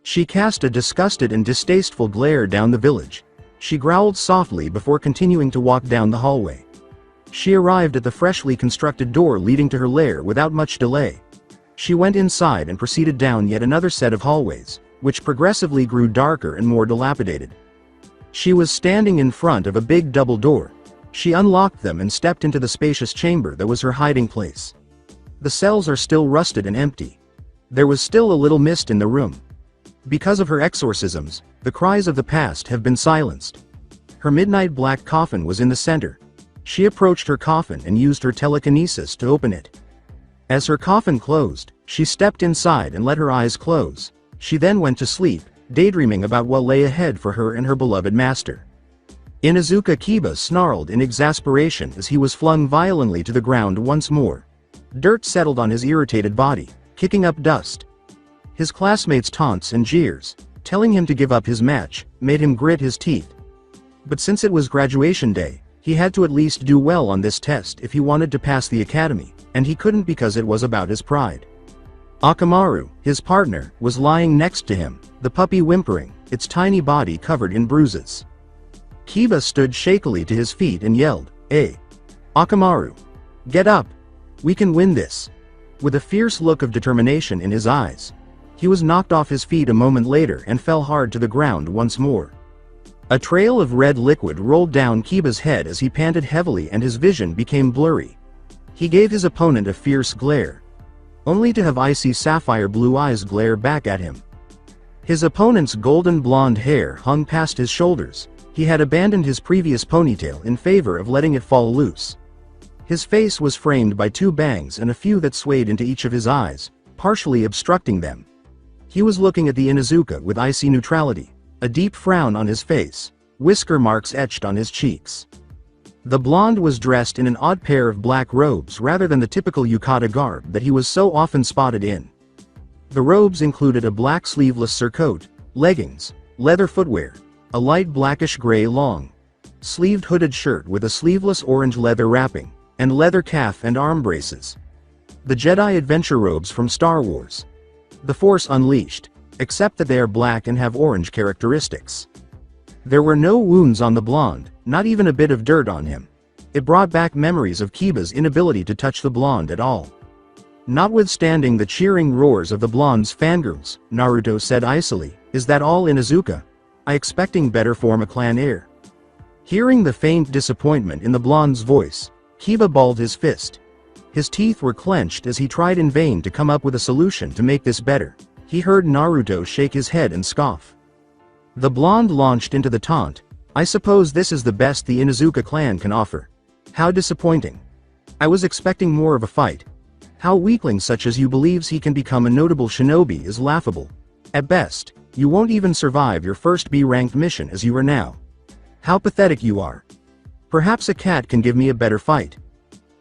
She cast a disgusted and distasteful glare down the village. She growled softly before continuing to walk down the hallway. She arrived at the freshly constructed door leading to her lair without much delay. She went inside and proceeded down yet another set of hallways, which progressively grew darker and more dilapidated. She was standing in front of a big double door. She unlocked them and stepped into the spacious chamber that was her hiding place. The cells are still rusted and empty. There was still a little mist in the room. Because of her exorcisms, the cries of the past have been silenced. Her midnight black coffin was in the center. She approached her coffin and used her telekinesis to open it. As her coffin closed, she stepped inside and let her eyes close. She then went to sleep, daydreaming about what lay ahead for her and her beloved master. Inuzuka Kiba snarled in exasperation as he was flung violently to the ground once more. Dirt settled on his irritated body, kicking up dust. His classmates' taunts and jeers, telling him to give up his match, made him grit his teeth. But since it was graduation day, he had to at least do well on this test if he wanted to pass the academy, and he couldn't because it was about his pride. Akamaru, his partner, was lying next to him, the puppy whimpering, its tiny body covered in bruises. Kiba stood shakily to his feet and yelled, "Hey! Akamaru! Get up! We can win this!" With a fierce look of determination in his eyes. He was knocked off his feet a moment later and fell hard to the ground once more. A trail of red liquid rolled down Kiba's head as he panted heavily and his vision became blurry. He gave his opponent a fierce glare, only to have icy sapphire blue eyes glare back at him. His opponent's golden blonde hair hung past his shoulders. He had abandoned his previous ponytail in favor of letting it fall loose. His face was framed by two bangs and a few that swayed into each of his eyes, partially obstructing them. He was looking at the Inuzuka with icy neutrality, a deep frown on his face, whisker marks etched on his cheeks. The blonde was dressed in an odd pair of black robes rather than the typical yukata garb that he was so often spotted in. The robes included a black sleeveless surcoat, leggings, leather footwear, a light blackish-gray long sleeved hooded shirt with a sleeveless orange leather wrapping, and leather calf and arm braces. The Jedi adventure robes from Star Wars. The Force Unleashed, except that they are black and have orange characteristics. There were no wounds on the blonde, not even a bit of dirt on him. It brought back memories of Kiba's inability to touch the blonde at all. Notwithstanding the cheering roars of the blonde's fangirls, Naruto said icily, "Is that all, Inuzuka? I expecting better form a clan heir." Hearing the faint disappointment in the blonde's voice, Kiba balled his fist. His teeth were clenched as he tried in vain to come up with a solution to make this better. He heard Naruto shake his head and scoff. The blonde launched into the taunt, "I suppose this is the best the Inuzuka clan can offer. How disappointing. I was expecting more of a fight. How a weakling such as you believes he can become a notable shinobi is laughable. At best, you won't even survive your first B-ranked mission as you are now. How pathetic you are." Perhaps a cat can give me a better fight.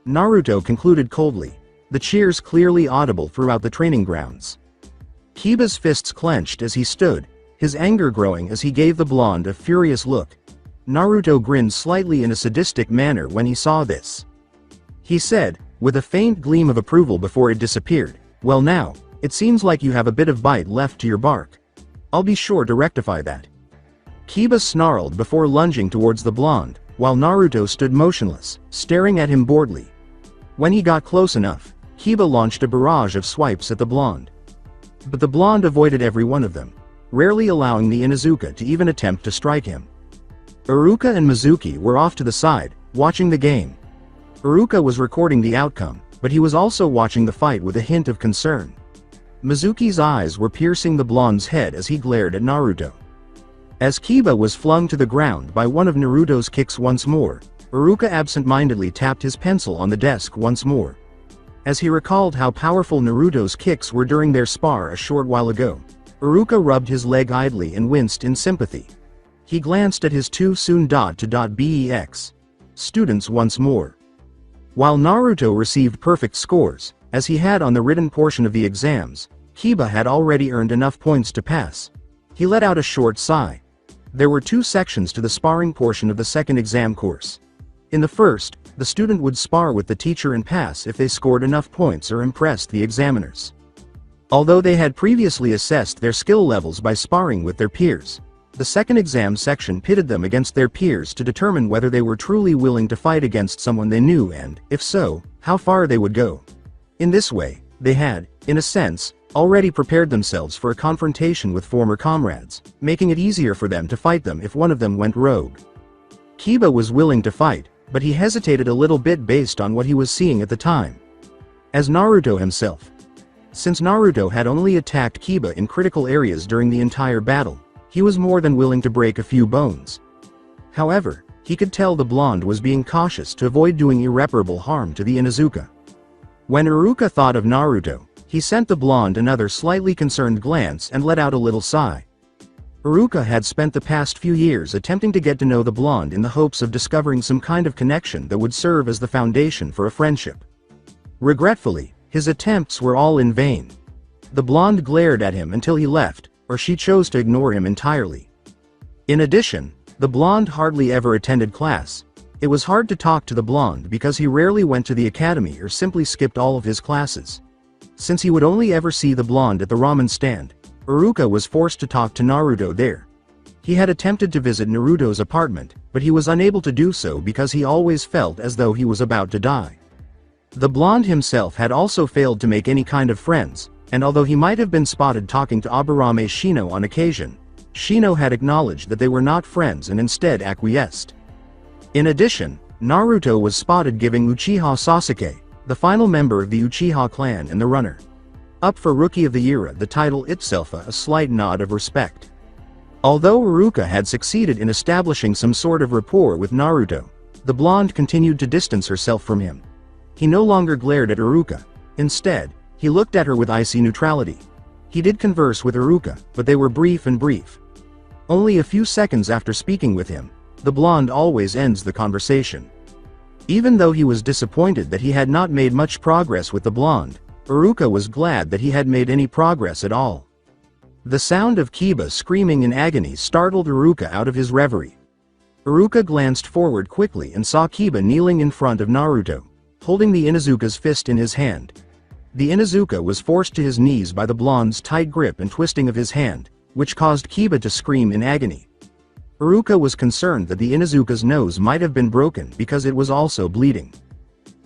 Naruto concluded coldly, the cheers clearly audible throughout the training grounds. Kiba's fists clenched as he stood, his anger growing as he gave the blonde a furious look. Naruto grinned slightly in a sadistic manner when he saw this. He said, with a faint gleam of approval before it disappeared, well now, it seems like you have a bit of bite left to your bark. I'll be sure to rectify that. Kiba snarled before lunging towards the blonde, while Naruto stood motionless, staring at him boredly. When he got close enough, Kiba launched a barrage of swipes at the blonde. But the blonde avoided every one of them, rarely allowing the Inuzuka to even attempt to strike him. Iruka and Mizuki were off to the side, watching the game. Iruka was recording the outcome, but he was also watching the fight with a hint of concern. Mizuki's eyes were piercing the blonde's head as he glared at Naruto. As Kiba was flung to the ground by one of Naruto's kicks once more, Iruka absent-mindedly tapped his pencil on the desk once more. As he recalled how powerful Naruto's kicks were during their spar a short while ago, Iruka rubbed his leg idly and winced in sympathy. He glanced at his too soon .to.bex students once more. While Naruto received perfect scores, as he had on the written portion of the exams, Kiba had already earned enough points to pass. He let out a short sigh. There were 2 sections to the sparring portion of the second exam course. In the first, the student would spar with the teacher and pass if they scored enough points or impressed the examiners. Although they had previously assessed their skill levels by sparring with their peers, the second exam section pitted them against their peers to determine whether they were truly willing to fight against someone they knew and, if so, how far they would go. In this way, they had, in a sense, already prepared themselves for a confrontation with former comrades, making it easier for them to fight them if one of them went rogue. Kiba was willing to fight, but he hesitated a little bit based on what he was seeing at the time. As Naruto himself. Since Naruto had only attacked Kiba in critical areas during the entire battle, he was more than willing to break a few bones. However, he could tell the blonde was being cautious to avoid doing irreparable harm to the Inuzuka. When Iruka thought of Naruto, he sent the blonde another slightly concerned glance and let out a little sigh. Iruka had spent the past few years attempting to get to know the blonde in the hopes of discovering some kind of connection that would serve as the foundation for a friendship. Regretfully, his attempts were all in vain. The blonde glared at him until he left, or she chose to ignore him entirely. In addition, the blonde hardly ever attended class. It was hard to talk to the blonde because he rarely went to the academy or simply skipped all of his classes. Since he would only ever see the blonde at the ramen stand, Iruka was forced to talk to Naruto there. He had attempted to visit Naruto's apartment, but he was unable to do so because he always felt as though he was about to die. The blonde himself had also failed to make any kind of friends, and although he might have been spotted talking to Aburame Shino on occasion, Shino had acknowledged that they were not friends and instead acquiesced. In addition, Naruto was spotted giving Uchiha Sasuke, the final member of the Uchiha clan and the runner up for Rookie of the Year, the title itself a slight nod of respect. Although Iruka had succeeded in establishing some sort of rapport with Naruto, the blonde continued to distance herself from him. He no longer glared at Iruka. Instead, he looked at her with icy neutrality. He did converse with Iruka, but they were brief. Only a few seconds after speaking with him, the blonde always ends the conversation. Even though he was disappointed that he had not made much progress with the blonde, Iruka was glad that he had made any progress at all. The sound of Kiba screaming in agony startled Iruka out of his reverie. Iruka glanced forward quickly and saw Kiba kneeling in front of Naruto, holding the Inuzuka's fist in his hand. The Inuzuka was forced to his knees by the blonde's tight grip and twisting of his hand, which caused Kiba to scream in agony. Iruka was concerned that the Inuzuka's nose might have been broken because it was also bleeding.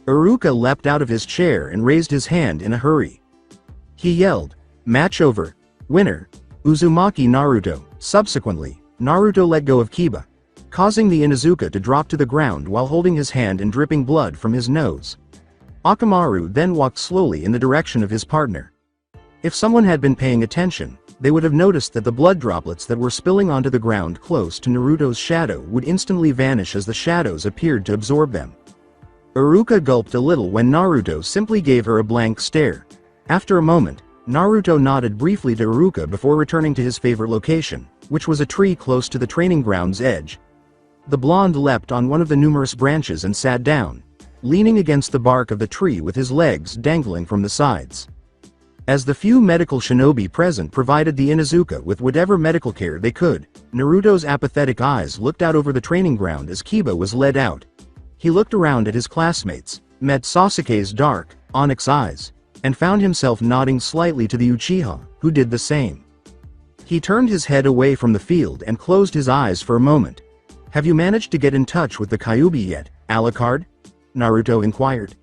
Iruka leapt out of his chair and raised his hand in a hurry. He yelled, "Match over. Winner, Uzumaki Naruto." Subsequently, Naruto let go of Kiba, causing the Inuzuka to drop to the ground while holding his hand and dripping blood from his nose. Akamaru then walked slowly in the direction of his partner. If someone had been paying attention, they would have noticed that the blood droplets that were spilling onto the ground close to Naruto's shadow would instantly vanish as the shadows appeared to absorb them. Iruka gulped a little when Naruto simply gave her a blank stare. After a moment, Naruto nodded briefly to Iruka before returning to his favorite location, which was a tree close to the training ground's edge. The blonde leapt on one of the numerous branches and sat down, leaning against the bark of the tree with his legs dangling from the sides. As the few medical shinobi present provided the Inuzuka with whatever medical care they could, Naruto's apathetic eyes looked out over the training ground as Kiba was led out. He looked around at his classmates, met Sasuke's dark, onyx eyes, and found himself nodding slightly to the Uchiha, who did the same. He turned his head away from the field and closed his eyes for a moment. "Have you managed to get in touch with the Kyuubi yet, Alucard?" Naruto inquired.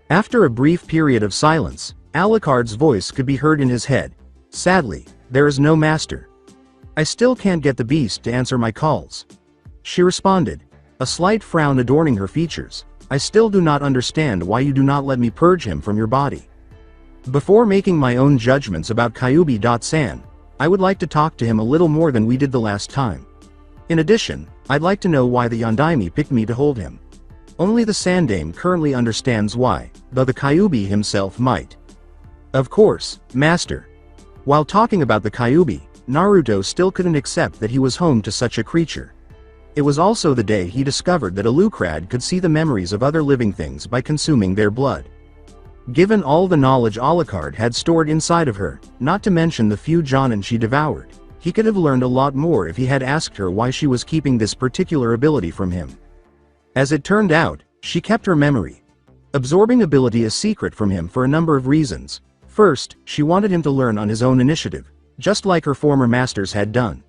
After a brief period of silence, Alucard's voice could be heard in his head. "Sadly, there is no master. I still can't get the beast to answer my calls," she responded, a slight frown adorning her features. "I still do not understand why you do not let me purge him from your body. Before making my own judgments about Kyuubi-san, I would like to talk to him a little more than we did the last time. In addition, I'd like to know why the Yondaime picked me to hold him. Only the Sandaime currently understands why, though the Kyuubi himself might." "Of course, master." While talking about the Kyuubi, Naruto still couldn't accept that he was home to such a creature. It was also the day he discovered that Alucard could see the memories of other living things by consuming their blood. Given all the knowledge Alucard had stored inside of her, not to mention the few jonin she devoured, he could have learned a lot more if he had asked her why she was keeping this particular ability from him. As it turned out, she kept her memory absorbing ability a secret from him for a number of reasons. First, she wanted him to learn on his own initiative, just like her former masters had done.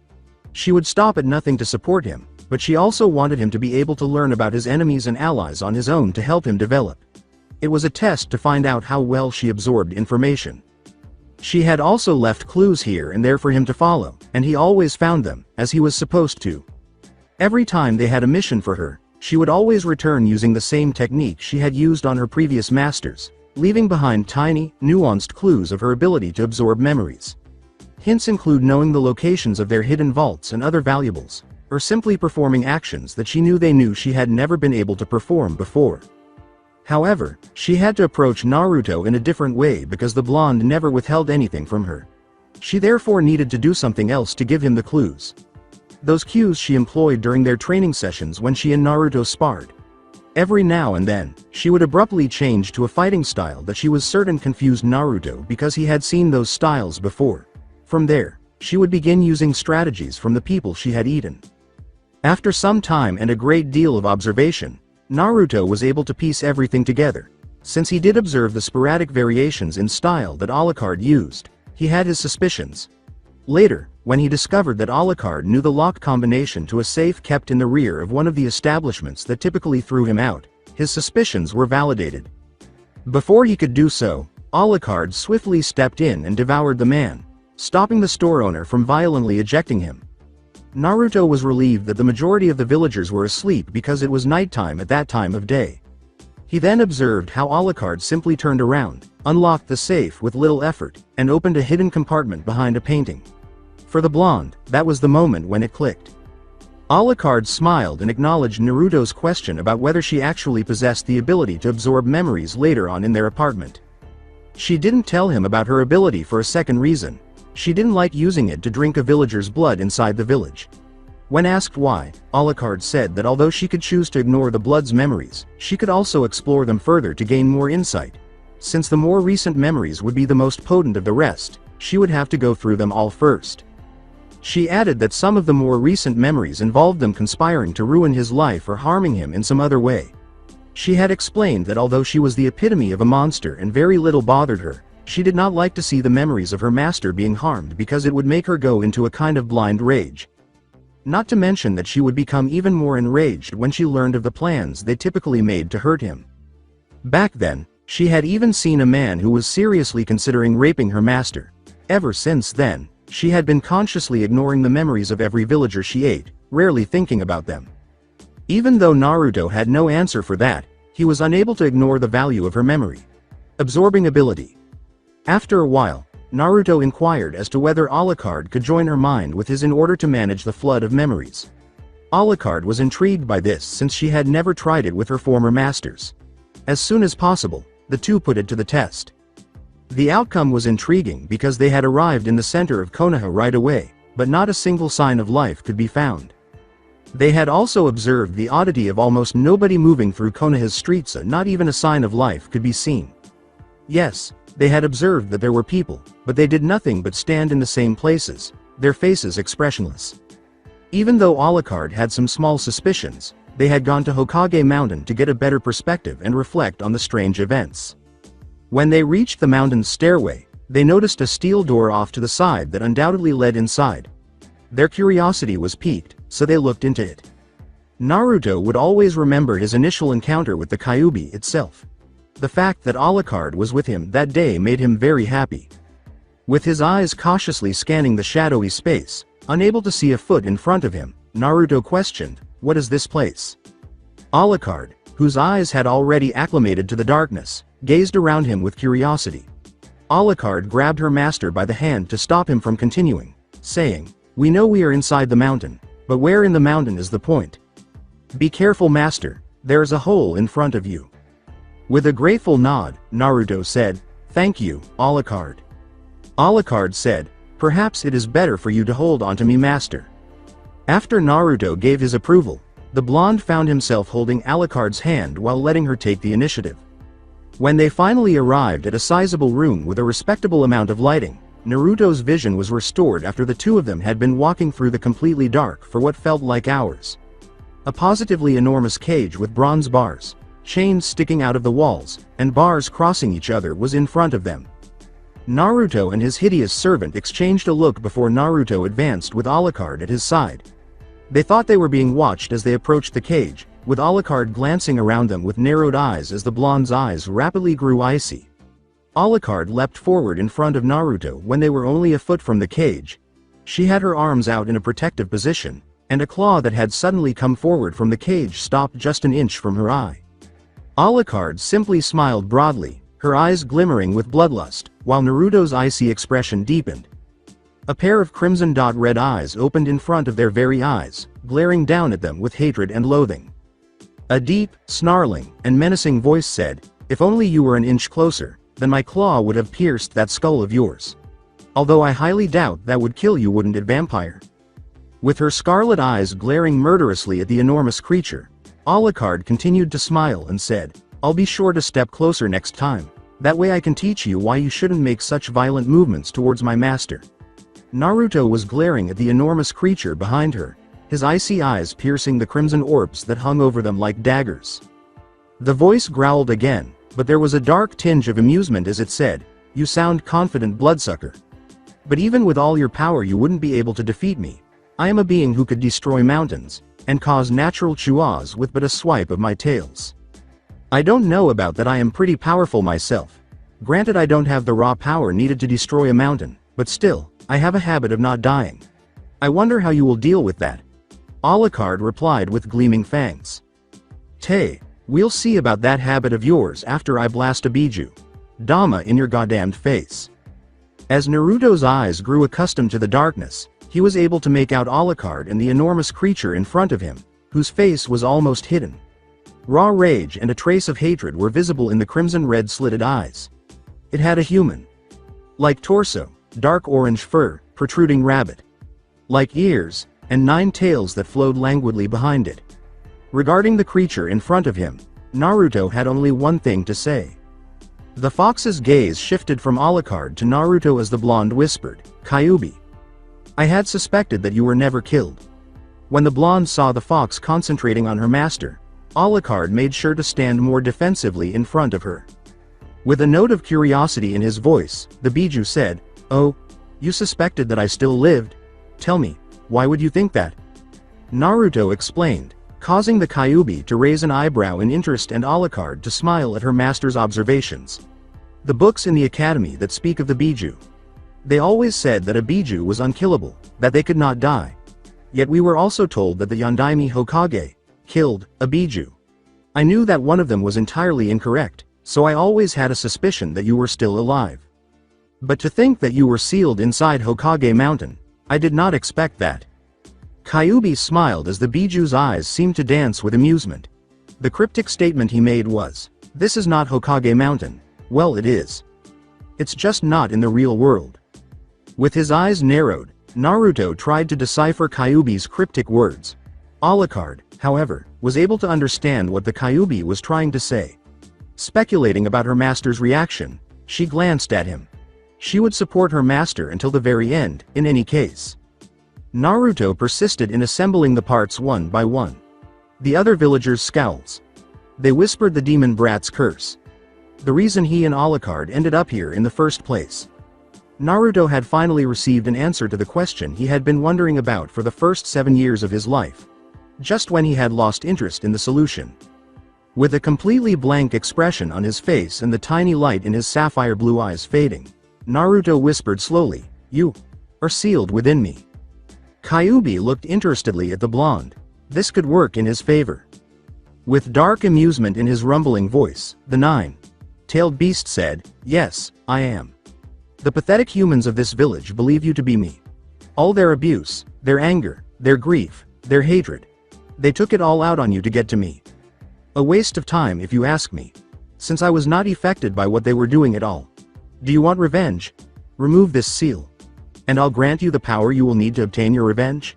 She would stop at nothing to support him, but she also wanted him to be able to learn about his enemies and allies on his own to help him develop. It was a test to find out how well she absorbed information. She had also left clues here and there for him to follow, and he always found them, as he was supposed to. Every time they had a mission for her, she would always return using the same technique she had used on her previous masters, leaving behind tiny, nuanced clues of her ability to absorb memories. Hints include knowing the locations of their hidden vaults and other valuables, or simply performing actions that she knew she had never been able to perform before. However, she had to approach Naruto in a different way because the blonde never withheld anything from her. She therefore needed to do something else to give him the clues. Those cues she employed during their training sessions when she and Naruto sparred. Every now and then, she would abruptly change to a fighting style that she was certain confused Naruto because he had seen those styles before. From there, she would begin using strategies from the people she had eaten. After some time and a great deal of observation, Naruto was able to piece everything together. Since he did observe the sporadic variations in style that Alucard used, he had his suspicions. Later, when he discovered that Alucard knew the lock combination to a safe kept in the rear of one of the establishments that typically threw him out, his suspicions were validated. Before he could do so, Alucard swiftly stepped in and devoured the man, stopping the store owner from violently ejecting him. Naruto was relieved that the majority of the villagers were asleep because it was nighttime at that time of day. He then observed how Alucard simply turned around, unlocked the safe with little effort, and opened a hidden compartment behind a painting. For the blonde, that was the moment when it clicked. Alucard smiled and acknowledged Naruto's question about whether she actually possessed the ability to absorb memories later on in their apartment. She didn't tell him about her ability for a second reason. She didn't like using it to drink a villager's blood inside the village. When asked why, Alucard said that although she could choose to ignore the blood's memories, she could also explore them further to gain more insight. Since the more recent memories would be the most potent of the rest, she would have to go through them all first. She added that some of the more recent memories involved them conspiring to ruin his life or harming him in some other way. She had explained that although she was the epitome of a monster and very little bothered her, she did not like to see the memories of her master being harmed because it would make her go into a kind of blind rage. Not to mention that she would become even more enraged when she learned of the plans they typically made to hurt him. Back then, she had even seen a man who was seriously considering raping her master. Ever since then, she had been consciously ignoring the memories of every villager she ate, rarely thinking about them. Even though Naruto had no answer for that, he was unable to ignore the value of her memory. Absorbing ability. After a while, Naruto inquired as to whether Alucard could join her mind with his in order to manage the flood of memories. Alucard was intrigued by this since she had never tried it with her former masters. As soon as possible, the two put it to the test. The outcome was intriguing because they had arrived in the center of Konoha right away, but not a single sign of life could be found. They had also observed the oddity of almost nobody moving through Konoha's streets, not even a sign of life could be seen. Yes, they had observed that there were people, but they did nothing but stand in the same places, their faces expressionless. Even though Alucard had some small suspicions, they had gone to Hokage Mountain to get a better perspective and reflect on the strange events. When they reached the mountain's stairway, they noticed a steel door off to the side that undoubtedly led inside. Their curiosity was piqued, so they looked into it. Naruto would always remember his initial encounter with the Kyuubi itself. The fact that Alucard was with him that day made him very happy. With his eyes cautiously scanning the shadowy space, unable to see a foot in front of him, Naruto questioned, "What is this place?" Alucard, whose eyes had already acclimated to the darkness, gazed around him with curiosity. Alucard grabbed her master by the hand to stop him from continuing, saying, "We know we are inside the mountain, but where in the mountain is the point? Be careful, master, there is a hole in front of you." With a grateful nod, Naruto said, "Thank you, Alucard." Alucard said, "Perhaps it is better for you to hold on to me, master." After Naruto gave his approval, the blonde found himself holding Alucard's hand while letting her take the initiative. When they finally arrived at a sizable room with a respectable amount of lighting, Naruto's vision was restored after the two of them had been walking through the completely dark for what felt like hours. A positively enormous cage with bronze bars, chains sticking out of the walls, and bars crossing each other was in front of them. Naruto and his hideous servant exchanged a look before Naruto advanced with Alucard at his side. They thought they were being watched as they approached the cage, with Alucard glancing around them with narrowed eyes as the blonde's eyes rapidly grew icy. Alucard leapt forward in front of Naruto when they were only a foot from the cage. She had her arms out in a protective position, and a claw that had suddenly come forward from the cage stopped just an inch from her eye. Alucard simply smiled broadly, her eyes glimmering with bloodlust, while Naruto's icy expression deepened. A pair of crimson-red eyes opened in front of their very eyes, glaring down at them with hatred and loathing. A deep, snarling, and menacing voice said, "If only you were an inch closer, then my claw would have pierced that skull of yours. Although I highly doubt that would kill you, wouldn't it, vampire?" With her scarlet eyes glaring murderously at the enormous creature, Alucard continued to smile and said, "I'll be sure to step closer next time. That way I can teach you why you shouldn't make such violent movements towards my master." Naruto was glaring at the enormous creature behind her, his icy eyes piercing the crimson orbs that hung over them like daggers. The voice growled again, but there was a dark tinge of amusement as it said, "You sound confident, bloodsucker. But even with all your power you wouldn't be able to defeat me. I am a being who could destroy mountains, and cause natural chaos with but a swipe of my tails. I don't know about that, I am pretty powerful myself. Granted, I don't have the raw power needed to destroy a mountain, but still, I have a habit of not dying. I wonder how you will deal with that." Alucard replied with gleaming fangs. "Tay, we'll see about that habit of yours after I blast a Biju Dama in your goddamned face." As Naruto's eyes grew accustomed to the darkness, he was able to make out Alucard and the enormous creature in front of him, whose face was almost hidden. Raw rage and a trace of hatred were visible in the crimson-red slitted eyes. It had a human-like torso, dark orange fur, protruding rabbit-like ears, and 9 tails that flowed languidly behind it. Regarding the creature in front of him, Naruto had only one thing to say. The fox's gaze shifted from Alucard to Naruto as the blonde whispered, "Kyuubi. I had suspected that you were never killed." When the blonde saw the fox concentrating on her master, Alucard made sure to stand more defensively in front of her. With a note of curiosity in his voice, the Biju said, "Oh, you suspected that I still lived? Tell me, why would you think that?" Naruto explained, causing the Kyuubi to raise an eyebrow in interest and Alucard to smile at her master's observations. The books in the academy that speak of the Biju. They always said that a Biju was unkillable, that they could not die. Yet we were also told that the Yondaime Hokage killed a Biju. I knew that one of them was entirely incorrect, so I always had a suspicion that you were still alive. But to think that you were sealed inside Hokage Mountain, I did not expect that. Kyuubi smiled as the Biju's eyes seemed to dance with amusement. The cryptic statement he made was, "This is not Hokage Mountain." Well, it is. It's just not in the real world. With his eyes narrowed, Naruto tried to decipher Kyuubi's cryptic words. Alucard, however, was able to understand what the Kyuubi was trying to say. Speculating about her master's reaction, she glanced at him. She would support her master until the very end, in any case. Naruto persisted in assembling the parts one by one. The other villagers' scowls. They whispered the demon brat's curse. The reason he and Alucard ended up here in the first place. Naruto had finally received an answer to the question he had been wondering about for the first 7 years of his life. Just when he had lost interest in the solution. With a completely blank expression on his face and the tiny light in his sapphire blue eyes fading, Naruto whispered slowly, "You are sealed within me." Kyuubi looked interestedly at the blonde. This could work in his favor. With dark amusement in his rumbling voice, the nine-tailed beast said, "Yes, I am. The pathetic humans of this village believe you to be me. All their abuse, their anger, their grief, their hatred. They took it all out on you to get to me. A waste of time if you ask me. Since I was not affected by what they were doing at all. Do you want revenge? Remove this seal. And I'll grant you the power you will need to obtain your revenge."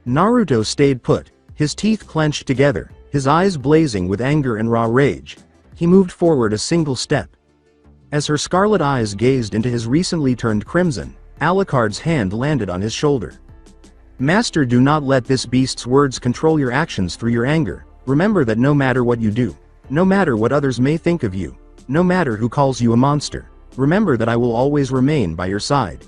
Naruto stayed put, his teeth clenched together, his eyes blazing with anger and raw rage. He moved forward a single step. As her scarlet eyes gazed into his recently turned crimson, Alucard's hand landed on his shoulder. "Master, do not let this beast's words control your actions through your anger. Remember that no matter what you do, no matter what others may think of you, no matter who calls you a monster, remember that I will always remain by your side.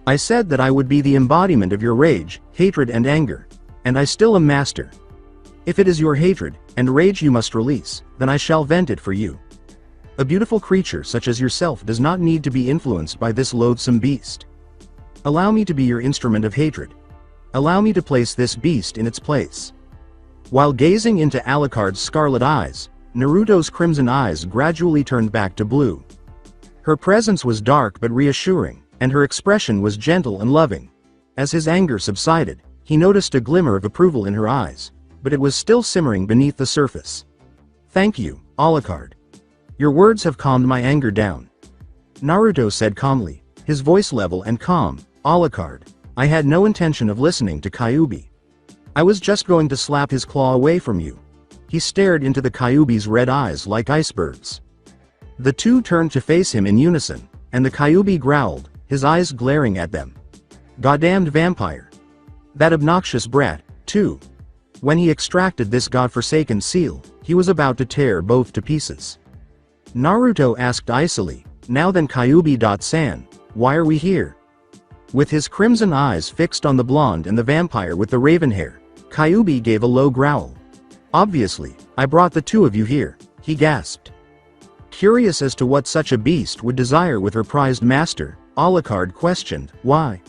I said that I would be the embodiment of your rage, hatred and anger. And I still am master. If it is your hatred and rage you must release, then I shall vent it for you. A beautiful creature such as yourself does not need to be influenced by this loathsome beast. Allow me to be your instrument of hatred. Allow me to place this beast in its place." While gazing into Alucard's scarlet eyes, Naruto's crimson eyes gradually turned back to blue. Her presence was dark but reassuring, and her expression was gentle and loving. As his anger subsided, he noticed a glimmer of approval in her eyes, but it was still simmering beneath the surface. "Thank you, Alucard. Your words have calmed my anger down," Naruto said calmly, his voice level and calm. "Alucard, I had no intention of listening to Kyuubi. I was just going to slap his claw away from you." He stared into the Kyuubi's red eyes like icebergs. The two turned to face him in unison, and the Kyuubi growled, his eyes glaring at them. "Goddamned vampire. That obnoxious brat, too." When he extracted this godforsaken seal, he was about to tear both to pieces. Naruto asked icily, "Now then Kyuubi-san, why are we here?" With his crimson eyes fixed on the blonde and the vampire with the raven hair, Kyuubi gave a low growl. "Obviously, I brought the two of you here," he gasped. Curious as to what such a beast would desire with her prized master, Alucard questioned, "Why?"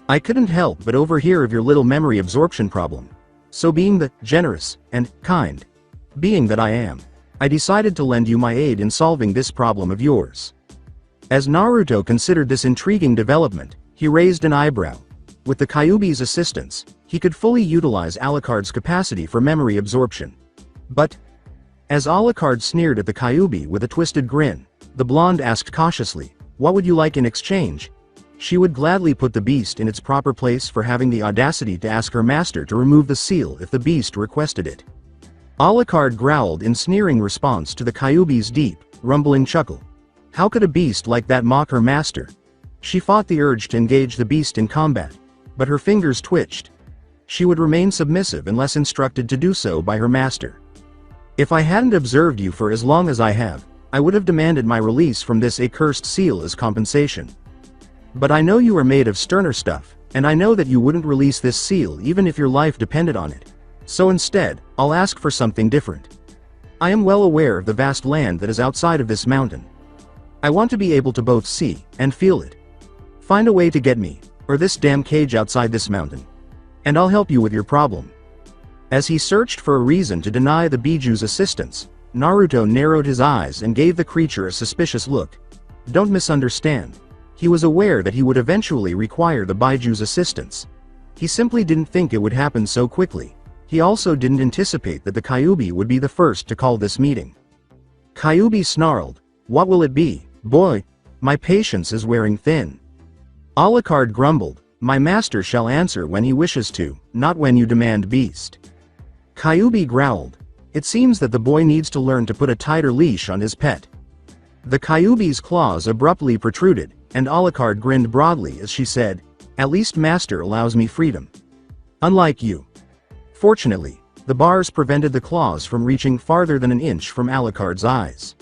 "I couldn't help but overhear of your little memory absorption problem. So being the generous and kind being that I am, I decided to lend you my aid in solving this problem of yours." As Naruto considered this intriguing development, he raised an eyebrow. With the Kyuubi's assistance, he could fully utilize Alucard's capacity for memory absorption. But, as Alucard sneered at the Kyuubi with a twisted grin, the blonde asked cautiously, "What would you like in exchange?" She would gladly put the beast in its proper place for having the audacity to ask her master to remove the seal if the beast requested it. Alucard growled in sneering response to the Kyuubi's deep, rumbling chuckle. How could a beast like that mock her master? She fought the urge to engage the beast in combat, but her fingers twitched. She would remain submissive unless instructed to do so by her master. "If I hadn't observed you for as long as I have, I would have demanded my release from this accursed seal as compensation. But I know you are made of sterner stuff, and I know that you wouldn't release this seal even if your life depended on it. So instead, I'll ask for something different. I am well aware of the vast land that is outside of this mountain. I want to be able to both see and feel it. Find a way to get me, or this damn cage outside this mountain, and I'll help you with your problem." As he searched for a reason to deny the Biju's assistance, Naruto narrowed his eyes and gave the creature a suspicious look. Don't misunderstand. He was aware that he would eventually require the Biju's assistance. He simply didn't think it would happen so quickly. He also didn't anticipate that the Kyuubi would be the first to call this meeting. Kyuubi snarled, "What will it be, boy? My patience is wearing thin." Alucard grumbled, My master shall answer when he wishes to, not when you demand, beast. Kyuubi growled. It seems that the boy needs to learn to put a tighter leash on his pet. The Kyuubi's claws abruptly protruded, and Alucard grinned broadly as she said, "At least master allows me freedom. Unlike you." Fortunately, the bars prevented the claws from reaching farther than an inch from Alucard's eyes.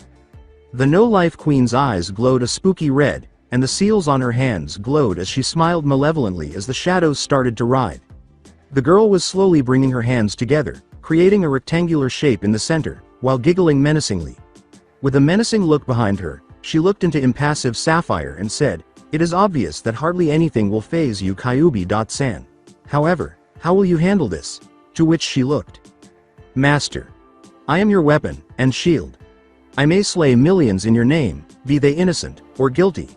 The no-life queen's eyes glowed a spooky red, and the seals on her hands glowed as she smiled malevolently as the shadows started to ride. The girl was slowly bringing her hands together, creating a rectangular shape in the center, while giggling menacingly. With a menacing look behind her, she looked into impassive Sapphire and said, "It is obvious that hardly anything will faze you, Kyuubi-san. However, how will you handle this?" To which she looked. "Master. I am your weapon and shield. I may slay millions in your name, be they innocent or guilty.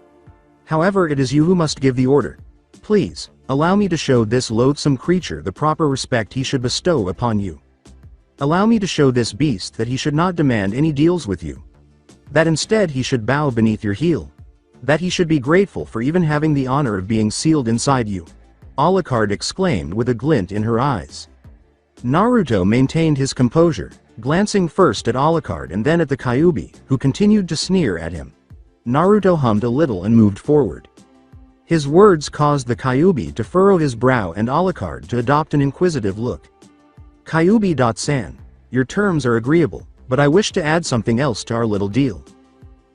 However, it is you who must give the order. Please, allow me to show this loathsome creature the proper respect he should bestow upon you. Allow me to show this beast that he should not demand any deals with you. That instead he should bow beneath your heel. That he should be grateful for even having the honor of being sealed inside you," Alucard exclaimed with a glint in her eyes. Naruto maintained his composure, glancing first at Alucard and then at the Kyuubi, who continued to sneer at him. Naruto hummed a little and moved forward. His words caused the Kyuubi to furrow his brow and Alucard to adopt an inquisitive look. "Kyuubi-san, your terms are agreeable, but I wish to add something else to our little deal."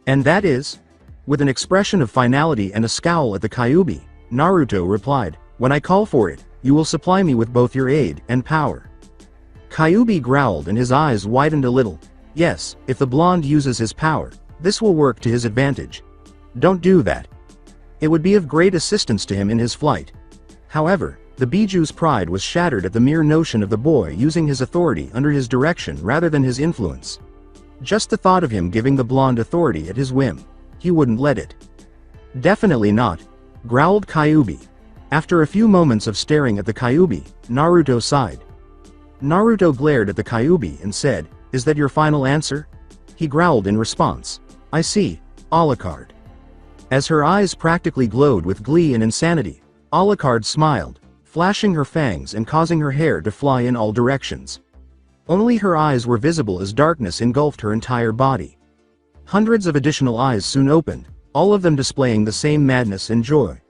"And that is?" With an expression of finality and a scowl at the Kyuubi, Naruto replied, "When I call for it, you will supply me with both your aid and power." Kyuubi growled and his eyes widened a little. "Yes, if the blonde uses his power, this will work to his advantage. Don't do that. It would be of great assistance to him in his flight." However, the Biju's pride was shattered at the mere notion of the boy using his authority under his direction rather than his influence. Just the thought of him giving the blonde authority at his whim. He wouldn't let it. "Definitely not," growled Kyuubi. After a few moments of staring at the Kyuubi, Naruto sighed. Naruto glared at the Kyuubi and said, "Is that your final answer?" He growled in response, "I see, Alucard." As her eyes practically glowed with glee and insanity, Alucard smiled, flashing her fangs and causing her hair to fly in all directions. Only her eyes were visible as darkness engulfed her entire body. Hundreds of additional eyes soon opened, all of them displaying the same madness and joy.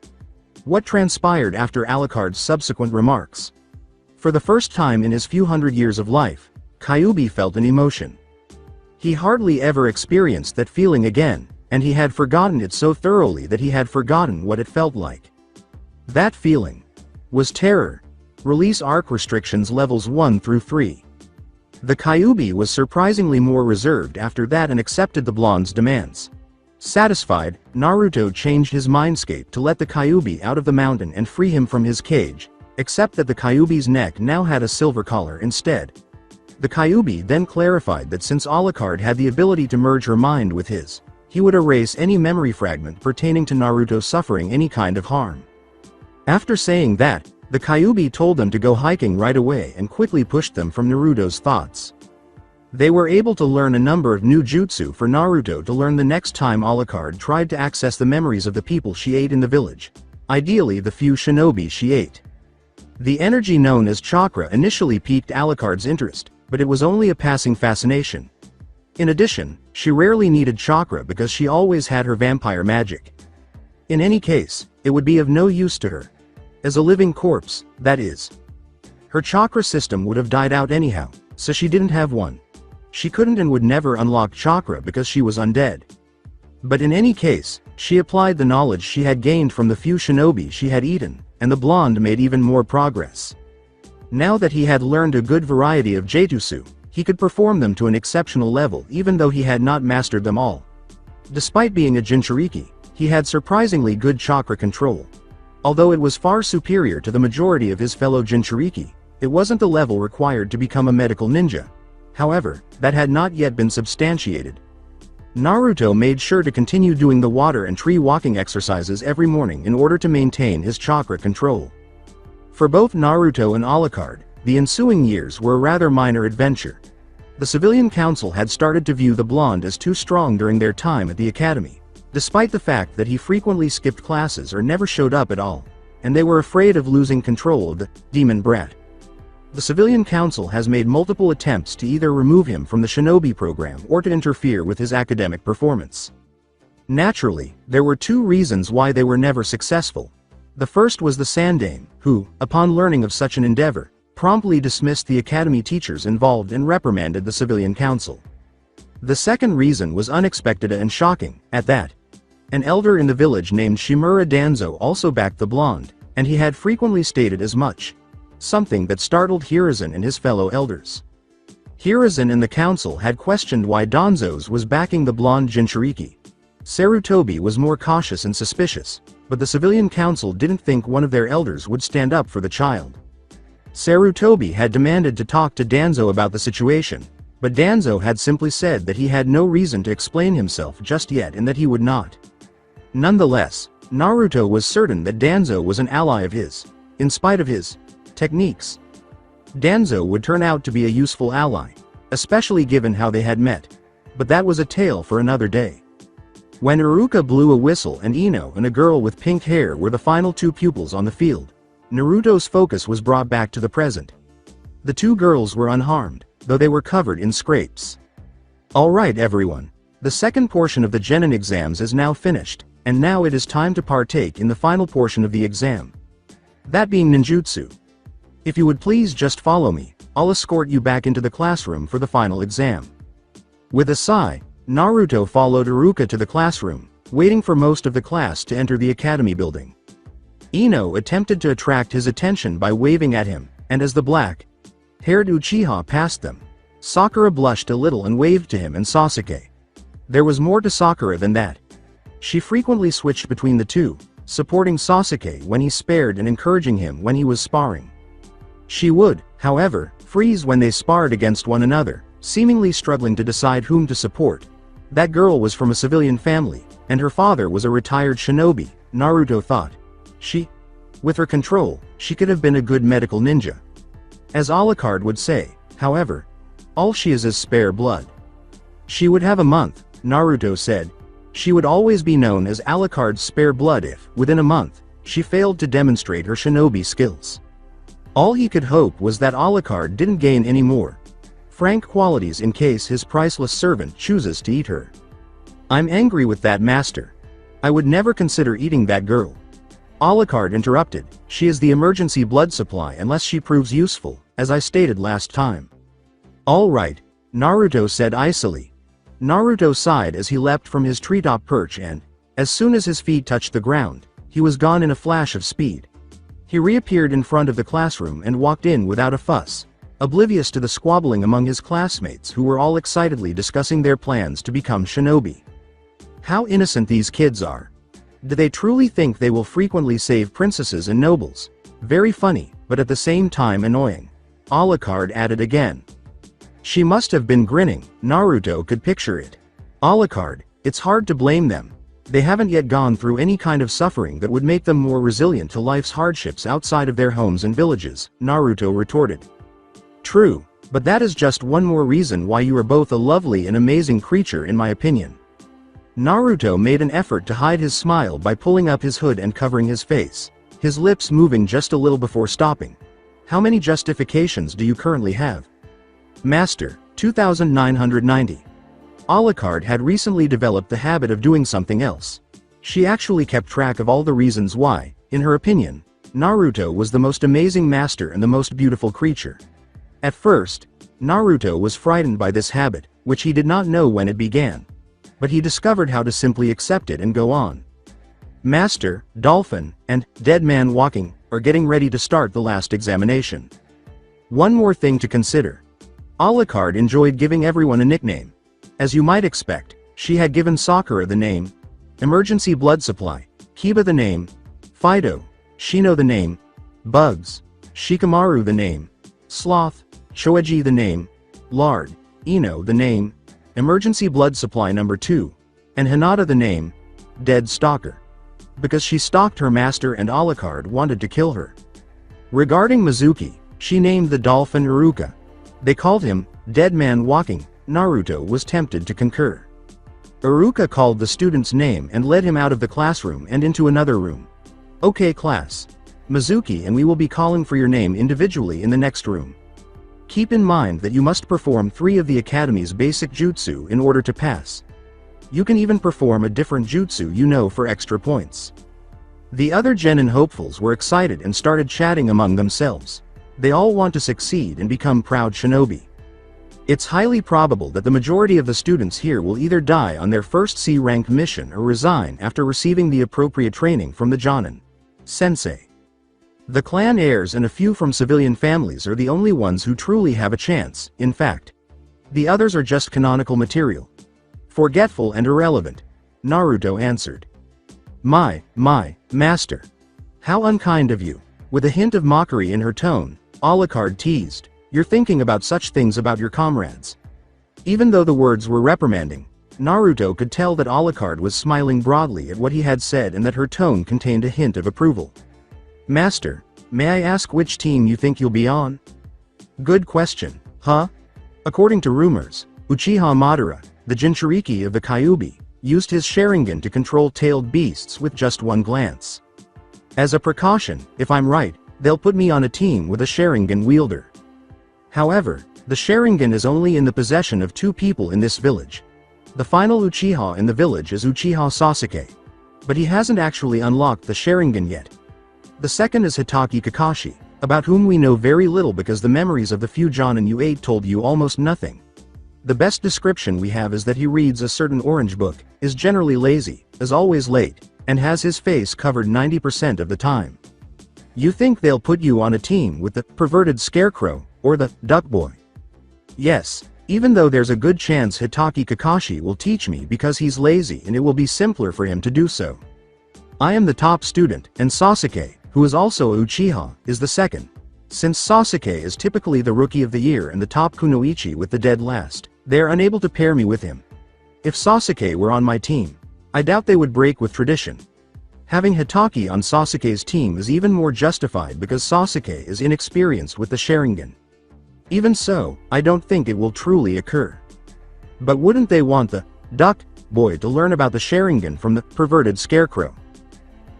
What transpired after Alucard's subsequent remarks? For the first time in his few hundred years of life, Kyuubi felt an emotion. He hardly ever experienced that feeling again, and he had forgotten it so thoroughly that he had forgotten what it felt like. That feeling was terror. Release arc restrictions levels 1 through 3. The Kyuubi was surprisingly more reserved after that and accepted the blonde's demands. Satisfied, Naruto changed his mindscape to let the Kyuubi out of the mountain and free him from his cage, except that the Kyuubi's neck now had a silver collar instead. The Kyuubi then clarified that since Alucard had the ability to merge her mind with his, he would erase any memory fragment pertaining to Naruto suffering any kind of harm. After saying that, the Kyuubi told them to go hiking right away and quickly pushed them from Naruto's thoughts. They were able to learn a number of new jutsu for Naruto to learn the next time Alucard tried to access the memories of the people she ate in the village. Ideally the few shinobi she ate. The energy known as chakra initially piqued Alucard's interest, but it was only a passing fascination. In addition, she rarely needed chakra because she always had her vampire magic. In any case, it would be of no use to her. As a living corpse, that is. Her chakra system would have died out anyhow, so she didn't have one. She couldn't and would never unlock chakra because she was undead. But in any case, she applied the knowledge she had gained from the few shinobi she had eaten, and the blonde made even more progress. Now that he had learned a good variety of jutsu, he could perform them to an exceptional level even though he had not mastered them all. Despite being a Jinchuriki, he had surprisingly good chakra control. Although it was far superior to the majority of his fellow Jinchuriki, it wasn't the level required to become a medical ninja. However, that had not yet been substantiated. Naruto made sure to continue doing the water and tree walking exercises every morning in order to maintain his chakra control. For both Naruto and Alucard, the ensuing years were a rather minor adventure. The civilian council had started to view the blonde as too strong during their time at the academy, despite the fact that he frequently skipped classes or never showed up at all. and they were afraid of losing control of the demon brat. The Civilian Council has made multiple attempts to either remove him from the Shinobi program or to interfere with his academic performance. Naturally, there were two reasons why they were never successful. The first was the Sandame, who, upon learning of such an endeavor, promptly dismissed the academy teachers involved and reprimanded the Civilian Council. The second reason was unexpected and shocking, at that. An elder in the village named Shimura Danzo also backed the blonde, and he had frequently stated as much. Something that startled Hiruzen and his fellow elders. Hiruzen and the council had questioned why Danzo's was backing the blonde Jinchuriki. Sarutobi was more cautious and suspicious, but the Civilian Council didn't think one of their elders would stand up for the child. Sarutobi had demanded to talk to Danzo about the situation, but Danzo had simply said that he had no reason to explain himself just yet and that he would not. Nonetheless, Naruto was certain that Danzo was an ally of his, in spite of his techniques. Danzo would turn out to be a useful ally, especially given how they had met. But that was a tale for another day. When Iruka blew a whistle and Ino and a girl with pink hair were the final two pupils on the field, Naruto's focus was brought back to the present. The two girls were unharmed, though they were covered in scrapes. Alright everyone, the second portion of the Genin exams is now finished, and now it is time to partake in the final portion of the exam. That being ninjutsu. If you would please just follow me, I'll escort you back into the classroom for the final exam. With a sigh, Naruto followed Iruka to the classroom, waiting for most of the class to enter the academy building. Ino attempted to attract his attention by waving at him, and as the black-haired Uchiha passed them, Sakura blushed a little and waved to him and Sasuke. There was more to Sakura than that. She frequently switched between the two, supporting Sasuke when he spared and encouraging him when he was sparring. She would, however, freeze when they sparred against one another, seemingly struggling to decide whom to support. That girl was from a civilian family, and her father was a retired shinobi, Naruto thought. With her control, she could have been a good medical ninja. As Alucard would say, however, all she is spare blood. She would have a month, Naruto said. She would always be known as Alucard's spare blood if, within a month, she failed to demonstrate her shinobi skills. All he could hope was that Alucard didn't gain any more frank qualities in case his priceless servant chooses to eat her. I'm angry with that master. I would never consider eating that girl. Alucard interrupted, she is the emergency blood supply unless she proves useful, as I stated last time. Alright, Naruto said icily. Naruto sighed as he leapt from his treetop perch and, as soon as his feet touched the ground, he was gone in a flash of speed. He reappeared in front of the classroom and walked in without a fuss, oblivious to the squabbling among his classmates who were all excitedly discussing their plans to become shinobi. How innocent these kids are. Do they truly think they will frequently save princesses and nobles? Very funny, but at the same time annoying. Alucard added again. She must have been grinning, Naruto could picture it. Alucard, it's hard to blame them. They haven't yet gone through any kind of suffering that would make them more resilient to life's hardships outside of their homes and villages, Naruto retorted. True, but that is just one more reason why you are both a lovely and amazing creature in my opinion. Naruto made an effort to hide his smile by pulling up his hood and covering his face, his lips moving just a little before stopping. How many justifications do you currently have? Master, 2990. Alucard had recently developed the habit of doing something else. She actually kept track of all the reasons why, in her opinion, Naruto was the most amazing master and the most beautiful creature. At first, Naruto was frightened by this habit, which he did not know when it began. But he discovered how to simply accept it and go on. Master, Dolphin, and Dead Man Walking are getting ready to start the last examination. One more thing to consider. Alucard enjoyed giving everyone a nickname. As you might expect, she had given Sakura the name Emergency Blood Supply, Kiba the name Fido, Shino the name Bugs, Shikamaru the name Sloth, Choeji the name Lard, Ino the name Emergency Blood Supply number 2, and Hinata the name Dead Stalker. Because she stalked her master and Alucard wanted to kill her. Regarding Mizuki, she named the dolphin Iruka. They called him Dead Man Walking. Naruto was tempted to concur. Iruka called the student's name and led him out of the classroom and into another room. Okay class. Mizuki and we will be calling for your name individually in the next room. Keep in mind that you must perform 3 of the Academy's basic jutsu in order to pass. You can even perform a different jutsu you know for extra points. The other genin hopefuls were excited and started chatting among themselves. They all want to succeed and become proud shinobi. It's highly probable that the majority of the students here will either die on their first C-rank mission or resign after receiving the appropriate training from the Jonin Sensei. The clan heirs and a few from civilian families are the only ones who truly have a chance. In fact, the others are just canonical material. Forgetful and irrelevant, Naruto answered. My, master. How unkind of you. With a hint of mockery in her tone, Alucard teased, you're thinking about such things about your comrades. Even though the words were reprimanding, Naruto could tell that Alucard was smiling broadly at what he had said and that her tone contained a hint of approval. Master, may I ask which team you think you'll be on? Good question, huh? According to rumors, Uchiha Madara, the Jinchuriki of the Kyuubi, used his Sharingan to control tailed beasts with just one glance. As a precaution, if I'm right, they'll put me on a team with a Sharingan wielder. However, the Sharingan is only in the possession of 2 people in this village. The final Uchiha in the village is Uchiha Sasuke. But he hasn't actually unlocked the Sharingan yet. The second is Hitaki Kakashi, about whom we know very little because the memories of the few Jonin you ate told you almost nothing. The best description we have is that he reads a certain orange book, is generally lazy, is always late, and has his face covered 90% of the time. You think they'll put you on a team with the perverted scarecrow, or the duck boy? Yes, even though there's a good chance Hitaki Kakashi will teach me because he's lazy and it will be simpler for him to do so. I am the top student, and Sasuke, who is also a Uchiha, is the second. Since Sasuke is typically the Rookie of the Year and the top kunoichi with the dead last, they are unable to pair me with him. If Sasuke were on my team, I doubt they would break with tradition. Having Hitaki on Sasuke's team is even more justified because Sasuke is inexperienced with the Sharingan. Even so, I don't think it will truly occur. But wouldn't they want the duck boy to learn about the Sharingan from the perverted scarecrow?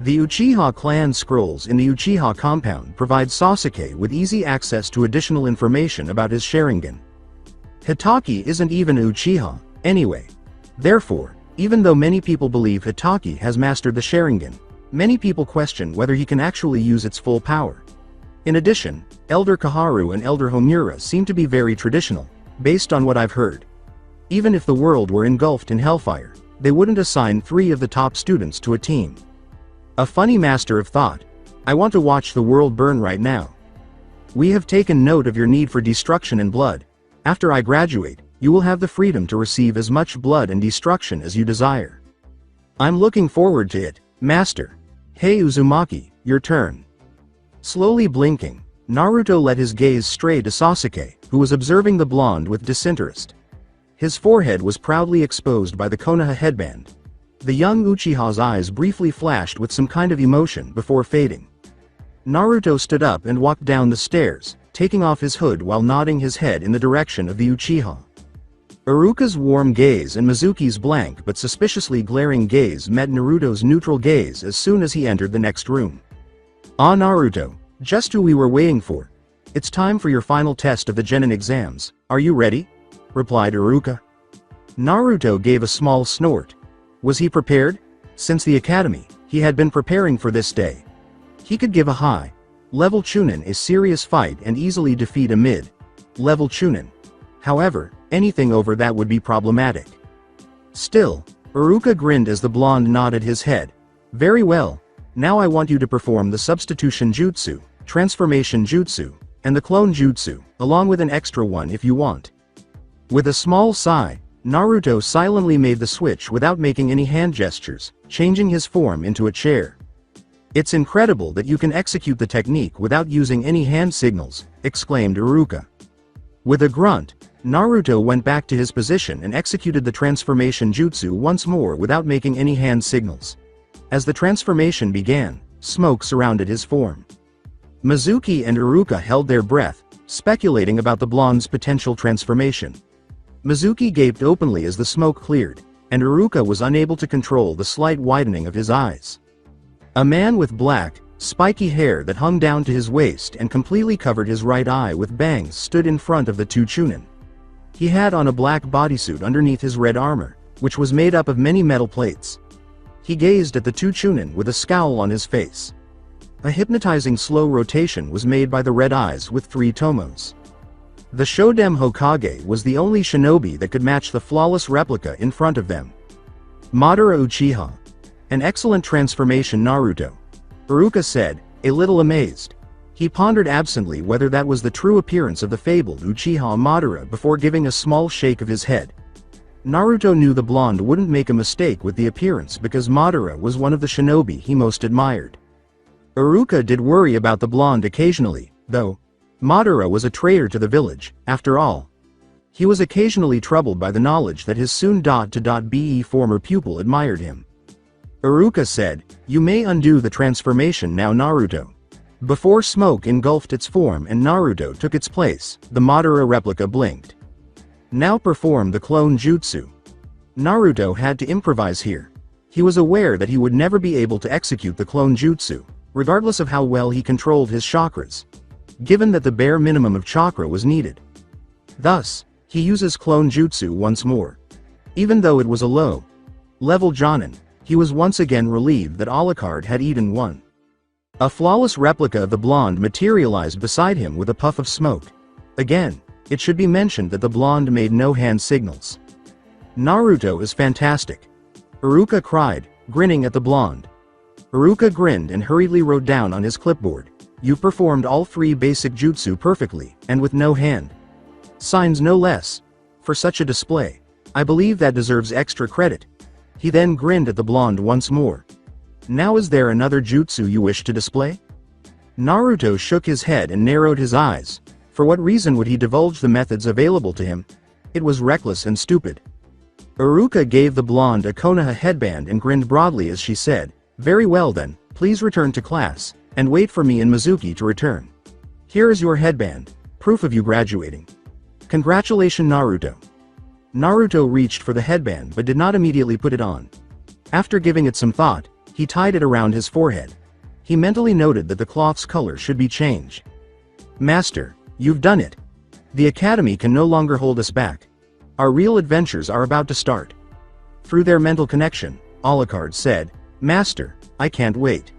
The Uchiha clan scrolls in the Uchiha compound provide Sasuke with easy access to additional information about his Sharingan. Hitaki isn't even a Uchiha, anyway. Therefore, even though many people believe Hitaki has mastered the Sharingan, many people question whether he can actually use its full power. In addition, Elder Kaharu and Elder Homura seem to be very traditional, based on what I've heard. Even if the world were engulfed in hellfire, they wouldn't assign 3 of the top students to a team. A funny master of thought. I want to watch the world burn right now. We have taken note of your need for destruction and blood. After I graduate, you will have the freedom to receive as much blood and destruction as you desire. I'm looking forward to it, master. Hey Uzumaki, your turn. Slowly blinking, Naruto let his gaze stray to Sasuke, who was observing the blonde with disinterest. His forehead was proudly exposed by the Konoha headband. The young Uchiha's eyes briefly flashed with some kind of emotion before fading. Naruto stood up and walked down the stairs, taking off his hood while nodding his head in the direction of the Uchiha. Iruka's warm gaze and Mizuki's blank but suspiciously glaring gaze met Naruto's neutral gaze as soon as he entered the next room. Ah Naruto, just who we were waiting for. It's time for your final test of the Genin exams, are you ready? Replied Iruka. Naruto gave a small snort. Was he prepared? Since the academy, he had been preparing for this day. He could give a high-level Chunin a serious fight and easily defeat a mid-level Chunin. However, anything over that would be problematic. Still, Iruka grinned as the blonde nodded his head. Very well, now I want you to perform the substitution jutsu, transformation jutsu, and the clone jutsu, along with an extra one if you want. With a small sigh, Naruto silently made the switch without making any hand gestures, changing his form into a chair. It's incredible that you can execute the technique without using any hand signals, exclaimed Iruka. With a grunt, Naruto went back to his position and executed the transformation jutsu once more without making any hand signals. As the transformation began, smoke surrounded his form. Mizuki and Iruka held their breath, speculating about the blonde's potential transformation. Mizuki gaped openly as the smoke cleared, and Iruka was unable to control the slight widening of his eyes. A man with black, Spiky hair that hung down to his waist and completely covered his right eye with bangs stood in front of the two Chunin. He had on a black bodysuit underneath his red armor, which was made up of many metal plates. He gazed at the two Chunin with a scowl on his face. A hypnotizing slow rotation was made by the red eyes with 3 tomos. The Shodem Hokage was the only shinobi that could match the flawless replica in front of them. Madara Uchiha. An excellent transformation, Naruto. Iruka said, a little amazed. He pondered absently whether that was the true appearance of the fabled Uchiha Madara before giving a small shake of his head. Naruto knew the blonde wouldn't make a mistake with the appearance because Madara was one of the shinobi he most admired. Iruka did worry about the blonde occasionally, though. Madara was a traitor to the village, after all. He was occasionally troubled by the knowledge that his soon-to-be former pupil admired him. Iruka said, "You may undo the transformation now, Naruto." Before smoke engulfed its form and Naruto took its place, the Madara replica blinked. Now perform the clone jutsu. Naruto had to improvise here. He was aware that he would never be able to execute the clone jutsu, regardless of how well he controlled his chakras, given that the bare minimum of chakra was needed. Thus, he uses clone jutsu once more. Even though it was a low-level Jonin, he was once again relieved that Alucard had eaten one. A flawless replica of the blonde materialized beside him with a puff of smoke. Again, it should be mentioned that the blonde made no hand signals. Naruto is fantastic. Iruka cried, grinning at the blonde. Iruka grinned and hurriedly wrote down on his clipboard, "You performed all 3 basic jutsu perfectly, and with no hand signs no less. For such a display, I believe that deserves extra credit." He then grinned at the blonde once more. "Now is there another jutsu you wish to display?" Naruto shook his head and narrowed his eyes. For what reason would he divulge the methods available to him? It was reckless and stupid. Iruka gave the blonde a Konoha headband and grinned broadly as she said, "Very well then, please return to class, and wait for me and Mizuki to return. Here is your headband, proof of you graduating. Congratulations, Naruto." Naruto reached for the headband but did not immediately put it on. After giving it some thought, he tied it around his forehead. He mentally noted that the cloth's color should be changed. "Master, you've done it. The academy can no longer hold us back. Our real adventures are about to start." Through their mental connection, Alucard said, "Master, I can't wait."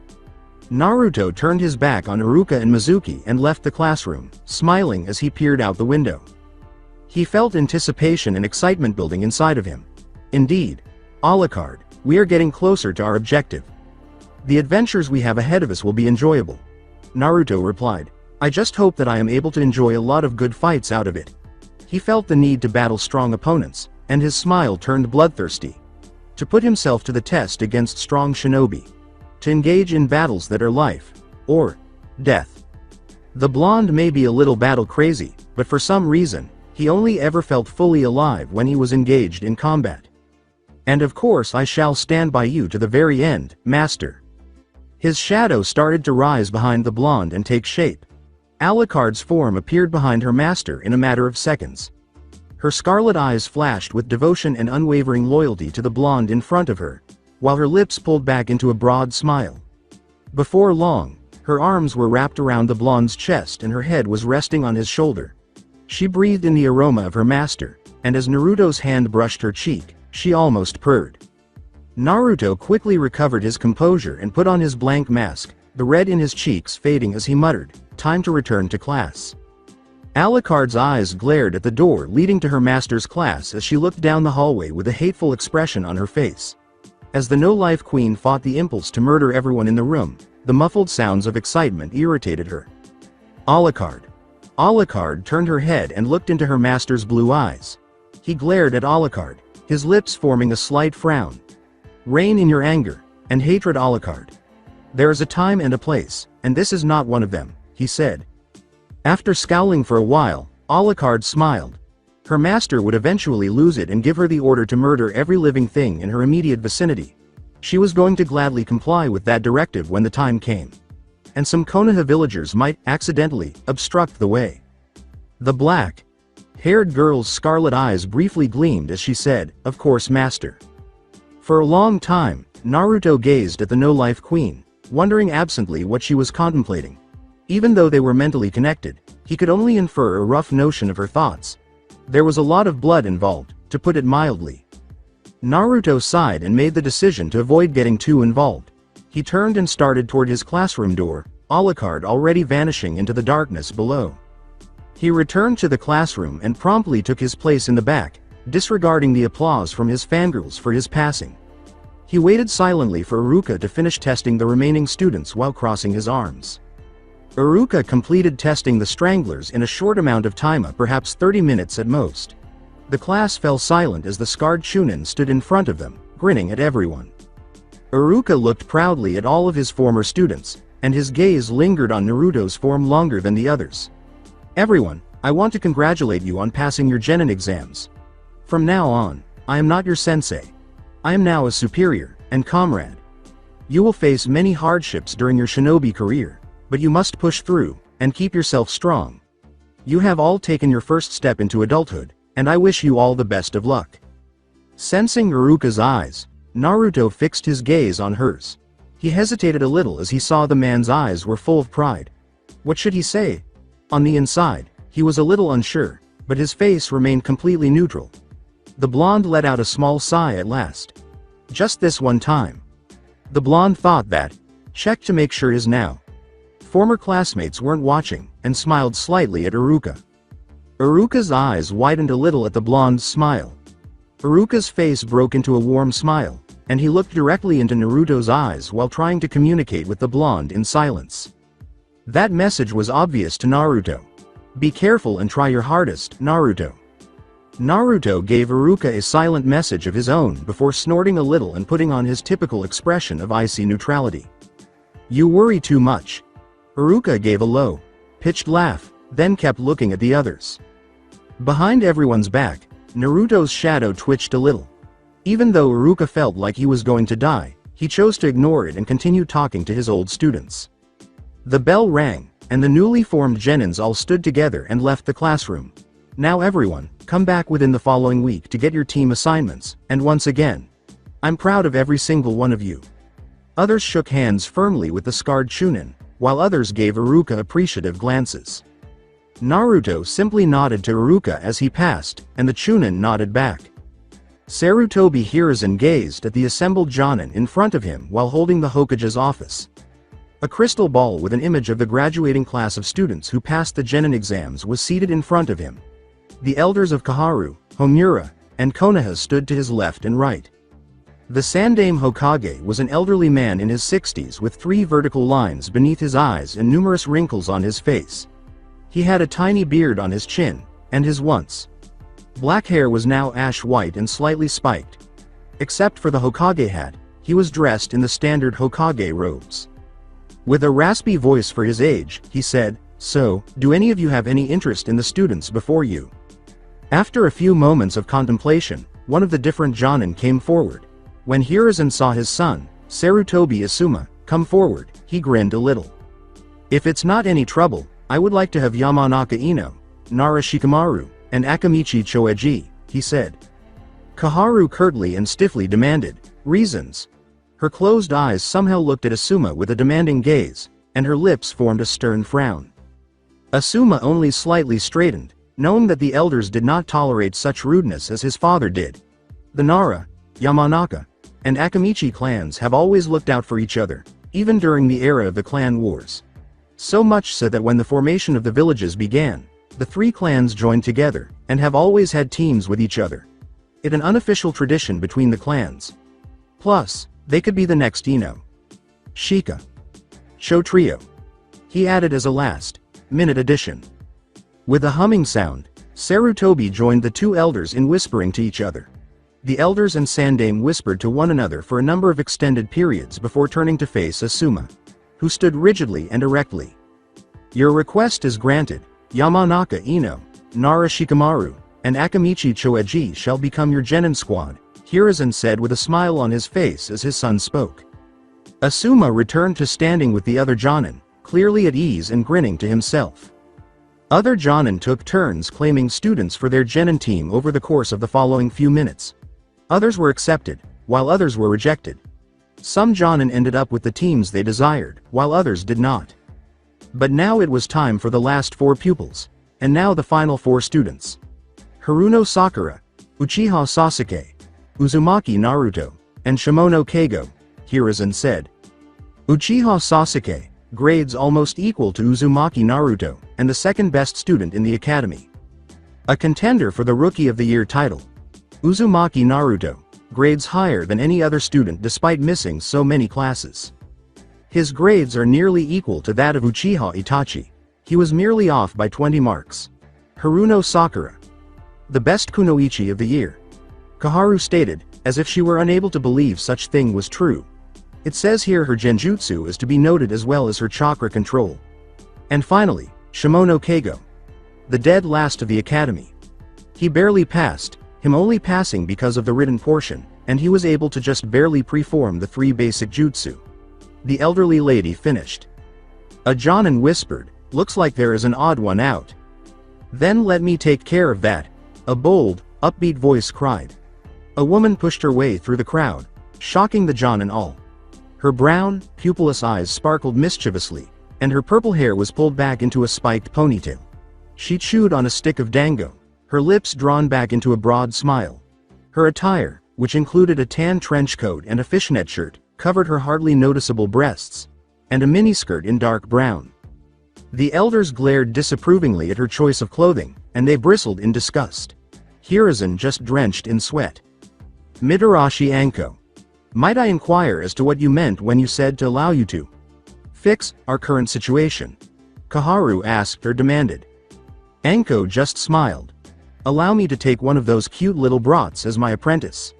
Naruto turned his back on Iruka and Mizuki and left the classroom, smiling as he peered out the window. He felt anticipation and excitement building inside of him. Indeed, Alucard, we are getting closer to our objective. The adventures we have ahead of us will be enjoyable. Naruto replied, "I just hope that I am able to enjoy a lot of good fights out of it." He felt the need to battle strong opponents, and his smile turned bloodthirsty. To put himself to the test against strong shinobi. To engage in battles that are life or death. The blonde may be a little battle crazy, but for some reason, he only ever felt fully alive when he was engaged in combat. "And of course I shall stand by you to the very end, master." His shadow started to rise behind the blonde and take shape. Alucard's form appeared behind her master in a matter of seconds. Her scarlet eyes flashed with devotion and unwavering loyalty to the blonde in front of her, while her lips pulled back into a broad smile. Before long, her arms were wrapped around the blonde's chest and her head was resting on his shoulder. She breathed in the aroma of her master, and as Naruto's hand brushed her cheek, she almost purred. Naruto quickly recovered his composure and put on his blank mask, the red in his cheeks fading as he muttered, "Time to return to class." Alucard's eyes glared at the door leading to her master's class as she looked down the hallway with a hateful expression on her face. As the no-life queen fought the impulse to murder everyone in the room, the muffled sounds of excitement irritated her. Alucard. Alucard turned her head and looked into her master's blue eyes. He glared at Alucard, his lips forming a slight frown. "Rein in your anger and hatred, Alucard. There is a time and a place, and this is not one of them," he said. After scowling for a while, Alucard smiled. Her master would eventually lose it and give her the order to murder every living thing in her immediate vicinity. She was going to gladly comply with that directive when the time came. And some Konoha villagers might, accidentally, obstruct the way. The black-haired girl's scarlet eyes briefly gleamed as she said, "Of course, master." For a long time, Naruto gazed at the no-life queen, wondering absently what she was contemplating. Even though they were mentally connected, he could only infer a rough notion of her thoughts. There was a lot of blood involved, to put it mildly. Naruto sighed and made the decision to avoid getting too involved. He turned and started toward his classroom door, Alucard already vanishing into the darkness below. He returned to the classroom and promptly took his place in the back, disregarding the applause from his fangirls for his passing. He waited silently for Iruka to finish testing the remaining students while crossing his arms. Iruka completed testing the stranglers in a short amount of time, perhaps 30 minutes at most. The class fell silent as the scarred Chunin stood in front of them, grinning at everyone. Iruka looked proudly at all of his former students, and his gaze lingered on Naruto's form longer than the others. "Everyone, I want to congratulate you on passing your genin exams. From now on, I am not your sensei. I am now a superior and comrade. You will face many hardships during your shinobi career, but you must push through and keep yourself strong. You have all taken your first step into adulthood, and I wish you all the best of luck." Sensing Iruka's eyes, Naruto fixed his gaze on hers. He hesitated a little as he saw the man's eyes were full of pride. What should he say? On the inside, he was a little unsure, but his face remained completely neutral. The blonde let out a small sigh at last. Just this one time. The blonde thought that, check to make sure his now former classmates weren't watching, and smiled slightly at Iruka. Iruka's eyes widened a little at the blonde's smile. Iruka's face broke into a warm smile, and he looked directly into Naruto's eyes while trying to communicate with the blonde in silence. That message was obvious to Naruto. Be careful and try your hardest, Naruto. Naruto gave Iruka a silent message of his own before snorting a little and putting on his typical expression of icy neutrality. You worry too much. Iruka gave a low, pitched laugh, then kept looking at the others. Behind everyone's back, Naruto's shadow twitched a little. Even though Iruka felt like he was going to die, he chose to ignore it and continue talking to his old students. The bell rang, and the newly formed genins all stood together and left the classroom. Now everyone, come back within the following week to get your team assignments, and once again, I'm proud of every single one of you. Others shook hands firmly with the scarred Chunin, while others gave Iruka appreciative glances. Naruto simply nodded to Iruka as he passed, and the Chunin nodded back. Sarutobi Hiruzen gazed at the assembled Jonin in front of him while holding the Hokage's office. A crystal ball with an image of the graduating class of students who passed the genin exams was seated in front of him. The elders of Kaharu, Homura, and Konoha stood to his left and right. The Sandaime Hokage was an elderly man in his 60s with 3 vertical lines beneath his eyes and numerous wrinkles on his face. He had a tiny beard on his chin, and his once black hair was now ash white and slightly spiked. Except for the Hokage hat, he was dressed in the standard Hokage robes. With a raspy voice for his age, he said, "So, do any of you have any interest in the students before you?" After a few moments of contemplation, one of the different Jonin came forward. When Hiruzen saw his son, Sarutobi Asuma, come forward, he grinned a little. "If it's not any trouble, I would like to have Yamanaka Ino, Nara Shikamaru, and Akamichi Choeji," he said. Kaharu curtly and stiffly demanded, "Reasons?" Her closed eyes somehow looked at Asuma with a demanding gaze, and her lips formed a stern frown. Asuma only slightly straightened, knowing that the elders did not tolerate such rudeness as his father did. The Nara, Yamanaka, and Akamichi clans have always looked out for each other, even during the era of the clan wars. So much so that when the formation of the villages began, the 3 clans joined together, and have always had teams with each other. It's an unofficial tradition between the clans. Plus, they could be the next Ino, Shika, Cho trio, he added as a last-minute addition. With a humming sound, Sarutobi joined the 2 elders in whispering to each other. The elders and Sandaime whispered to one another for a number of extended periods before turning to face Asuma, who stood rigidly and erectly. "Your request is granted. Yamanaka Ino, Nara Shikamaru, and Akamichi Choeji shall become your genin squad," Hiruzen said with a smile on his face as his son spoke. Asuma returned to standing with the other Jonin, clearly at ease and grinning to himself. Other Jonin took turns claiming students for their genin team over the course of the following few minutes. Others were accepted, while others were rejected. Some Jonin ended up with the teams they desired, while others did not. But now it was time for the last 4 pupils. And now the final 4 students. Haruno Sakura, Uchiha Sasuke, Uzumaki Naruto, and Shimono Keigo, Hiruzen said. Uchiha Sasuke, grades almost equal to Uzumaki Naruto, and the second best student in the academy. A contender for the Rookie of the Year title. Uzumaki Naruto, grades higher than any other student despite missing so many classes. His grades are nearly equal to that of Uchiha Itachi. He was merely off by 20 marks. Haruno Sakura, the best kunoichi of the year. Kaharu stated, as if she were unable to believe such thing was true. It says here her genjutsu is to be noted as well as her chakra control. And finally, Shimono Keigo, the dead last of the academy. He barely passed, him only passing because of the written portion, and he was able to just barely preform the 3 basic jutsu. The elderly lady finished. A Jonin whispered, looks like there is an odd one out. Then let me take care of that, a bold, upbeat voice cried. A woman pushed her way through the crowd, shocking the Jonin all. Her brown, pupilless eyes sparkled mischievously, and her purple hair was pulled back into a spiked ponytail. She chewed on a stick of dango, her lips drawn back into a broad smile. Her attire, which included a tan trench coat and a fishnet shirt, covered her hardly noticeable breasts, and a miniskirt in dark brown. The elders glared disapprovingly at her choice of clothing, and they bristled in disgust. Hiruzen just drenched in sweat. Mitarashi Anko. Might I inquire as to what you meant when you said to allow you to fix our current situation? Kaharu asked or demanded. Anko just smiled. Allow me to take one of those cute little brats as my apprentice.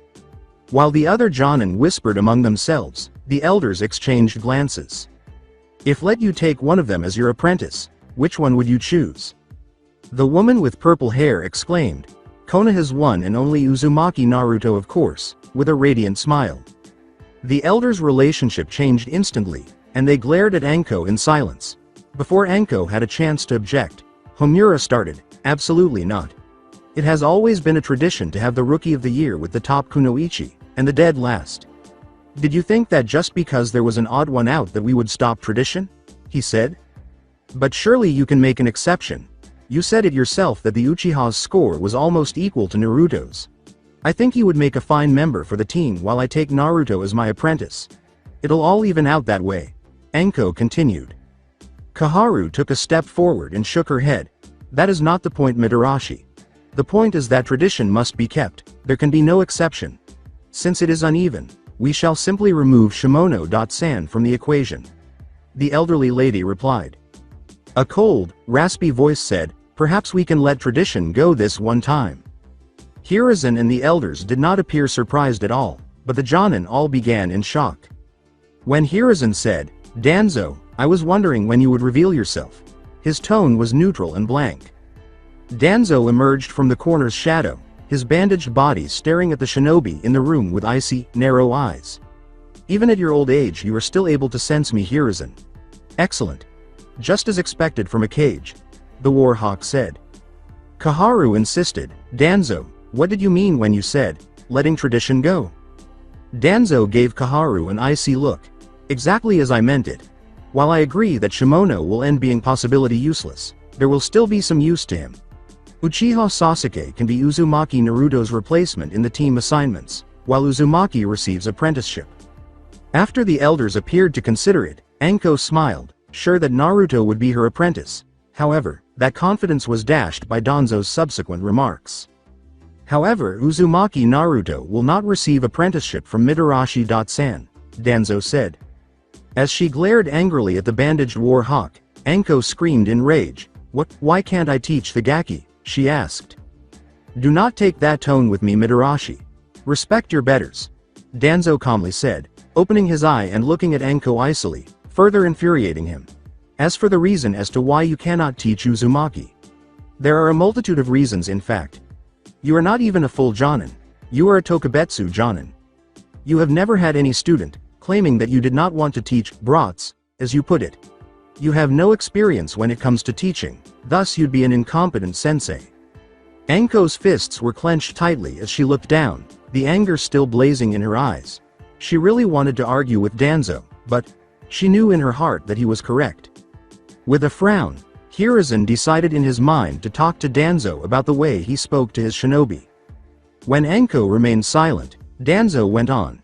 While the other Jonin whispered among themselves, the elders exchanged glances. If let you take one of them as your apprentice, which one would you choose? The woman with purple hair exclaimed. Konoha's one and only Uzumaki Naruto, of course, with a radiant smile. The elders' relationship changed instantly, and they glared at Anko in silence. Before Anko had a chance to object, Homura started, absolutely not. It has always been a tradition to have the Rookie of the Year with the top kunoichi, and the dead last. Did you think that just because there was an odd one out that we would stop tradition? He said. But surely you can make an exception. You said it yourself that the Uchiha's score was almost equal to Naruto's. I think you would make a fine member for the team while I take Naruto as my apprentice. It'll all even out that way. Anko continued. Kaharu took a step forward and shook her head. That is not the point, Mitarashi. The point is that tradition must be kept, there can be no exception. Since it is uneven, we shall simply remove Shimono-san from the equation. The elderly lady replied. A cold, raspy voice said, perhaps we can let tradition go this one time. Hiruzen and the elders did not appear surprised at all, but the Jonin all began in shock. When Hiruzen said, Danzo, I was wondering when you would reveal yourself. His tone was neutral and blank. Danzo emerged from the corner's shadow, his bandaged body staring at the shinobi in the room with icy, narrow eyes. Even at your old age you are still able to sense me, Hiruzen. Excellent. Just as expected from a cage, the Warhawk said. Kaharu insisted, Danzo, what did you mean when you said, letting tradition go? Danzo gave Kaharu an icy look. Exactly as I meant it. While I agree that Shimono will end being possibility useless, there will still be some use to him. Uchiha Sasuke can be Uzumaki Naruto's replacement in the team assignments, while Uzumaki receives apprenticeship. After the elders appeared to consider it, Anko smiled, sure that Naruto would be her apprentice. However, that confidence was dashed by Danzo's subsequent remarks. However, Uzumaki Naruto will not receive apprenticeship from Mitarashi-san, Danzo said. As she glared angrily at the bandaged war hawk, Anko screamed in rage. Why can't I teach the Gaki? She asked. Do not take that tone with me, Mitarashi. Respect your betters. Danzo calmly said, opening his eye and looking at Anko icily, further infuriating him. As for the reason as to why you cannot teach Uzumaki, there are a multitude of reasons in fact. You are not even a full Jonin. You are a Tokubetsu Jonin. You have never had any student, claiming that you did not want to teach brats, as you put it. You have no experience when it comes to teaching, thus you'd be an incompetent sensei. Anko's fists were clenched tightly as she looked down, the anger still blazing in her eyes. She really wanted to argue with Danzo, but she knew in her heart that he was correct. With a frown, Hiruzen decided in his mind to talk to Danzo about the way he spoke to his shinobi. When Anko remained silent, Danzo went on.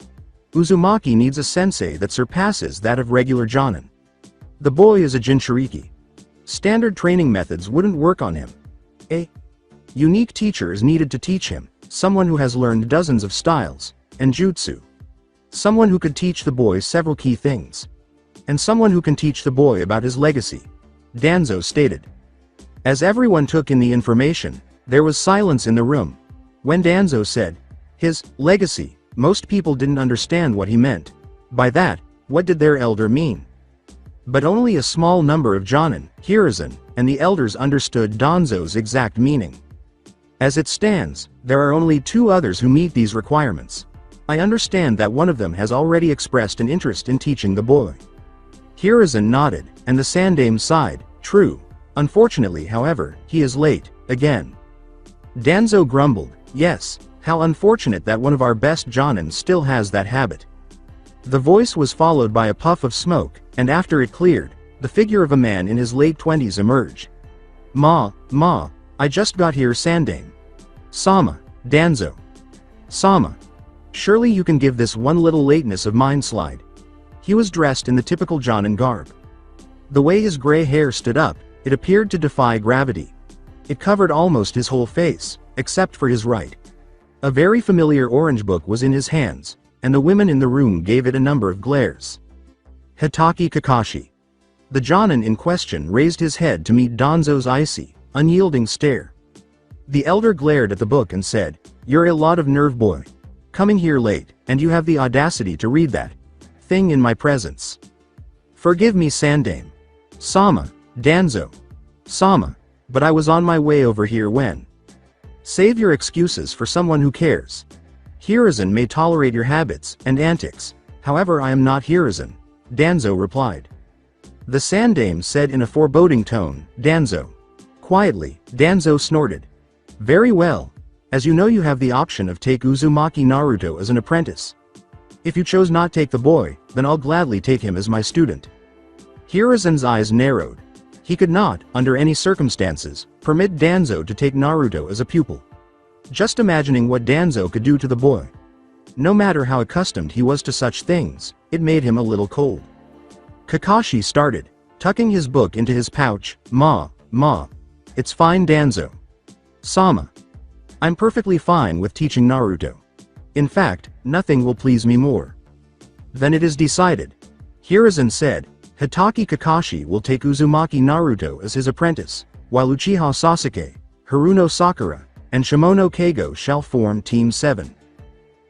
Uzumaki needs a sensei that surpasses that of regular Jonin. The boy is a Jinchuriki. Standard training methods wouldn't work on him. A unique teacher is needed to teach him, someone who has learned dozens of styles, and jutsu. Someone who could teach the boy several key things. And someone who can teach the boy about his legacy, Danzo stated. As everyone took in the information, there was silence in the room. When Danzo said, his legacy, most people didn't understand what he meant. By that, what did their elder mean? But only a small number of Jonin, Hiruzen, and the elders understood Danzo's exact meaning. As it stands, there are only 2 others who meet these requirements. I understand that one of them has already expressed an interest in teaching the boy. Hiruzen nodded, and the Sandame sighed, true. Unfortunately, however, he is late, again. Danzo grumbled, yes, how unfortunate that one of our best Jonin still has that habit. The voice was followed by a puff of smoke, and after it cleared, the figure of a man in his late 20s emerged. Ma, I just got here Sandame. Sama, Danzo. Sama. Surely you can give this one little lateness of mine slide. He was dressed in the typical Jonin garb. The way his gray hair stood up, it appeared to defy gravity. It covered almost his whole face, except for his right. A very familiar orange book was in his hands, and the women in the room gave it a number of glares. Hitaki Kakashi. The Jonin in question raised his head to meet Danzo's icy, unyielding stare. The elder glared at the book and said, "You're a lot of nerve, boy. Coming here late, and you have the audacity to read that thing in my presence. Forgive me, Sandame. Sama, Danzo. Sama, but I was on my way over here when. Save your excuses for someone who cares. Hiruzen may tolerate your habits and antics, however I am not Hiruzen," Danzo replied. The Sandame said in a foreboding tone, "Danzo." Quietly, Danzo snorted. "Very well. As you know, you have the option of take Uzumaki Naruto as an apprentice. If you chose not take the boy, then I'll gladly take him as my student." Hiruzen's eyes narrowed. He could not, under any circumstances, permit Danzo to take Naruto as a pupil. Just imagining what Danzo could do to the boy. No matter how accustomed he was to such things, it made him a little cold. Kakashi started, tucking his book into his pouch. Ma, it's fine, Danzo. Sama. I'm perfectly fine with teaching Naruto. In fact, nothing will please me more. Then it is decided. Hiruzen said, Hitaki Kakashi will take Uzumaki Naruto as his apprentice, while Uchiha Sasuke, Haruno Sakura, and Shimono Keigo shall form Team 7.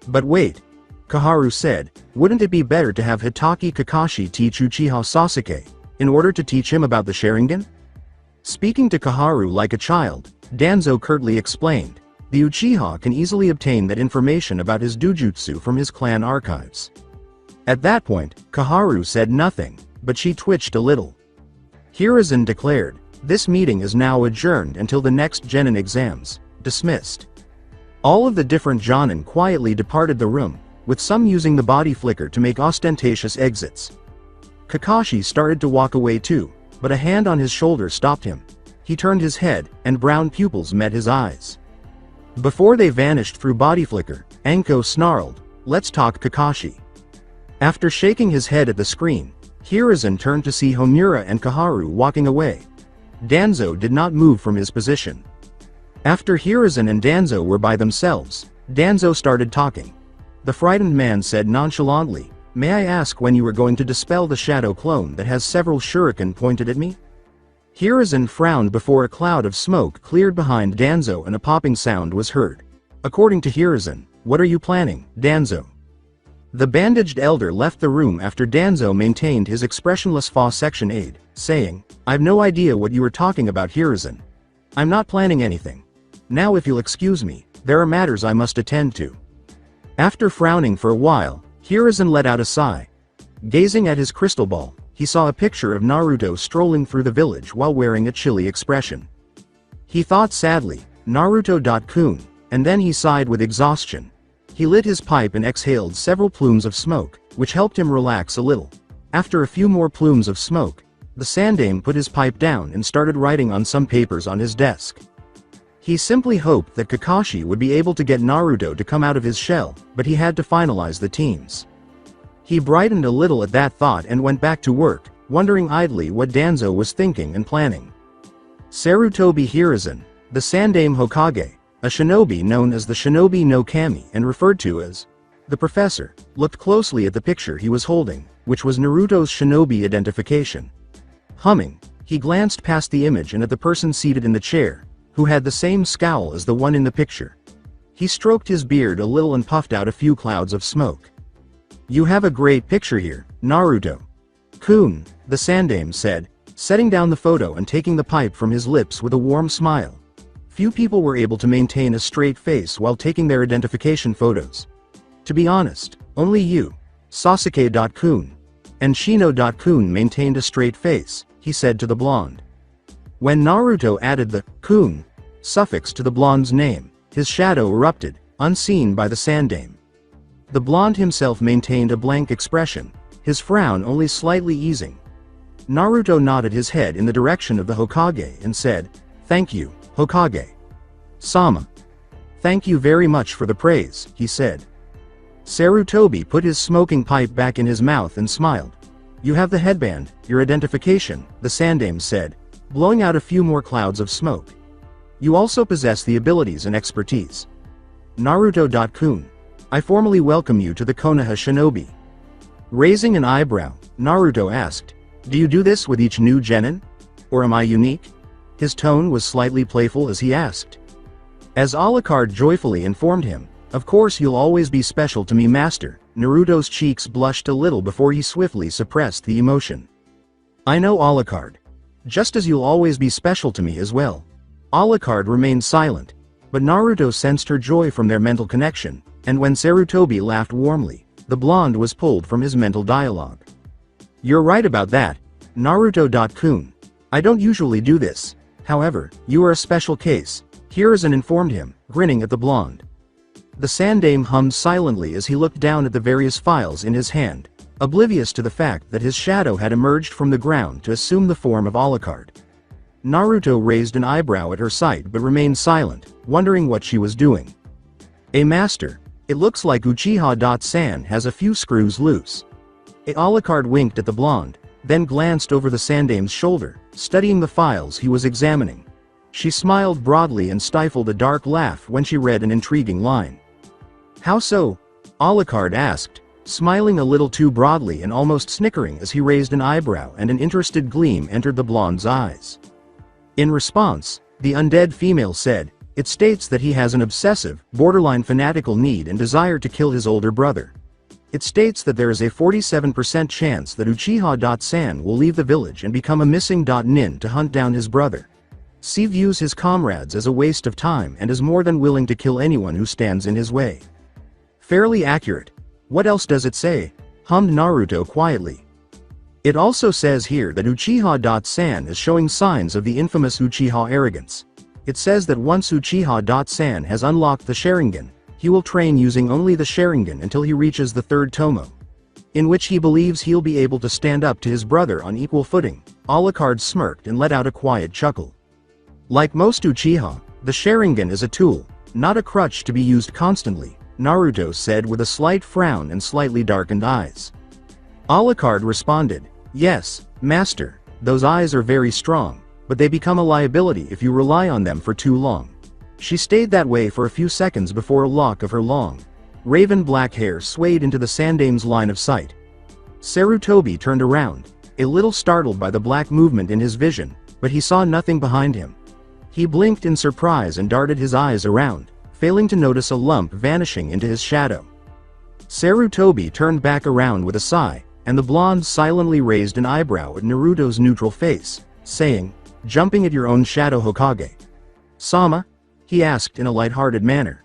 But wait. Kaharu said, wouldn't it be better to have Hitaki Kakashi teach Uchiha Sasuke, in order to teach him about the Sharingan? Speaking to Kaharu like a child, Danzo curtly explained, the Uchiha can easily obtain that information about his dujutsu from his clan archives. At that point, Kaharu said nothing, but she twitched a little. Hiruzen declared, this meeting is now adjourned until the next Genin exams. Dismissed. All of the different Jonin quietly departed the room, with some using the body flicker to make ostentatious exits. Kakashi started to walk away too, but a hand on his shoulder stopped him. He turned his head, and brown pupils met his eyes. Before they vanished through body flicker, Anko snarled, "Let's talk, Kakashi." After shaking his head at the screen, Hiruzen turned to see Homura and Kaharu walking away. Danzo did not move from his position. After Hiruzen and Danzo were by themselves, Danzo started talking. The frightened man said nonchalantly, "May I ask when you are going to dispel the shadow clone that has several shuriken pointed at me?" Hiruzen frowned before a cloud of smoke cleared behind Danzo and a popping sound was heard. According to Hiruzen, "What are you planning, Danzo?" The bandaged elder left the room after Danzo maintained his expressionless Fa section aide, saying, "I've no idea what you are talking about, Hiruzen. I'm not planning anything. Now if you'll excuse me, there are matters I must attend to." After frowning for a while, Hiruzen let out a sigh. Gazing at his crystal ball, he saw a picture of Naruto strolling through the village while wearing a chilly expression. He thought sadly, Naruto-kun, and then he sighed with exhaustion. He lit his pipe and exhaled several plumes of smoke, which helped him relax a little. After a few more plumes of smoke, the Sandaime put his pipe down and started writing on some papers on his desk. He simply hoped that Kakashi would be able to get Naruto to come out of his shell, but he had to finalize the teams. He brightened a little at that thought and went back to work, wondering idly what Danzo was thinking and planning. Sarutobi Hiruzen, the Sandaime Hokage, a shinobi known as the Shinobi no Kami and referred to as the Professor, looked closely at the picture he was holding, which was Naruto's shinobi identification. Humming, he glanced past the image and at the person seated in the chair, who had the same scowl as the one in the picture. He stroked his beard a little and puffed out a few clouds of smoke. "You have a great picture here, Naruto. Kun," the Sandaime said, setting down the photo and taking the pipe from his lips with a warm smile. Few people were able to maintain a straight face while taking their identification photos. To be honest, only you, Sasuke.kun, and Shino.kun maintained a straight face, he said to the blonde. When Naruto added the kun suffix to the blonde's name, his shadow erupted, unseen by the Sandaime. The blonde himself maintained a blank expression, his frown only slightly easing. Naruto nodded his head in the direction of the Hokage and said, "Thank you, Hokage. Sama. Thank you very much for the praise," he said. Sarutobi put his smoking pipe back in his mouth and smiled. "You have the headband, your identification," the Sandaime said, blowing out a few more clouds of smoke. "You also possess the abilities and expertise. Naruto.kun, I formally welcome you to the Konoha Shinobi." Raising an eyebrow, Naruto asked, "Do you do this with each new genin? Or am I unique?" His tone was slightly playful as he asked. As Alucard joyfully informed him, "Of course you'll always be special to me, master," Naruto's cheeks blushed a little before he swiftly suppressed the emotion. "I know, Alucard. Just as you'll always be special to me as well." Alucard remained silent, but Naruto sensed her joy from their mental connection, and when Sarutobi laughed warmly, the blonde was pulled from his mental dialogue. "You're right about that, Naruto.kun. I don't usually do this. However, you are a special case," Hiruzen informed him, grinning at the blonde. The Sandaime hummed silently as he looked down at the various files in his hand, oblivious to the fact that his shadow had emerged from the ground to assume the form of Alucard. Naruto raised an eyebrow at her sight but remained silent, wondering what she was doing. "A master, it looks like Uchiha.san has a few screws loose." Alucard winked at the blonde, then glanced over the Sandaime's shoulder, studying the files he was examining. She smiled broadly and stifled a dark laugh when she read an intriguing line. "How so?" Alucard asked, smiling a little too broadly and almost snickering as he raised an eyebrow and an interested gleam entered the blonde's eyes. In response, the undead female said, "It states that he has an obsessive, borderline fanatical need and desire to kill his older brother. It states that there is a 47% chance that Uchiha.san will leave the village and become a missing nin to hunt down his brother. C views his comrades as a waste of time and is more than willing to kill anyone who stands in his way." "Fairly accurate. What else does it say?" hummed Naruto quietly. "It also says here that Uchiha.san is showing signs of the infamous Uchiha arrogance. It says that once Uchiha.san has unlocked the Sharingan, he will train using only the Sharingan until he reaches the third Tomo, in which he believes he'll be able to stand up to his brother on equal footing." Alucard smirked and let out a quiet chuckle. "Like most Uchiha, the Sharingan is a tool, not a crutch to be used constantly," Naruto said with a slight frown and slightly darkened eyes. Alucard responded, "Yes, master, those eyes are very strong, but they become a liability if you rely on them for too long." She stayed that way for a few seconds before a lock of her long, raven black hair swayed into the Sandaime's line of sight. Sarutobi turned around, a little startled by the black movement in his vision, but he saw nothing behind him. He blinked in surprise and darted his eyes around, failing to notice a lump vanishing into his shadow. Sarutobi turned back around with a sigh, and the blonde silently raised an eyebrow at Naruto's neutral face, saying, "Jumping at your own shadow, Hokage." "Sama?" he asked in a light-hearted manner.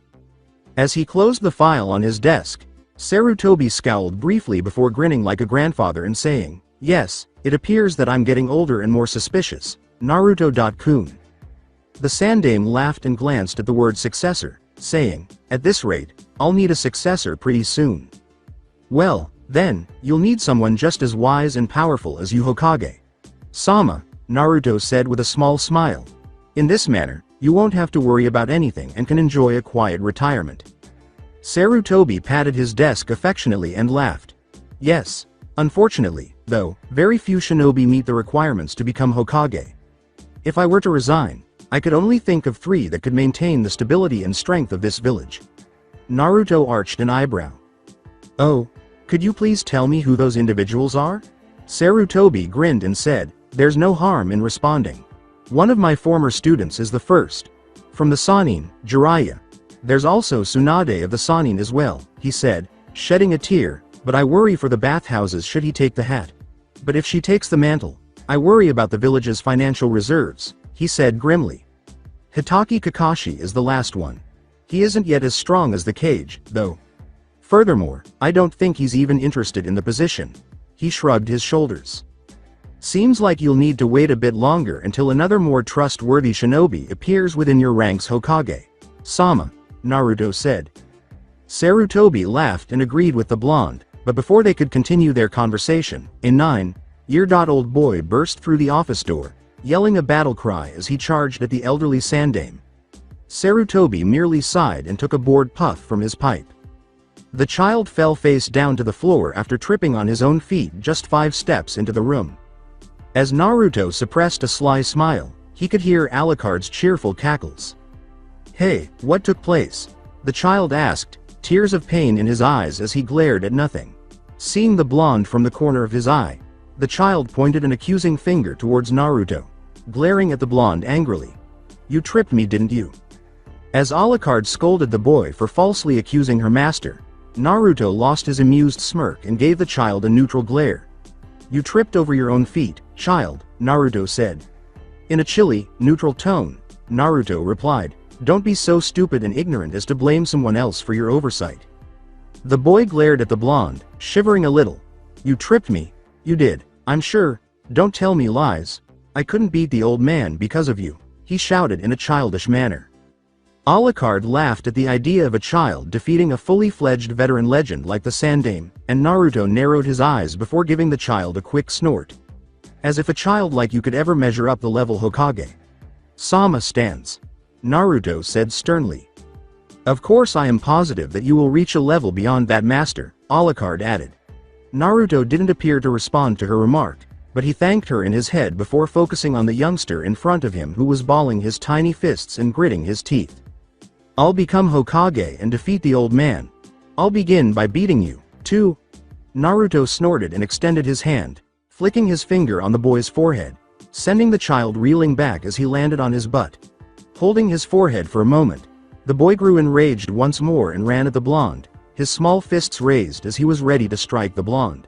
As he closed the file on his desk, Sarutobi scowled briefly before grinning like a grandfather and saying, "Yes, it appears that I'm getting older and more suspicious, Naruto.kun." The Sandaime laughed and glanced at the word successor, saying, "At this rate, I'll need a successor pretty soon. Well, then, you'll need someone just as wise and powerful as you Hokage. Sama, Naruto said with a small smile. In this manner, you won't have to worry about anything and can enjoy a quiet retirement. Sarutobi patted his desk affectionately and laughed. Yes. Unfortunately, though, very few shinobi meet the requirements to become Hokage. If I were to resign, I could only think of 3 that could maintain the stability and strength of this village. Naruto arched an eyebrow. Oh, could you please tell me who those individuals are? Sarutobi grinned and said, there's no harm in responding. One of my former students is the first. From the Sannin, Jiraiya. There's also Tsunade of the Sannin as well, he said, shedding a tear, but I worry for the bathhouses should he take the hat. But if she takes the mantle, I worry about the village's financial reserves, he said grimly. Hitaki Kakashi is the last one. He isn't yet as strong as the Cage, though. Furthermore, I don't think he's even interested in the position. He shrugged his shoulders. Seems like you'll need to wait a bit longer until another more trustworthy shinobi appears within your ranks Hokage. Sama, Naruto said. Sarutobi laughed and agreed with the blonde, but before they could continue their conversation, a 9-year-old boy burst through the office door, yelling a battle cry as he charged at the elderly Sandame. Sarutobi merely sighed and took a bored puff from his pipe. The child fell face down to the floor after tripping on his own feet just 5 steps into the room. As Naruto suppressed a sly smile, he could hear Alucard's cheerful cackles. Hey, what took place? The child asked, tears of pain in his eyes as he glared at nothing. Seeing the blonde from the corner of his eye, the child pointed an accusing finger towards Naruto, glaring at the blonde angrily. You tripped me, didn't you? As Alucard scolded the boy for falsely accusing her master, Naruto lost his amused smirk and gave the child a neutral glare. You tripped over your own feet, child, Naruto said. In a chilly, neutral tone, Naruto replied, don't be so stupid and ignorant as to blame someone else for your oversight. The boy glared at the blonde, shivering a little. You tripped me. You did, I'm sure. Don't tell me lies. I couldn't beat the old man because of you, he shouted in a childish manner. Alucard laughed at the idea of a child defeating a fully fledged veteran legend like the Sandame, and Naruto narrowed his eyes before giving the child a quick snort. As if a child like you could ever measure up the level Hokage. Sama stands. Naruto said sternly. Of course I am positive that you will reach a level beyond that master, Alucard added. Naruto didn't appear to respond to her remark, but he thanked her in his head before focusing on the youngster in front of him who was balling his tiny fists and gritting his teeth. I'll become Hokage and defeat the old man. I'll begin by beating you, too. Naruto snorted and extended his hand, flicking his finger on the boy's forehead, sending the child reeling back as he landed on his butt. Holding his forehead for a moment, the boy grew enraged once more and ran at the blonde, his small fists raised as he was ready to strike the blonde.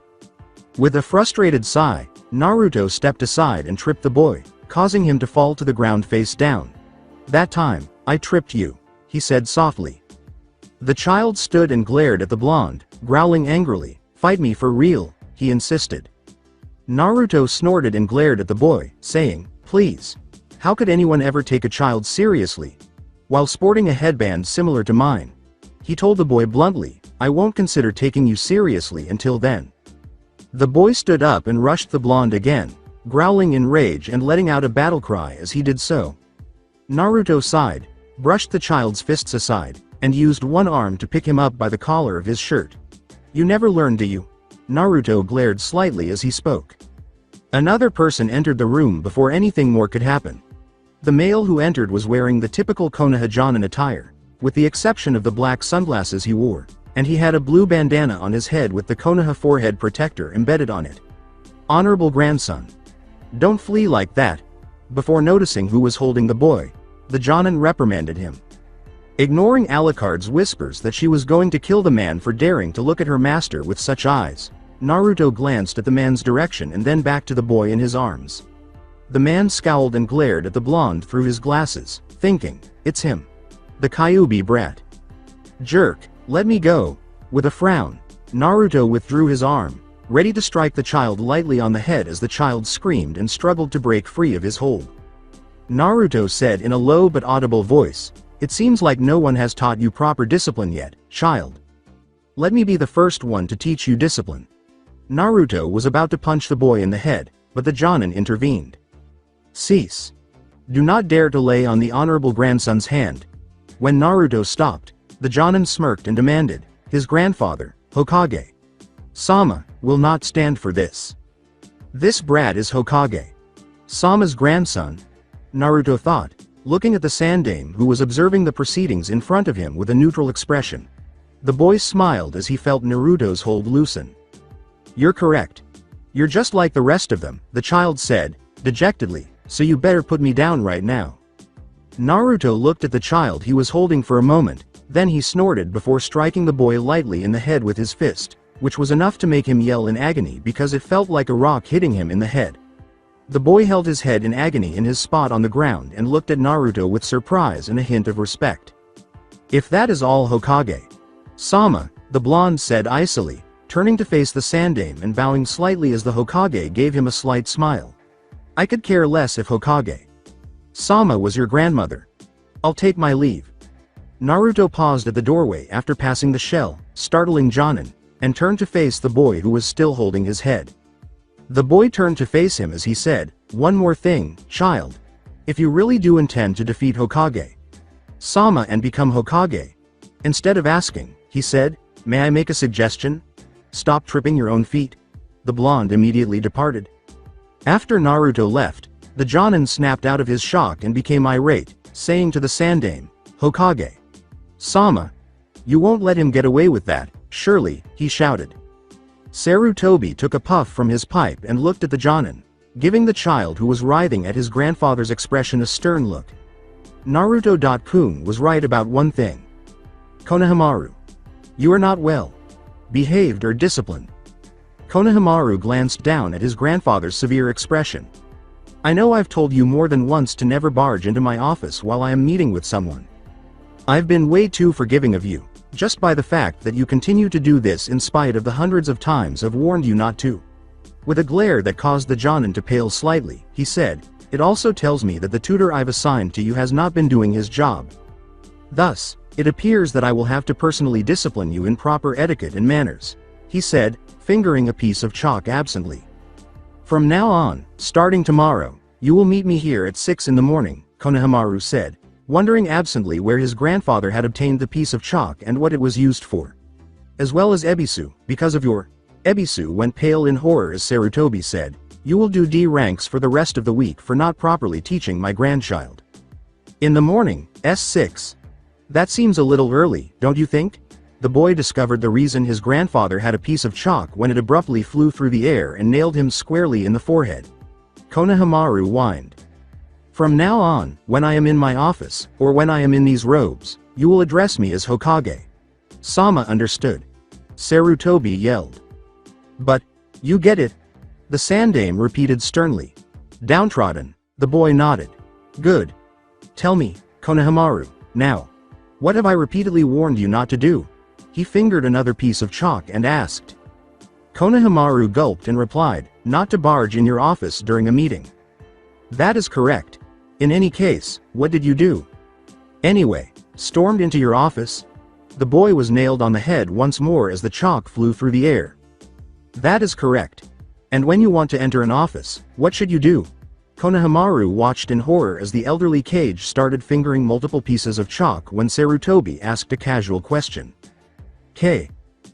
With a frustrated sigh, Naruto stepped aside and tripped the boy, causing him to fall to the ground face down. That time, I tripped you, he said softly. The child stood and glared at the blonde, growling angrily. Fight me for real, he insisted. Naruto snorted and glared at the boy, saying, please. How could anyone ever take a child seriously? While sporting a headband similar to mine. He told the boy bluntly, I won't consider taking you seriously until then. The boy stood up and rushed the blonde again, growling in rage and letting out a battle cry as he did so. Naruto sighed, brushed the child's fists aside, and used one arm to pick him up by the collar of his shirt. You never learn, do you? Naruto glared slightly as he spoke. Another person entered the room before anything more could happen. The male who entered was wearing the typical Konoha Jonin attire, with the exception of the black sunglasses he wore, and he had a blue bandana on his head with the Konoha forehead protector embedded on it. Honorable grandson. Don't flee like that. Before noticing who was holding the boy, the Jonin reprimanded him. Ignoring Alucard's whispers that she was going to kill the man for daring to look at her master with such eyes, Naruto glanced at the man's direction and then back to the boy in his arms. The man scowled and glared at the blonde through his glasses, thinking, it's him. The Kyuubi brat. Jerk, let me go. With a frown, Naruto withdrew his arm, ready to strike the child lightly on the head as the child screamed and struggled to break free of his hold. Naruto said in a low but audible voice, it seems like no one has taught you proper discipline yet, child. Let me be the first one to teach you discipline. Naruto was about to punch the boy in the head, but the Jonin intervened. Cease. Do not dare to lay on the honorable grandson's hand. When Naruto stopped, the Jonin smirked and demanded, his grandfather, Hokage Sama, will not stand for this. This brat is Hokage Sama's grandson, Naruto thought, looking at the Sandaime who was observing the proceedings in front of him with a neutral expression. The boy smiled as he felt Naruto's hold loosen. You're correct. You're just like the rest of them, the child said, dejectedly, so you better put me down right now. Naruto looked at the child he was holding for a moment, then he snorted before striking the boy lightly in the head with his fist, which was enough to make him yell in agony because it felt like a rock hitting him in the head. The boy held his head in agony in his spot on the ground and looked at Naruto with surprise and a hint of respect. If that is all Hokage Sama, the blonde said icily, turning to face the Sandaime and bowing slightly as the Hokage gave him a slight smile. I could care less if Hokage Sama was your grandmother. I'll take my leave. Naruto paused at the doorway after passing the shell, startling Jonin, and turned to face the boy who was still holding his head. The boy turned to face him as he said, one more thing, child. If you really do intend to defeat Hokage Sama and become Hokage, instead of asking, he said, may I make a suggestion? Stop tripping your own feet. The blonde immediately departed. After Naruto left, the Jonin snapped out of his shock and became irate, saying to the Sandaime, Hokage Sama, you won't let him get away with that, surely, he shouted. Sarutobi took a puff from his pipe and looked at the Jonin, giving the child who was writhing at his grandfather's expression a stern look. Naruto-kun was right about one thing. Konohamaru. You are not well behaved or disciplined. Konohamaru glanced down at his grandfather's severe expression. I know I've told you more than once to never barge into my office while I am meeting with someone. I've been way too forgiving of you, just by the fact that you continue to do this in spite of the hundreds of times I've warned you not to. With a glare that caused the Jonin to pale slightly, he said, it also tells me that the tutor I've assigned to you has not been doing his job. Thus, it appears that I will have to personally discipline you in proper etiquette and manners, he said, fingering a piece of chalk absently. From now on, starting tomorrow, you will meet me here at 6 in the morning, Konohamaru said, wondering absently where his grandfather had obtained the piece of chalk and what it was used for. As well as Ebisu, because of your... Ebisu went pale in horror as Sarutobi said, you will do D ranks for the rest of the week for not properly teaching my grandchild. In the morning, S6. That seems a little early, don't you think? The boy discovered the reason his grandfather had a piece of chalk when it abruptly flew through the air and nailed him squarely in the forehead. Konohamaru whined. From now on, when I am in my office, or when I am in these robes, you will address me as Hokage. Sama understood. Sarutobi yelled. But, you get it. The Sandaime repeated sternly. Downtrodden, the boy nodded. Good. Tell me, Konohamaru, now. What have I repeatedly warned you not to do? He fingered another piece of chalk and asked. Konohamaru gulped and replied, not to barge in your office during a meeting. That is correct. In any case, what did you do? Anyway, stormed into your office? The boy was nailed on the head once more as the chalk flew through the air. That is correct. And when you want to enter an office, what should you do? Konohamaru watched in horror as the elderly Kage started fingering multiple pieces of chalk when Sarutobi asked a casual question.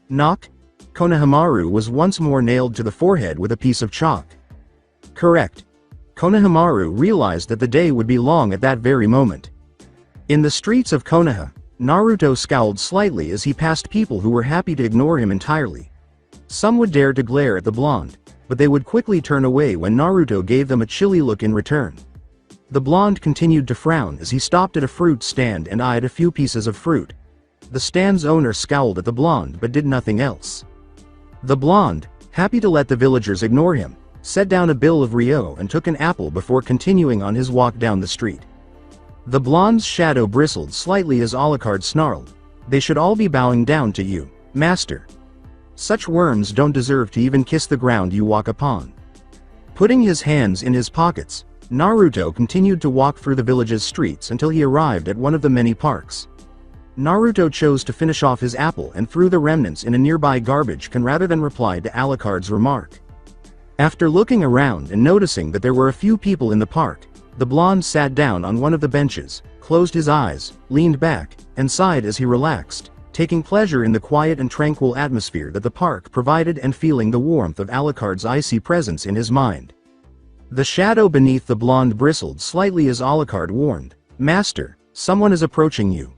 Knock? Konohamaru was once more nailed to the forehead with a piece of chalk. Correct. Konohamaru realized that the day would be long at that very moment. In the streets of Konoha, Naruto scowled slightly as he passed people who were happy to ignore him entirely. Some would dare to glare at the blonde, but they would quickly turn away when Naruto gave them a chilly look in return. The blonde continued to frown as he stopped at a fruit stand and eyed a few pieces of fruit. The stand's owner scowled at the blonde but did nothing else. The blonde, happy to let the villagers ignore him, set down a bill of Ryo and took an apple before continuing on his walk down the street. The blonde's shadow bristled slightly as Alucard snarled, they should all be bowing down to you, master. Such worms don't deserve to even kiss the ground you walk upon. Putting his hands in his pockets, Naruto continued to walk through the village's streets until he arrived at one of the many parks. Naruto chose to finish off his apple and threw the remnants in a nearby garbage can rather than reply to Alucard's remark. After looking around and noticing that there were a few people in the park, the blonde sat down on one of the benches, closed his eyes, leaned back, and sighed as he relaxed, taking pleasure in the quiet and tranquil atmosphere that the park provided and feeling the warmth of Alucard's icy presence in his mind. The shadow beneath the blonde bristled slightly as Alucard warned, "Master, someone is approaching you."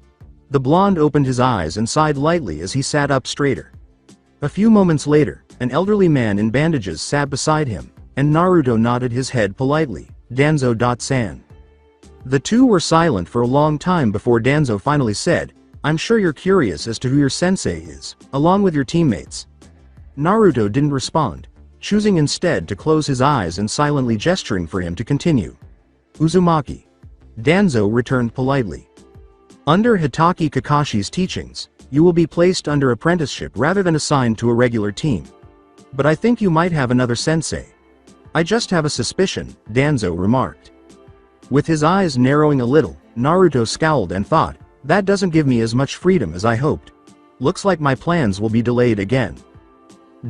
The blonde opened his eyes and sighed lightly as he sat up straighter. A few moments later, an elderly man in bandages sat beside him, and Naruto nodded his head politely, "Danzo-san." The two were silent for a long time before Danzo finally said, "I'm sure you're curious as to who your sensei is, along with your teammates." Naruto didn't respond, choosing instead to close his eyes and silently gesturing for him to continue. "Uzumaki." Danzo returned politely. "Under Hitaki Kakashi's teachings, you will be placed under apprenticeship rather than assigned to a regular team. But I think you might have another sensei." "I just have a suspicion," Danzo remarked. With his eyes narrowing a little, Naruto scowled and thought, "That doesn't give me as much freedom as I hoped. Looks like my plans will be delayed again."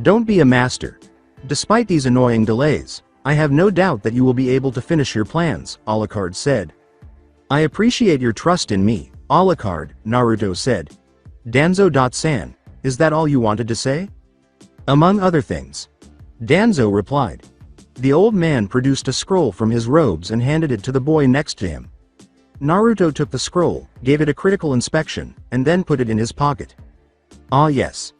"Don't be a master. Despite these annoying delays, I have no doubt that you will be able to finish your plans," Alucard said. "I appreciate your trust in me, Alucard," Naruto said. "Danzo-san, is that all you wanted to say?" "Among other things." Danzo replied. The old man produced a scroll from his robes and handed it to the boy next to him. Naruto took the scroll, gave it a critical inspection, and then put it in his pocket. "Ah yes.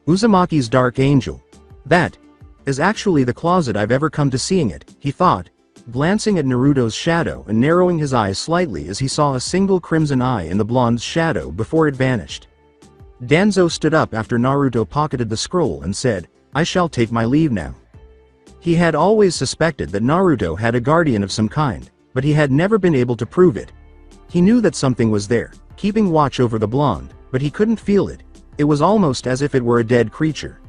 Uzumaki's Dark Angel. That is actually the closet I've ever come to seeing it," he thought, glancing at Naruto's shadow and narrowing his eyes slightly as he saw a single crimson eye in the blonde's shadow before it vanished. Danzo stood up after Naruto pocketed the scroll and said, "I shall take my leave now." He had always suspected that Naruto had a guardian of some kind, but he had never been able to prove it. He knew that something was there, keeping watch over the blonde, but he couldn't feel it. It was almost as if it were a dead creature.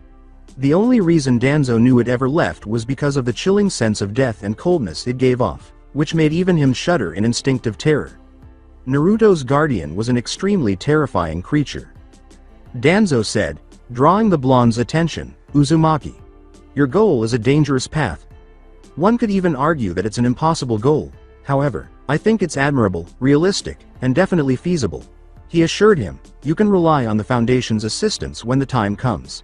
The only reason Danzo knew it ever left was because of the chilling sense of death and coldness it gave off, which made even him shudder in instinctive terror. Naruto's guardian was an extremely terrifying creature. Danzo said, drawing the blonde's attention, "Uzumaki. Your goal is a dangerous path. One could even argue that it's an impossible goal. However, I think it's admirable, realistic, and definitely feasible." He assured him, "You can rely on the Foundation's assistance when the time comes."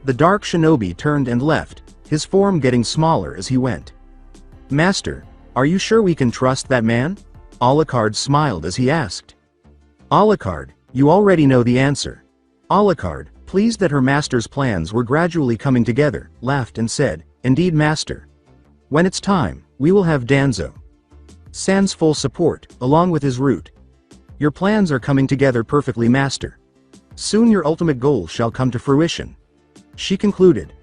The dark shinobi turned and left, his form getting smaller as he went. "Master, are you sure we can trust that man?" Alucard smiled as he asked. "Alucard, you already know the answer." Alucard, pleased that her master's plans were gradually coming together, laughed and said, "Indeed, master. When it's time, we will have Danzo-san's full support, along with his root. Your plans are coming together perfectly, master. Soon your ultimate goal shall come to fruition," she concluded.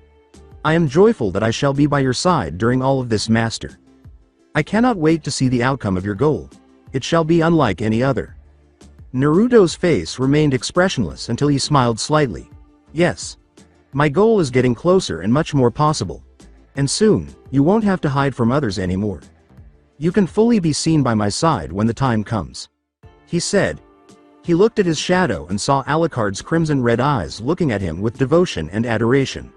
"I am joyful that I shall be by your side during all of this, master. I cannot wait to see the outcome of your goal. It shall be unlike any other." Naruto's face remained expressionless until he smiled slightly. "Yes. My goal is getting closer and much more possible. And soon, you won't have to hide from others anymore. You can fully be seen by my side when the time comes," he said. He looked at his shadow and saw Alucard's crimson-red eyes looking at him with devotion and adoration.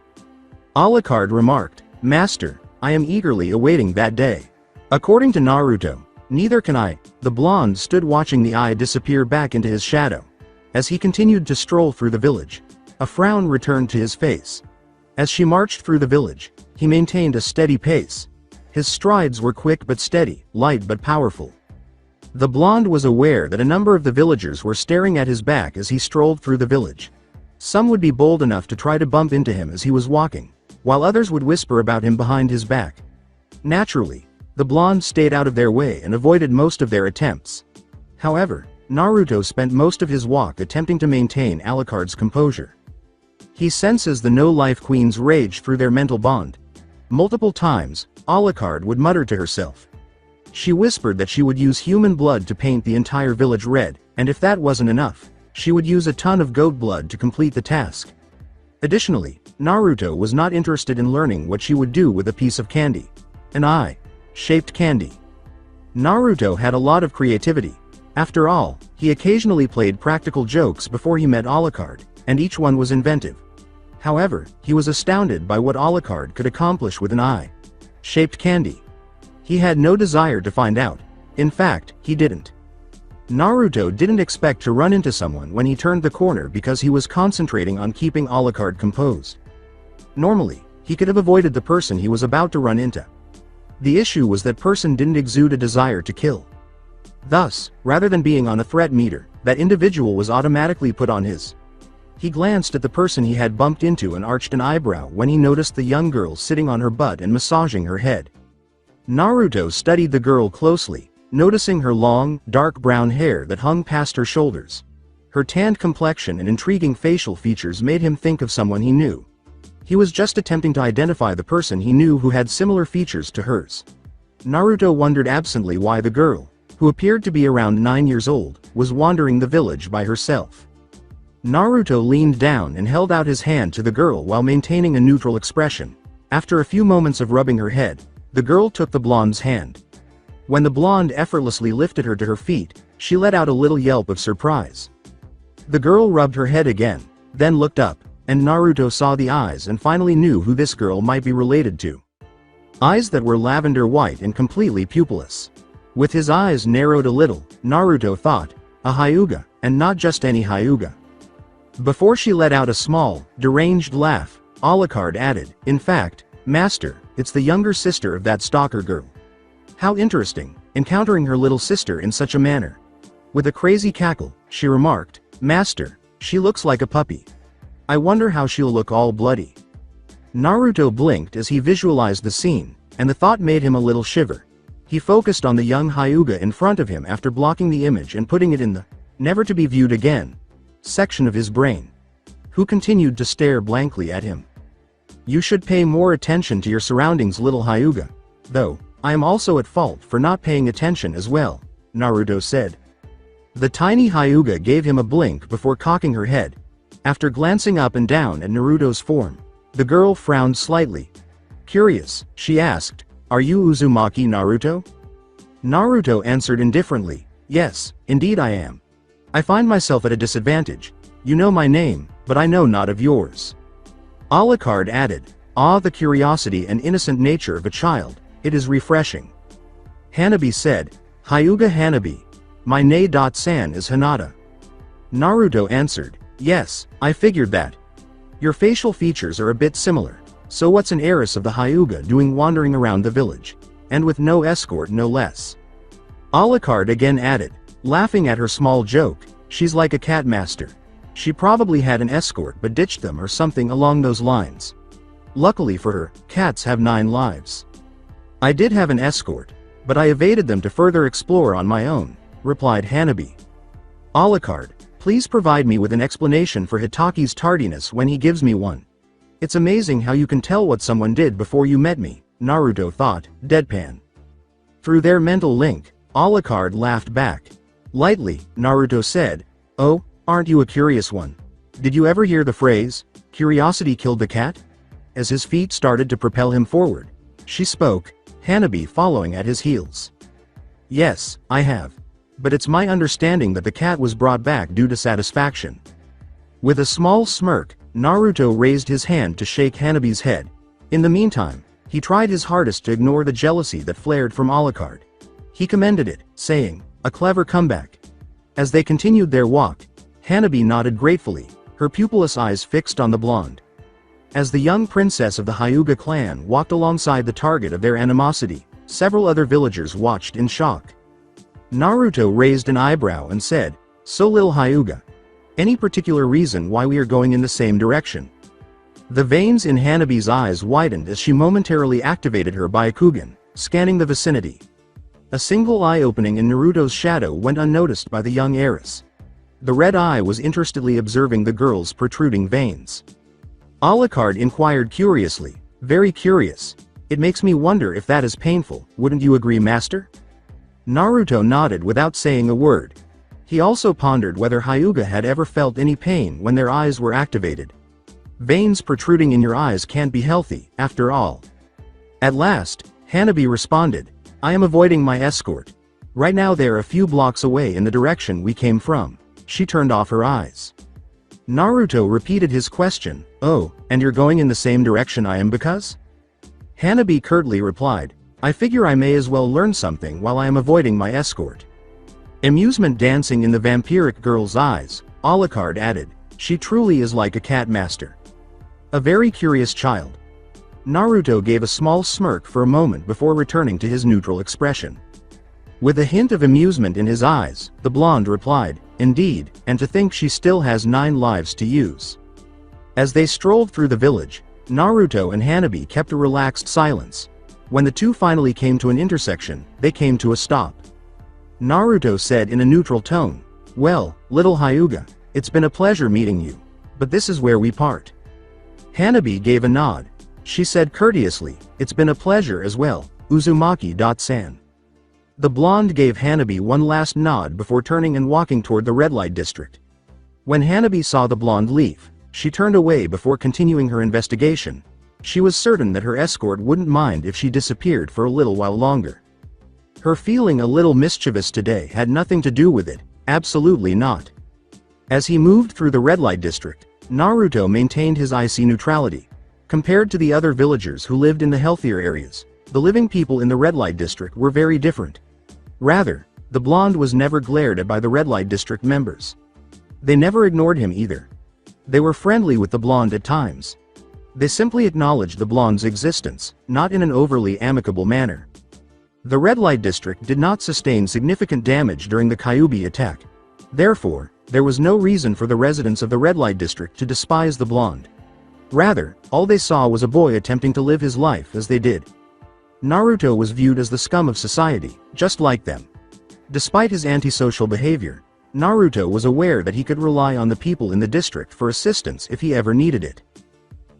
Alucard remarked, "Master, I am eagerly awaiting that day." According to Naruto, neither can I. The blonde stood watching the eye disappear back into his shadow. As he continued to stroll through the village, a frown returned to his face. As she marched through the village, he maintained a steady pace. His strides were quick but steady, light but powerful. The blonde was aware that a number of the villagers were staring at his back as he strolled through the village. Some would be bold enough to try to bump into him as he was walking, while others would whisper about him behind his back. Naturally, the blonde stayed out of their way and avoided most of their attempts. However, Naruto spent most of his walk attempting to maintain Alucard's composure. He senses the no-life queen's rage through their mental bond. Multiple times, Alucard would mutter to herself. She whispered that she would use human blood to paint the entire village red, and if that wasn't enough, she would use a ton of goat blood to complete the task. Additionally, Naruto was not interested in learning what she would do with a piece of candy. An eye-shaped candy. Naruto had a lot of creativity. After all, he occasionally played practical jokes before he met Alucard, and each one was inventive. However, he was astounded by what Alucard could accomplish with an eye-shaped candy. He had no desire to find out. In fact, he didn't. Naruto didn't expect to run into someone when he turned the corner because he was concentrating on keeping Alucard composed. Normally, he could have avoided the person he was about to run into. The issue was that person didn't exude a desire to kill. Thus, rather than being on a threat meter, that individual was automatically put on his. He glanced at the person he had bumped into and arched an eyebrow when he noticed the young girl sitting on her butt and massaging her head. Naruto studied the girl closely, noticing her long, dark brown hair that hung past her shoulders. Her tanned complexion and intriguing facial features made him think of someone he knew. He was just attempting to identify the person he knew who had similar features to hers. Naruto wondered absently why the girl, who appeared to be around 9 years old, was wandering the village by herself. Naruto leaned down and held out his hand to the girl while maintaining a neutral expression. After a few moments of rubbing her head, the girl took the blonde's hand. When the blonde effortlessly lifted her to her feet, she let out a little yelp of surprise. The girl rubbed her head again, then looked up, and Naruto saw the eyes and finally knew who this girl might be related to. Eyes that were lavender white and completely pupilless. With his eyes narrowed a little, Naruto thought, a Hyuga, and not just any Hyuga. Before she let out a small, deranged laugh, Alucard added, in fact, Master, it's the younger sister of that stalker girl. How interesting, encountering her little sister in such a manner. With a crazy cackle, she remarked, Master, she looks like a puppy. I wonder how she'll look all bloody. Naruto blinked as he visualized the scene, and the thought made him a little shiver. He focused on the young Hyuga in front of him after blocking the image and putting it in the never to be viewed again section of his brain. Who continued to stare blankly at him. You should pay more attention to your surroundings, little Hyuga. Though, I am also at fault for not paying attention as well, Naruto said. The tiny Hyuga gave him a blink before cocking her head. After glancing up and down at Naruto's form, the girl frowned slightly. Curious, she asked, are you Uzumaki Naruto? Naruto answered indifferently, yes, indeed I am. I find myself at a disadvantage. You know my name, but I know not of yours. Alucard added, ah, the curiosity and innocent nature of a child, it is refreshing. Hanabi said, Hyuga Hanabi. My ne-san is Hinata. Naruto answered, yes, I figured that. Your facial features are a bit similar, so what's an heiress of the Hyuga doing wandering around the village? And with no escort no less. Alucard again added, laughing at her small joke, she's like a cat master. She probably had an escort but ditched them or something along those lines. Luckily for her, cats have 9 lives. I did have an escort, but I evaded them to further explore on my own, replied Hanabi. Alucard, please provide me with an explanation for Hitaki's tardiness when he gives me one. It's amazing how you can tell what someone did before you met me, Naruto thought, deadpan. Through their mental link, Alucard laughed back. Lightly, Naruto said, oh, aren't you a curious one? Did you ever hear the phrase, curiosity killed the cat? As his feet started to propel him forward, she spoke, Hanabi following at his heels. Yes, I have. But it's my understanding that the cat was brought back due to satisfaction. With a small smirk, Naruto raised his hand to shake Hanabi's head. In the meantime, he tried his hardest to ignore the jealousy that flared from Alucard. He commended it, saying, a clever comeback. As they continued their walk, Hanabi nodded gratefully, her pupilless eyes fixed on the blonde. As the young princess of the Hyuga clan walked alongside the target of their animosity, several other villagers watched in shock. Naruto raised an eyebrow and said, so little Hyuga. Any particular reason why we are going in the same direction? The veins in Hanabi's eyes widened as she momentarily activated her Byakugan, scanning the vicinity. A single eye opening in Naruto's shadow went unnoticed by the young heiress. The red eye was interestedly observing the girl's protruding veins. Alucard inquired curiously, very curious. It makes me wonder if that is painful, wouldn't you agree, master? Naruto nodded without saying a word. He also pondered whether Hyuga had ever felt any pain when their eyes were activated. Veins protruding in your eyes can't be healthy, after all. At last, Hanabi responded, I am avoiding my escort. Right now they're a few blocks away in the direction we came from. She turned off her eyes. Naruto repeated his question, "Oh, and you're going in the same direction I am because?" Hanabi curtly replied, "I figure I may as well learn something while I am avoiding my escort." Amusement dancing in the vampiric girl's eyes, Alucard added, "She truly is like a cat master. A very curious child." Naruto gave a small smirk for a moment before returning to his neutral expression. With a hint of amusement in his eyes, the blonde replied, "Indeed, and to think she still has 9 lives to use." As they strolled through the village, Naruto and Hanabi kept a relaxed silence. When the two finally came to an intersection, they came to a stop. Naruto said in a neutral tone, "Well, little Hyuga, it's been a pleasure meeting you. But this is where we part." Hanabi gave a nod. She said courteously, "It's been a pleasure as well, Uzumaki-san." The blonde gave Hanabi one last nod before turning and walking toward the red light district. When Hanabi saw the blonde leave, she turned away before continuing her investigation. She was certain that her escort wouldn't mind if she disappeared for a little while longer. Her feeling a little mischievous today had nothing to do with it, absolutely not. As he moved through the red light district, Naruto maintained his icy neutrality. Compared to the other villagers who lived in the healthier areas, the living people in the red light district were very different. Rather, the blonde was never glared at by the red light district members. They never ignored him either. They were friendly with the blonde at times. They simply acknowledged the blonde's existence, not in an overly amicable manner. The red light district did not sustain significant damage during the Kyuubi attack. Therefore, there was no reason for the residents of the red light district to despise the blonde. Rather, all they saw was a boy attempting to live his life as they did. Naruto was viewed as the scum of society, just like them. Despite his antisocial behavior, Naruto was aware that he could rely on the people in the district for assistance if he ever needed it.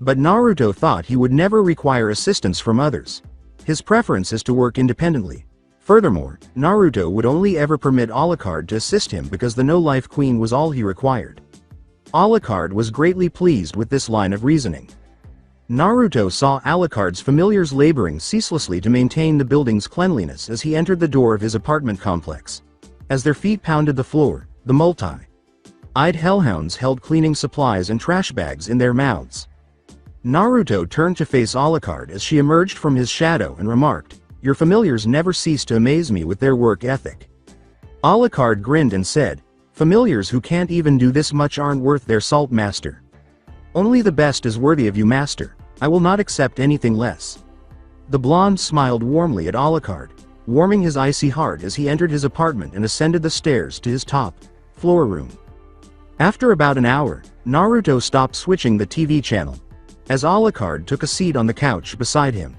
But Naruto thought he would never require assistance from others. His preference is to work independently. Furthermore, Naruto would only ever permit Alucard to assist him because the no-life queen was all he required. Alucard was greatly pleased with this line of reasoning. Naruto saw Alucard's familiars laboring ceaselessly to maintain the building's cleanliness as he entered the door of his apartment complex. As their feet pounded the floor, the multi-eyed hellhounds held cleaning supplies and trash bags in their mouths. Naruto turned to face Alucard as she emerged from his shadow and remarked, "Your familiars never cease to amaze me with their work ethic." Alucard grinned and said, "Familiars who can't even do this much aren't worth their salt, master. Only the best is worthy of you, master. I will not accept anything less." The blonde smiled warmly at Alucard, warming his icy heart as he entered his apartment and ascended the stairs to his top-floor room. After about an hour, Naruto stopped switching the TV channel. As Alucard took a seat on the couch beside him,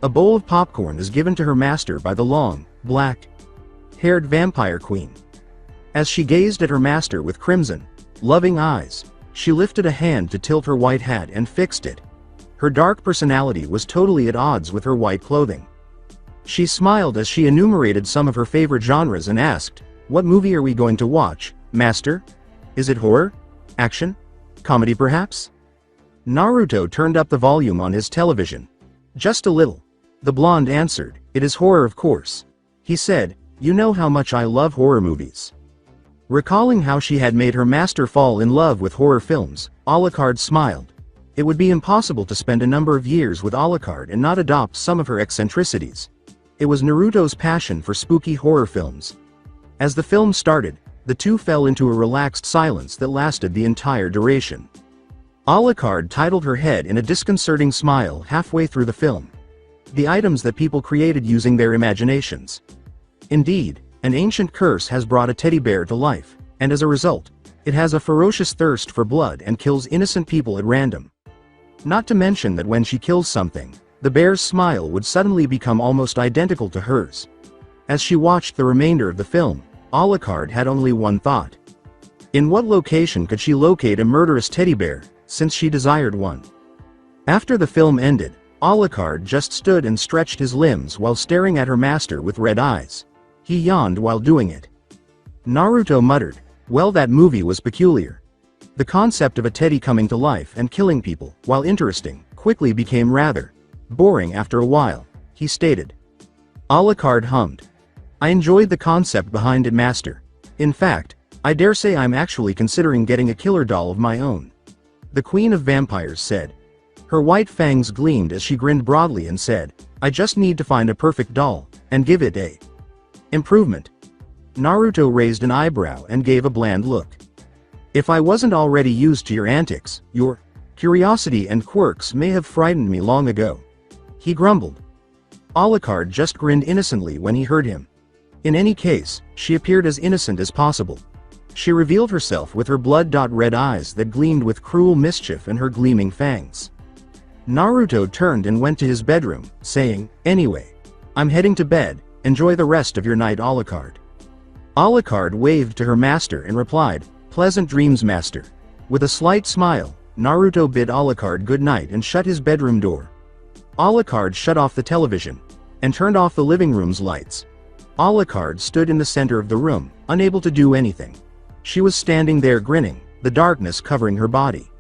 a bowl of popcorn is given to her master by the long, black-haired vampire queen. As she gazed at her master with crimson, loving eyes, she lifted a hand to tilt her white hat and fixed it. Her dark personality was totally at odds with her white clothing. She smiled as she enumerated some of her favorite genres and asked, "What movie are we going to watch, master? Is it horror? Action? Comedy perhaps?" Naruto turned up the volume on his television. "Just a little." The blonde answered, "It is horror, of course." He said, "You know how much I love horror movies." Recalling how she had made her master fall in love with horror films, Alucard smiled. It would be impossible to spend a number of years with Alucard and not adopt some of her eccentricities. It was Naruto's passion for spooky horror films. As the film started, the two fell into a relaxed silence that lasted the entire duration. Alucard titled her head in a disconcerting smile halfway through the film. The items that people created using their imaginations. Indeed, an ancient curse has brought a teddy bear to life, and as a result, it has a ferocious thirst for blood and kills innocent people at random. Not to mention that when she kills something, the bear's smile would suddenly become almost identical to hers. As she watched the remainder of the film, Alucard had only one thought. In what location could she locate a murderous teddy bear, since she desired one? After the film ended, Alucard just stood and stretched his limbs while staring at her master with red eyes. He yawned while doing it. Naruto muttered, "Well, that movie was peculiar." The concept of a teddy coming to life and killing people, while interesting, quickly became rather boring after a while, he stated. Alucard hummed. I enjoyed the concept behind it, Master. In fact, I dare say I'm actually considering getting a killer doll of my own. The Queen of Vampires said. Her white fangs gleamed as she grinned broadly and said, I just need to find a perfect doll, and give it a improvement. Naruto raised an eyebrow and gave a bland look. If I wasn't already used to your antics, your curiosity and quirks may have frightened me long ago. He grumbled. Alucard just grinned innocently when he heard him. In any case, she appeared as innocent as possible. She revealed herself with her blood-red eyes that gleamed with cruel mischief and her gleaming fangs. Naruto turned and went to his bedroom, saying, Anyway, I'm heading to bed, enjoy the rest of your night, Alucard. Alucard waved to her master and replied, Pleasant dreams, Master. With a slight smile, Naruto bid Alucard good night and shut his bedroom door. Alucard shut off the television and turned off the living room's lights. Alucard stood in the center of the room, unable to do anything. She was standing there grinning, the darkness covering her body.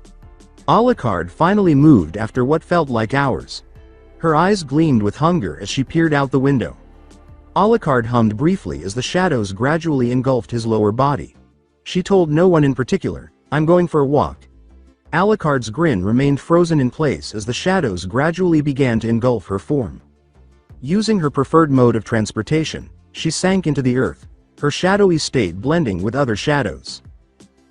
Alucard finally moved after what felt like hours. Her eyes gleamed with hunger as she peered out the window. Alucard hummed briefly as the shadows gradually engulfed his lower body. She told no one in particular, I'm going for a walk. Alucard's grin remained frozen in place as the shadows gradually began to engulf her form. Using her preferred mode of transportation, she sank into the earth, her shadowy state blending with other shadows.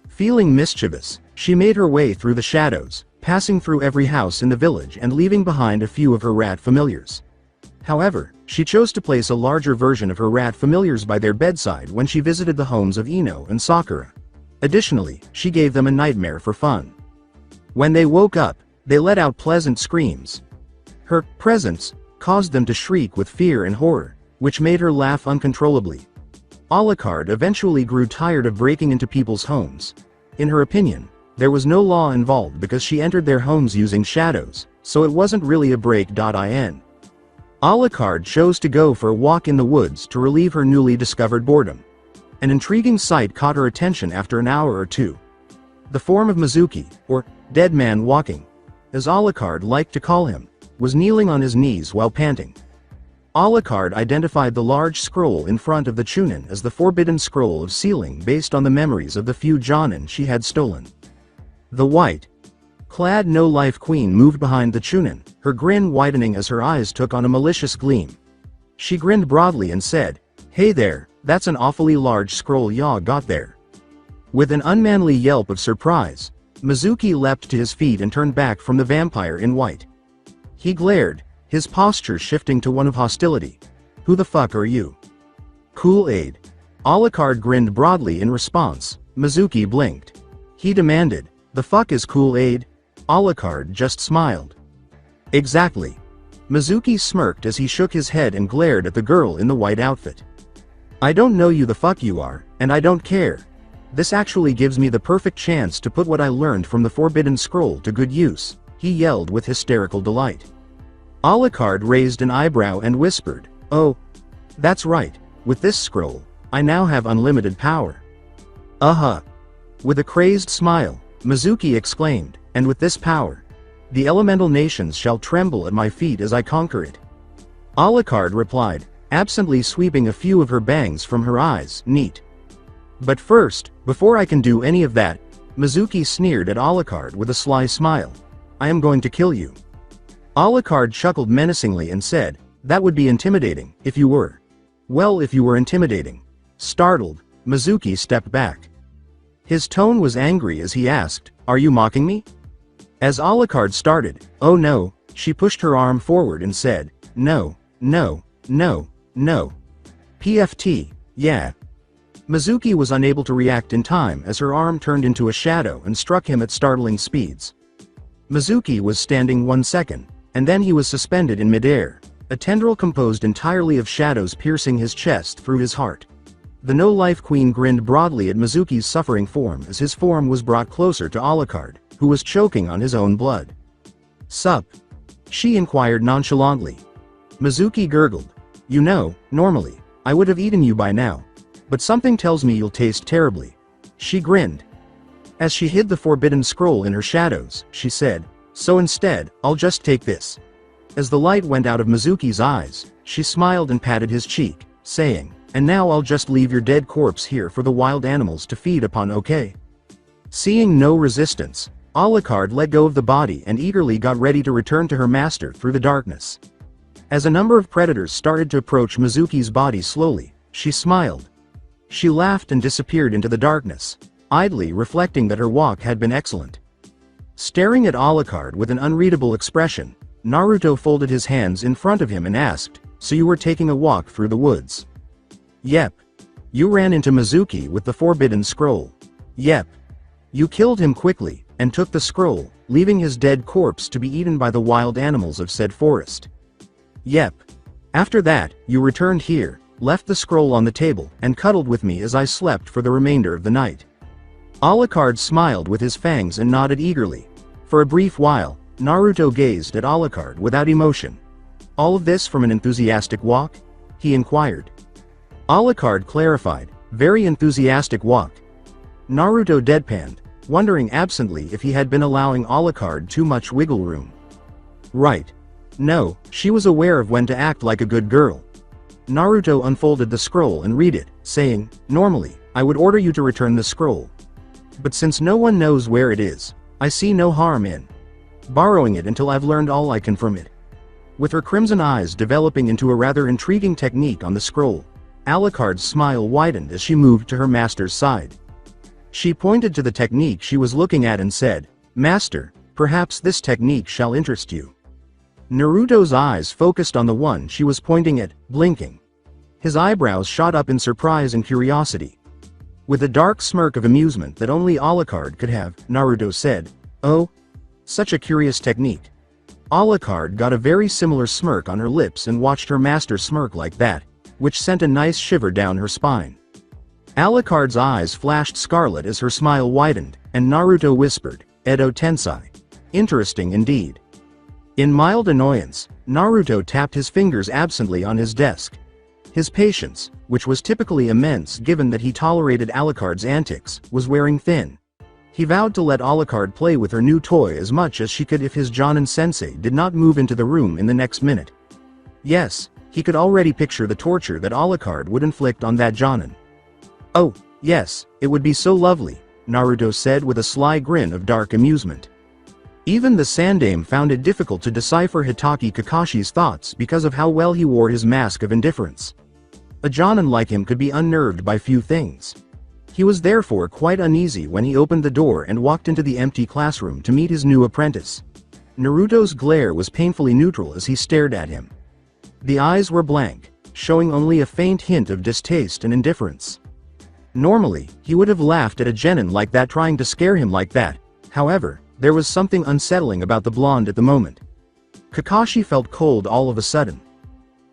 Feeling mischievous, she made her way through the shadows, passing through every house in the village and leaving behind a few of her rat familiars. However, she chose to place a larger version of her rat familiars by their bedside when she visited the homes of Ino and Sakura. Additionally, she gave them a nightmare for fun. When they woke up, they let out pleasant screams. Her presence caused them to shriek with fear and horror, which made her laugh uncontrollably. Alucard eventually grew tired of breaking into people's homes. In her opinion, there was no law involved because she entered their homes using shadows, so it wasn't really a break.in. Alucard chose to go for a walk in the woods to relieve her newly discovered boredom. An intriguing sight caught her attention after an hour or two. The form of Mizuki, or Dead Man Walking, as Alucard liked to call him, was kneeling on his knees while panting. Alucard identified the large scroll in front of the Chunin as the forbidden scroll of sealing based on the memories of the few Jonin she had stolen. The white-clad no-life queen moved behind the Chunin, her grin widening as her eyes took on a malicious gleam. She grinned broadly and said, Hey there, that's an awfully large scroll ya got there. With an unmanly yelp of surprise, Mizuki leapt to his feet and turned back from the vampire in white. He glared, his posture shifting to one of hostility. Who the fuck are you? Kool-Aid. Alucard grinned broadly in response. Mizuki blinked. He demanded, The fuck is Kool-Aid? Alucard just smiled. Exactly. Mizuki smirked as he shook his head and glared at the girl in the white outfit. I don't know you the fuck you are, and I don't care. This actually gives me the perfect chance to put what I learned from the Forbidden Scroll to good use, he yelled with hysterical delight. Alucard raised an eyebrow and whispered, Oh, that's right, with this scroll, I now have unlimited power. With a crazed smile, Mizuki exclaimed, and with this power, the elemental nations shall tremble at my feet as I conquer it. Alucard replied, absently sweeping a few of her bangs from her eyes, neat. But first, before I can do any of that, Mizuki sneered at Alucard with a sly smile. I am going to kill you. Alucard chuckled menacingly and said, That would be intimidating, if you were. Well, if you were intimidating. Startled, Mizuki stepped back. His tone was angry as he asked, Are you mocking me? As Alucard started, Oh no, she pushed her arm forward and said, No, no, no, no. PFT, yeah. Mizuki was unable to react in time as her arm turned into a shadow and struck him at startling speeds. Mizuki was standing 1 second, and then he was suspended in midair, a tendril composed entirely of shadows piercing his chest through his heart. The no-life queen grinned broadly at Mizuki's suffering form as his form was brought closer to Alucard, who was choking on his own blood. Sup? She inquired nonchalantly. Mizuki gurgled. You know, normally, I would have eaten you by now. But something tells me you'll taste terribly. She grinned. As she hid the forbidden scroll in her shadows, she said, So instead, I'll just take this. As the light went out of Mizuki's eyes, she smiled and patted his cheek, saying, and now I'll just leave your dead corpse here for the wild animals to feed upon, okay? Seeing no resistance, Alucard let go of the body and eagerly got ready to return to her master through the darkness. As a number of predators started to approach Mizuki's body slowly, she smiled. She laughed and disappeared into the darkness, idly reflecting that her walk had been excellent. Staring at Alucard with an unreadable expression, Naruto folded his hands in front of him and asked, "So you were taking a walk through the woods?" "Yep." "You ran into Mizuki with the forbidden scroll?" "Yep." "You killed him quickly, and took the scroll, leaving his dead corpse to be eaten by the wild animals of said forest?" "Yep." "After that, you returned here, left the scroll on the table, and cuddled with me as I slept for the remainder of the night." Alucard smiled with his fangs and nodded eagerly. For a brief while, Naruto gazed at Alucard without emotion. "All of this from an enthusiastic walk?" he inquired. Alucard clarified, "Very enthusiastic walk." Naruto deadpanned, wondering absently if he had been allowing Alucard too much wiggle room. Right. No, she was aware of when to act like a good girl. Naruto unfolded the scroll and read it, saying, "Normally, I would order you to return the scroll. But since no one knows where it is, I see no harm in borrowing it until I've learned all I can from it." With her crimson eyes developing into a rather intriguing technique on the scroll, Alucard's smile widened as she moved to her master's side. She pointed to the technique she was looking at and said, "Master, perhaps this technique shall interest you." Naruto's eyes focused on the one she was pointing at, blinking. His eyebrows shot up in surprise and curiosity. With a dark smirk of amusement that only Alucard could have, Naruto said, "Oh? Such a curious technique." Alucard got a very similar smirk on her lips and watched her master smirk like that, which sent a nice shiver down her spine. Alucard's eyes flashed scarlet as her smile widened, and Naruto whispered, "Edo Tensei. Interesting indeed." In mild annoyance, Naruto tapped his fingers absently on his desk. His patience, which was typically immense given that he tolerated Alucard's antics, was wearing thin. He vowed to let Alucard play with her new toy as much as she could if his Jonin-sensei did not move into the room in the next minute. Yes, he could already picture the torture that Alucard would inflict on that Jonin. "Oh, yes, it would be so lovely," Naruto said with a sly grin of dark amusement. Even the Sandaime found it difficult to decipher Hitaki Kakashi's thoughts because of how well he wore his mask of indifference. A Jonin like him could be unnerved by few things. He was therefore quite uneasy when he opened the door and walked into the empty classroom to meet his new apprentice. Naruto's glare was painfully neutral as he stared at him. The eyes were blank, showing only a faint hint of distaste and indifference. Normally, he would have laughed at a genin like that trying to scare him like that. However, there was something unsettling about the blonde at the moment. Kakashi felt cold all of a sudden.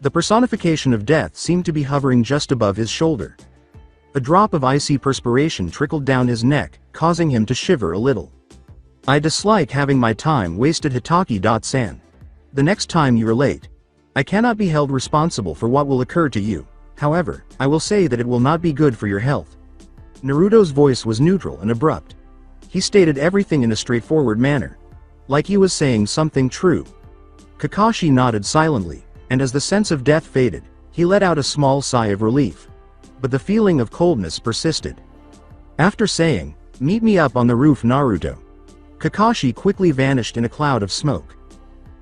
The personification of death seemed to be hovering just above his shoulder. A drop of icy perspiration trickled down his neck, causing him to shiver a little. "I dislike having my time wasted, Hitaki-san. The next time you are late, I cannot be held responsible for what will occur to you. However, I will say that it will not be good for your health." Naruto's voice was neutral and abrupt. He stated everything in a straightforward manner, like he was saying something true. Kakashi nodded silently, and as the sense of death faded, he let out a small sigh of relief. But the feeling of coldness persisted. After saying, "Meet me up on the roof, Naruto," Kakashi quickly vanished in a cloud of smoke.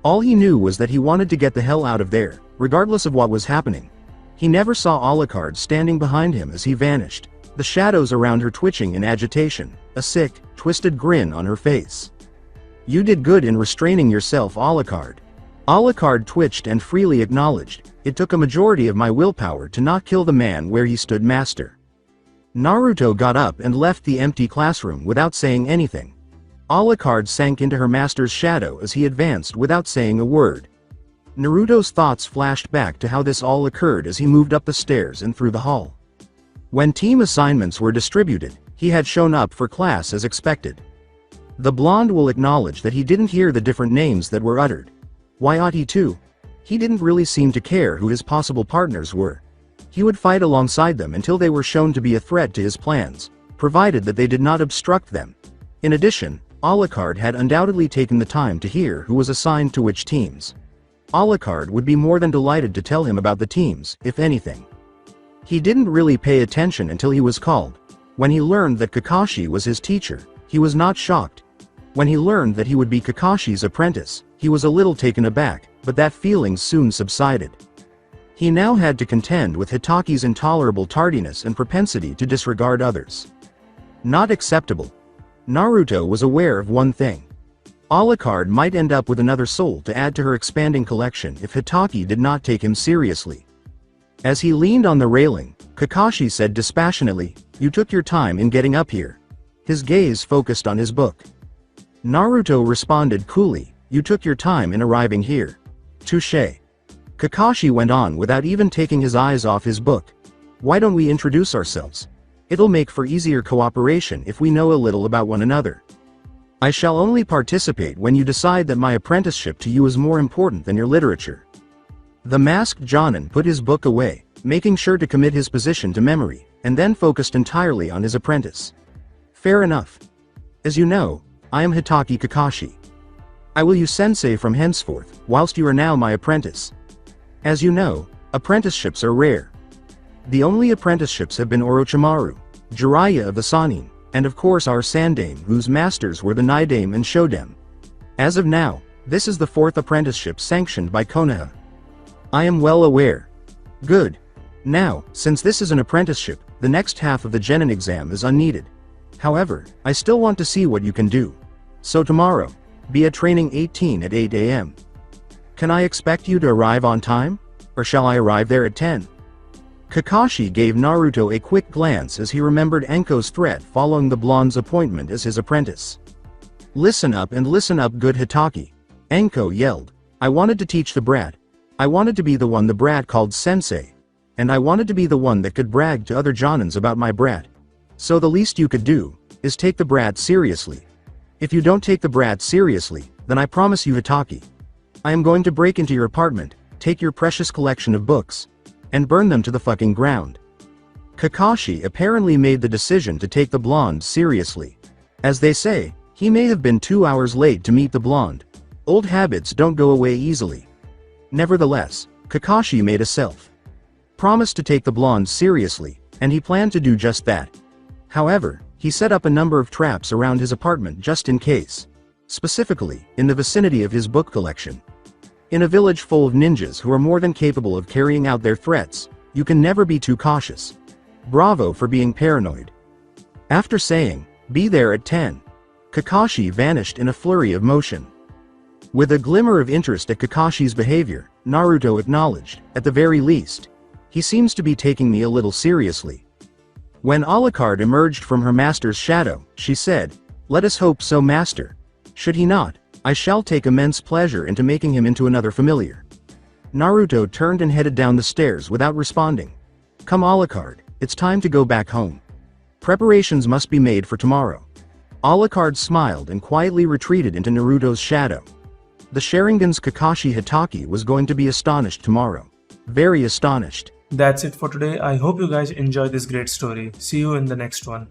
All he knew was that he wanted to get the hell out of there, regardless of what was happening. He never saw Alucard standing behind him as he vanished, the shadows around her twitching in agitation, a sick, twisted grin on her face. "You did good in restraining yourself, Alucard." Alucard twitched and freely acknowledged, "It took a majority of my willpower to not kill the man where he stood, master." Naruto got up and left the empty classroom without saying anything. Alucard sank into her master's shadow as he advanced without saying a word. Naruto's thoughts flashed back to how this all occurred as he moved up the stairs and through the hall. When team assignments were distributed, he had shown up for class as expected. The blonde will acknowledge that he didn't hear the different names that were uttered. Why ought he to? He didn't really seem to care who his possible partners were. He would fight alongside them until they were shown to be a threat to his plans, provided that they did not obstruct them. In addition, Alucard had undoubtedly taken the time to hear who was assigned to which teams. Alucard would be more than delighted to tell him about the teams, if anything. He didn't really pay attention until he was called. When he learned that Kakashi was his teacher, he was not shocked. When he learned that he would be Kakashi's apprentice, he was a little taken aback, but that feeling soon subsided. He now had to contend with Hitaki's intolerable tardiness and propensity to disregard others. Not acceptable. Naruto was aware of one thing. Alucard might end up with another soul to add to her expanding collection if Hitaki did not take him seriously. As he leaned on the railing, Kakashi said dispassionately, "You took your time in getting up here." His gaze focused on his book. Naruto responded coolly, "You took your time in arriving here." Touché. Kakashi went on without even taking his eyes off his book. "Why don't we introduce ourselves? It'll make for easier cooperation if we know a little about one another. I shall only participate when you decide that my apprenticeship to you is more important than your literature." The masked Jonin put his book away, making sure to commit his position to memory, and then focused entirely on his apprentice. "Fair enough. As you know, I am Hitaki Kakashi. I will use sensei from henceforth, whilst you are now my apprentice. As you know, apprenticeships are rare. The only apprenticeships have been Orochimaru, Jiraiya of the Sannin, and of course our Sandaime, whose masters were the Nidaime and Shodaime. As of now, this is the fourth apprenticeship sanctioned by Konoha. I am well aware." "Good. Now, since this is an apprenticeship, the next half of the Genin exam is unneeded. However, I still want to see what you can do. So tomorrow, be at training 18 at 8 a.m. Can I expect you to arrive on time? Or shall I arrive there at 10? Kakashi gave Naruto a quick glance as he remembered Enko's threat following the blonde's appointment as his apprentice. "Listen up and listen up, good Hitaki," Enko yelled. "I wanted to teach the brat. I wanted to be the one the brat called sensei. And I wanted to be the one that could brag to other Jonins about my brat. So the least you could do, is take the brat seriously. If you don't take the brat seriously, then I promise you Hitaki, I am going to break into your apartment, take your precious collection of books, and burn them to the fucking ground." Kakashi apparently made the decision to take the blonde seriously. As they say, he may have been 2 hours late to meet the blonde. Old habits don't go away easily. Nevertheless, Kakashi made a self-promise to take the blonde seriously, and he planned to do just that. However, he set up a number of traps around his apartment just in case. Specifically, in the vicinity of his book collection. In a village full of ninjas who are more than capable of carrying out their threats, you can never be too cautious. Bravo for being paranoid. After saying, "Be there at 10, Kakashi vanished in a flurry of motion. With a glimmer of interest at Kakashi's behavior, Naruto acknowledged, at the very least, he seems to be taking me a little seriously. When Alucard emerged from her master's shadow, she said, "Let us hope so, master. Should he not, I shall take immense pleasure into making him into another familiar." Naruto turned and headed down the stairs without responding. "Come Alucard, it's time to go back home. Preparations must be made for tomorrow." Alucard smiled and quietly retreated into Naruto's shadow. The Sharingan's Kakashi Hitaki was going to be astonished tomorrow. Very astonished. That's it for today. I hope you guys enjoyed this great story. See you in the next one.